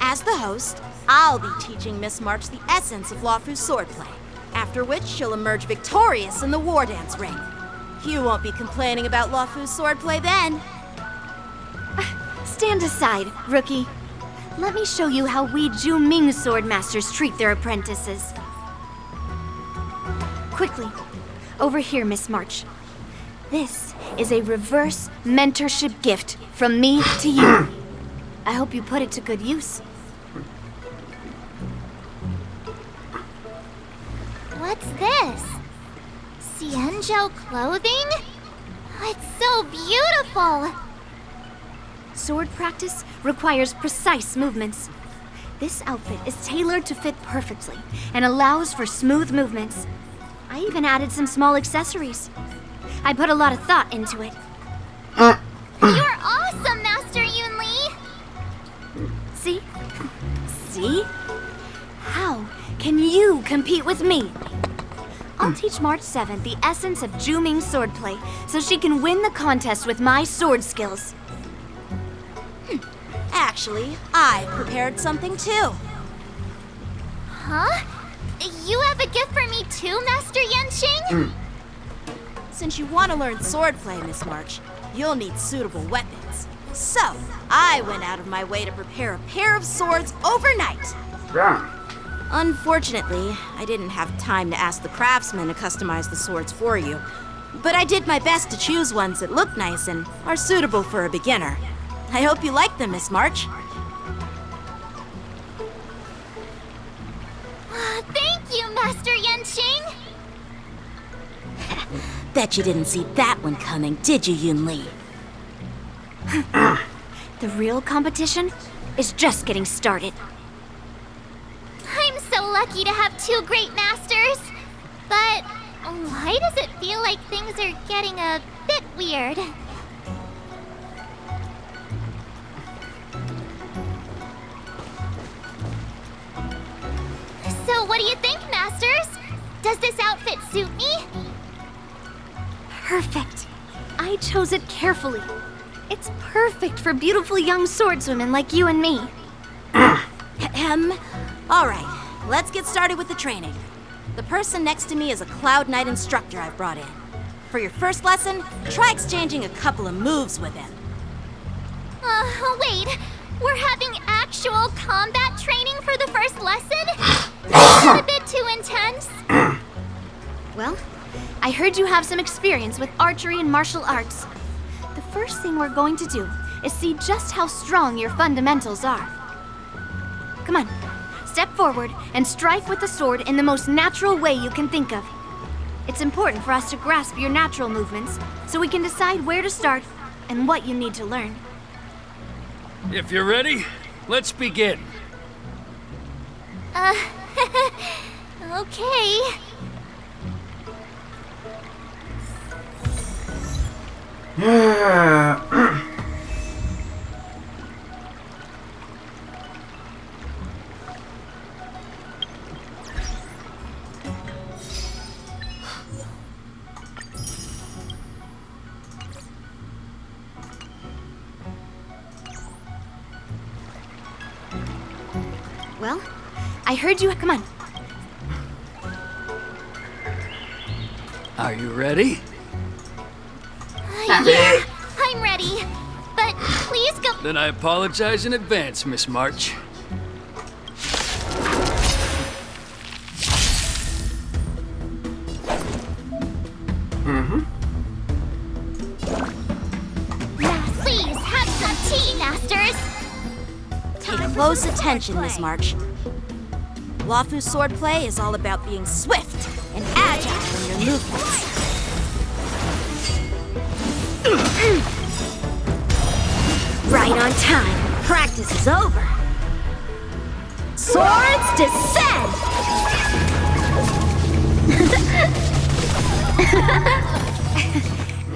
As the host, I'll be teaching Miss March the essence of Luofu's swordplay, after which she'll emerge victorious in the war dance ring. You won't be complaining about Luofu's swordplay then. Stand aside, rookie. Let me show you how we Ju-Ming swordmasters treat their apprentices. Quickly, over here, Miss March. This is a reverse mentorship gift from me to you. I hope you put it to good use. What's this? Xianzhou clothing? It's so beautiful! Sword practice requires precise movements. This outfit is tailored to fit perfectly and allows for smooth movements. I even added some small accessories. I put a lot of thought into it. You're awesome, Master Yunli! See? See? How can you compete with me? I'll teach March 7th the essence of Ju-Ming swordplay so she can win the contest with my sword skills. Actually, I've prepared something too. Huh? You have a gift for me too, Master Yanqing? Since you want to learn swordplay, Miss March, you'll need suitable weapons. So, I went out of my way to prepare a pair of swords overnight. Yeah. Unfortunately, I didn't have time to ask the craftsman to customize the swords for you. But I did my best to choose ones that look nice and are suitable for a beginner. I hope you like them, Miss March. Thank you, Master Yanqing! Bet you didn't see that one coming, did you, Yunli? The real competition is just getting started. I'm so lucky to have two great masters. But why does it feel like things are getting a bit weird? So what do you think, Masters? Does this outfit suit me? Perfect. I chose it carefully. It's perfect for beautiful young swordswomen like you and me. All right, let's get started with the training. The person next to me is a Cloud Knight instructor I've brought in. For your first lesson, try exchanging a couple of moves with him. Wait. We're having actual combat training for the first lesson? That's a bit too intense. Well, I heard you have some experience with archery and martial arts. The first thing we're going to do is see just how strong your fundamentals are. Come on, step forward and strike with the sword in the most natural way you can think of. It's important for us to grasp your natural movements so we can decide where to start and what you need to learn. If you're ready, let's begin. Okay. Well, I heard you. Come on. Are you ready? Yeah, I'm ready. But please go. Then I apologize in advance, Miss March. Please have some tea, Masters. Pay close attention, Miss March. Luofu's swordplay is all about being swift and agile in your movements. Right on time. Practice is over. Swords descend!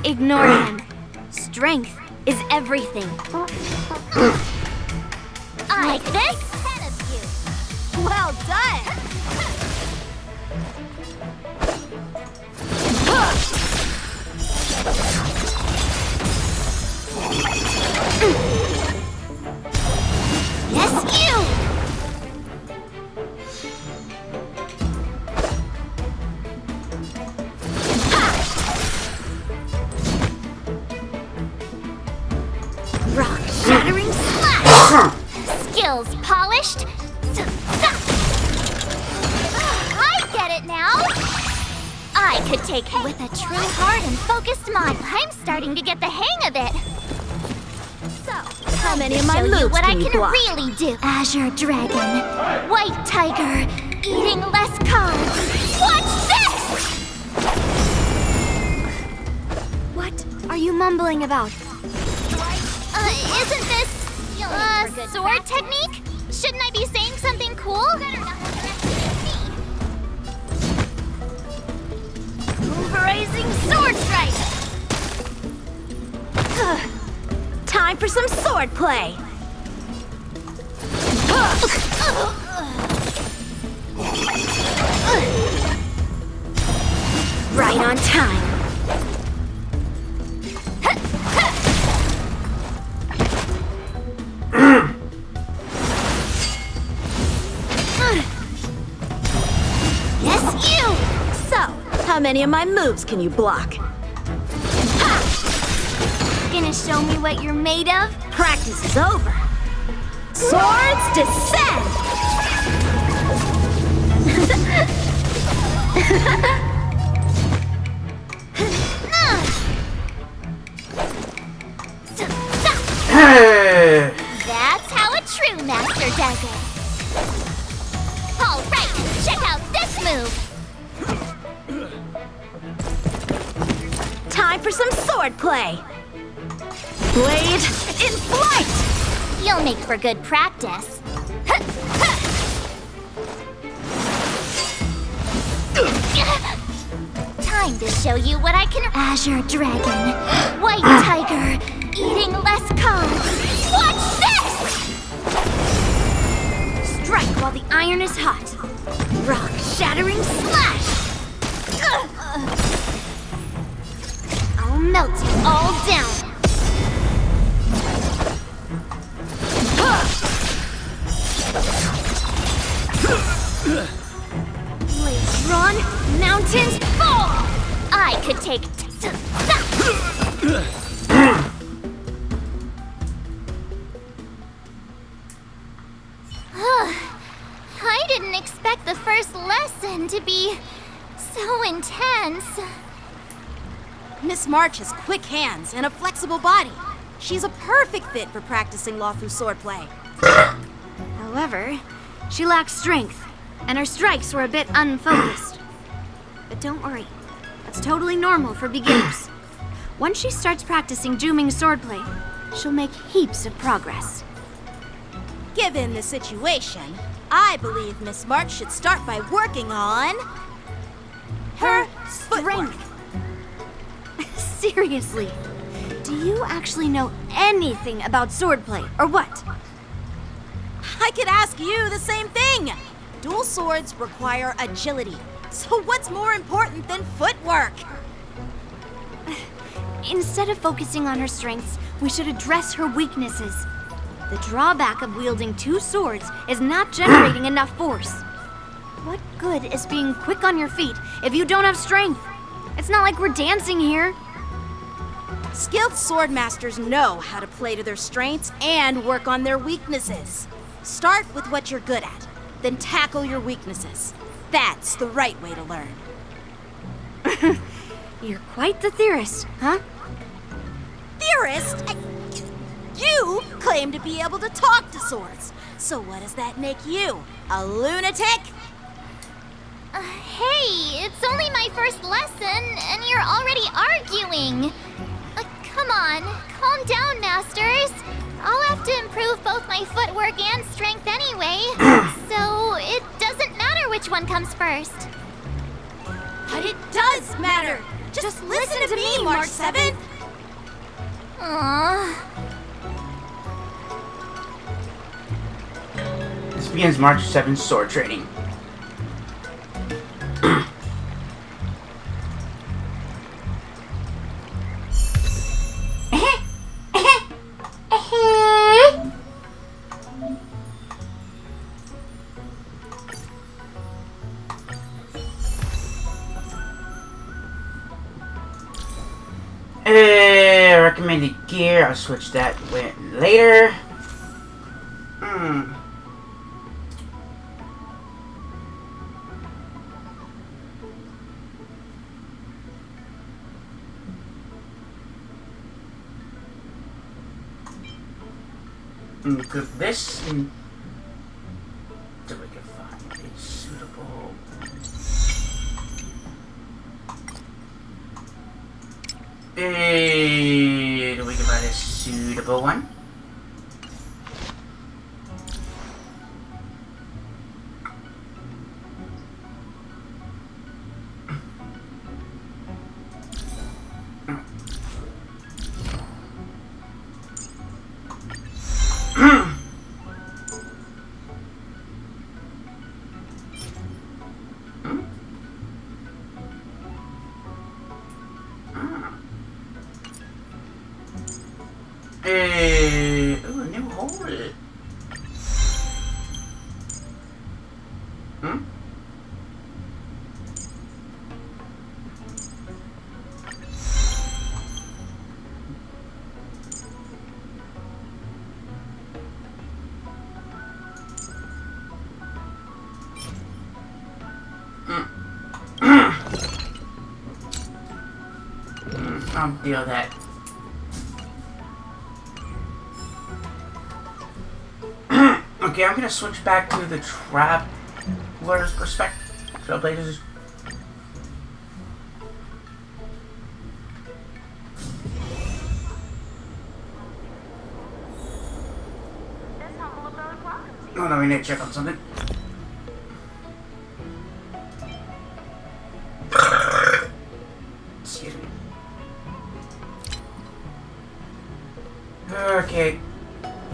Ignore him. Strength is everything. Like this? Well done! Rock-shattering slash! Skills polished. I get it now! I could take it with a true heart and focused mind. I'm starting to get the hang of it. So, How many of my moves what can I you can block? really do. Azure Dragon, White Tiger, eating less cards. Watch this! What are you mumbling about? Isn't this sword technique? Shouldn't I be saying something cool? Pulverizing sword strike! Time for some sword play! Right on time. Yes, you! So, how many of my moves can you block? Gonna show me what you're made of? Practice is over. Swords descend! That's how a true master does it. All right, check out this move. Time for some sword play. Blade in flight! You'll make for good practice. Time to show you what I can. Azure Dragon, White Tiger, eating less cards. Watch this! Strike while the iron is hot. Rock-shattering slash! I'll melt you all down. Blades drawn, mountains fall! I could take... I didn't expect the first lesson to be so intense. Miss March has quick hands and a flexible body. She's a perfect fit for practicing Lawfu swordplay. However, she lacks strength, and her strikes were a bit unfocused. But don't worry, that's totally normal for beginners. Once she starts practicing Juming swordplay, she'll make heaps of progress. Given the situation, I believe Miss March should start by working on her strength. Seriously, do you actually know anything about swordplay, or what? I could ask you the same thing. Dual swords require agility. So what's more important than footwork? Instead of focusing on her strengths, we should address her weaknesses. The drawback of wielding two swords is not generating enough force. What good is being quick on your feet if you don't have strength? It's not like we're dancing here. Skilled sword masters know how to play to their strengths and work on their weaknesses. Start with what you're good at, then tackle your weaknesses. That's the right way to learn. You're quite the theorist, huh? Theorist? You claim to be able to talk to swords. So what does that make you? A lunatic? Hey, it's only my first lesson, and you're already arguing. Come on, calm down, masters. I'll have to improve both my footwork and strength anyway, so it doesn't matter which one comes first. But it does matter. Just listen to me, March 7th. Aww. This begins March 7th sword training. recommended gear, I'll switch that later. Equip this until we can find a suitable. Do we can find a suitable one? Ooh, a new hole. I'll deal that. Okay, I'm gonna switch back to the traveler's perspective. Trailblazers. Oh no, we need to check on something. Excuse me. Okay.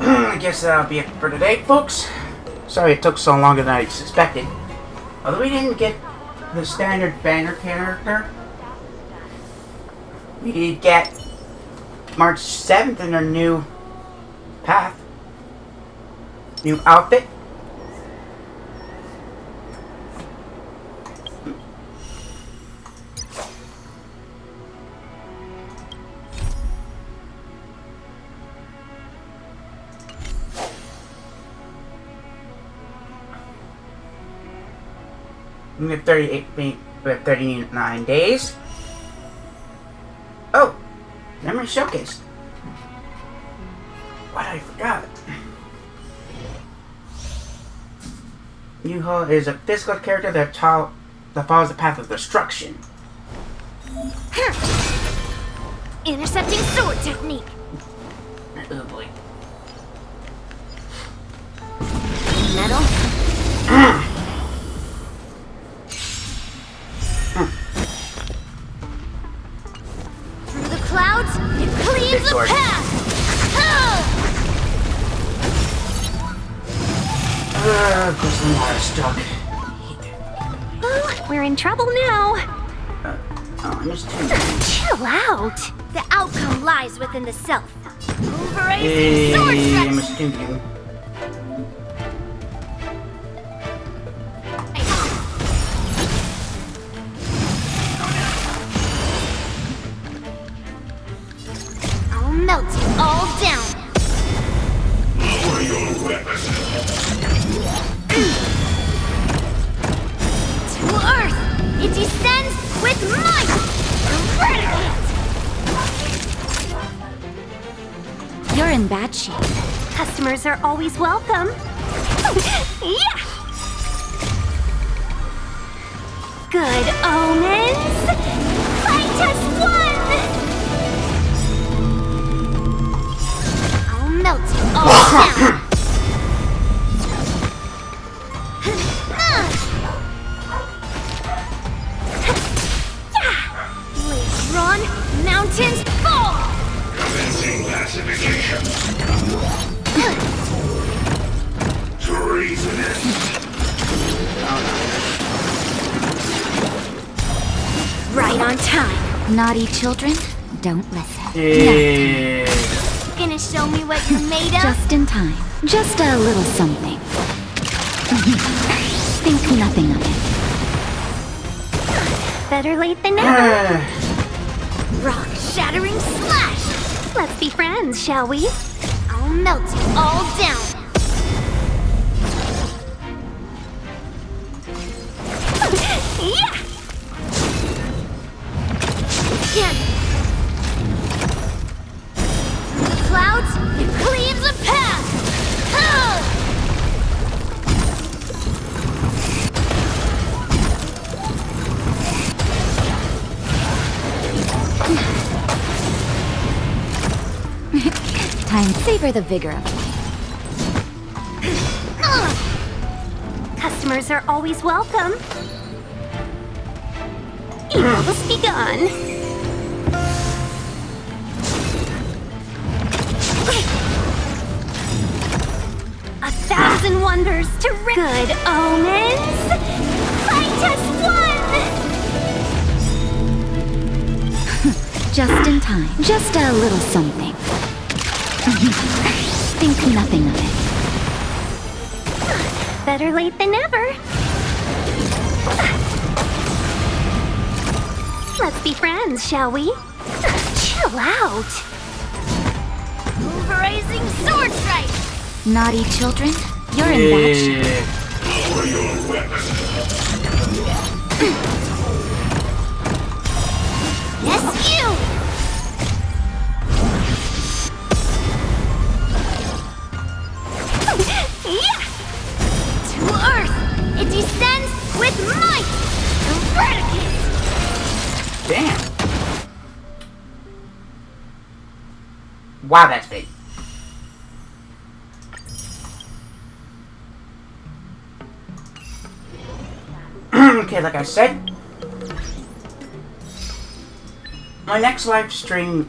I guess that'll be it for today, folks. Sorry it took so longer than I suspected. Although we didn't get the standard banner character, we did get March 7th in our new path. New outfit. We have 39 days. Oh, memory showcase. What I forgot. Yuho is a physical character that follows the path of destruction. Intercepting sword technique. Oh boy. Metal. Through the clouds, it cleaves a path. Of course, the water's stuck. Oh, we're in trouble now. I missed two. Chill out. The outcome lies within the self. Overacing Hey, sword I stretch. missed two. I'll melt it all down. Lower your weapon. To Earth, it descends with might. Eradicate. You're in bad shape. Customers are always welcome. Yeah. Good omens. Fight us one. I'll melt it all down. Blades run, mountains fall. Commencing pacification. Treasonous. Right on time. Naughty children, don't listen. Yeah. Gonna show me what you're made of? Just in time. Just a little something. Think nothing of it. Better late than never. Rock shattering slash. Let's be friends, shall we? I'll melt you all down. Yeah! Clouds, it cleaves a path! Time to savor the vigor of life. Customers are always welcome. Evil must be gone. A thousand wonders to good omens. Fight us one. Just in time. Just a little something. Think nothing of it. Better late than never. Let's be friends, shall we? Chill out. Pulverizing sword strike. Naughty children, you're in bad shape. Yes, you! Yeah! To Earth! It descends with might! Eradicate! Damn. Wow, that's big. Okay, like I said, my next live stream,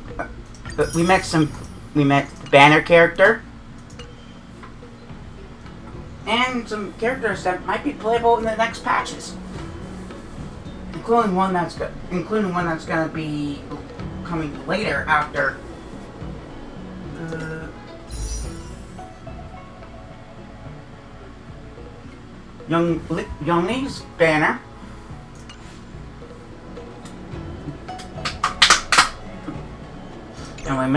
we met the banner character and some characters that might be playable in the next patches, including one that's gonna be coming later after Young Lee's banner. Anyway,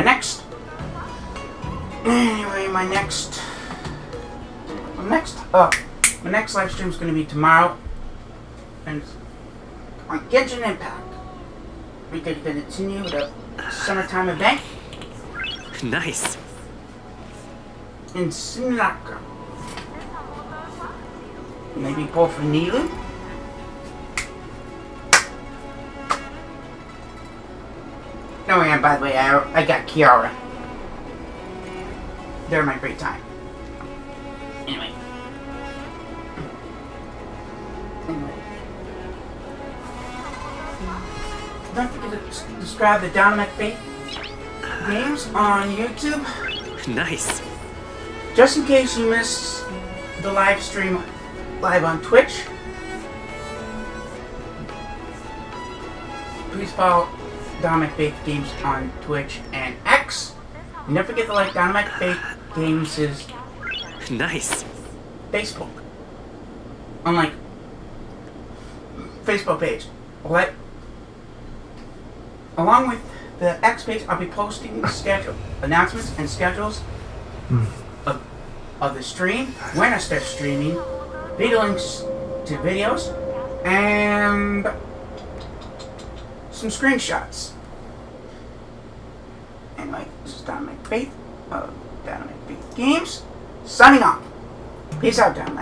my next live stream is going to be tomorrow, and it's on Genshin Impact. We could continue the summertime event. Nice. In Sunaka. Maybe pull for Nilu. Oh yeah, by the way, I got Kiara. They're my great time. Anyway. Don't forget to subscribe to Dynamic Fate Games on YouTube. Nice. Just in case you missed the live stream live on Twitch, please follow Dynamic Fate Games on Twitch and X. And don't forget to like Dynamic Fate Games' nice Facebook. Unlike Facebook page. Along with the X page, I'll be posting the schedule, announcements and schedules of the stream, when I start streaming, video links to videos, and some screenshots. Anyway, this is Dynamic Faith of Dynamic Faith Games, signing off. Peace out, Dynamic.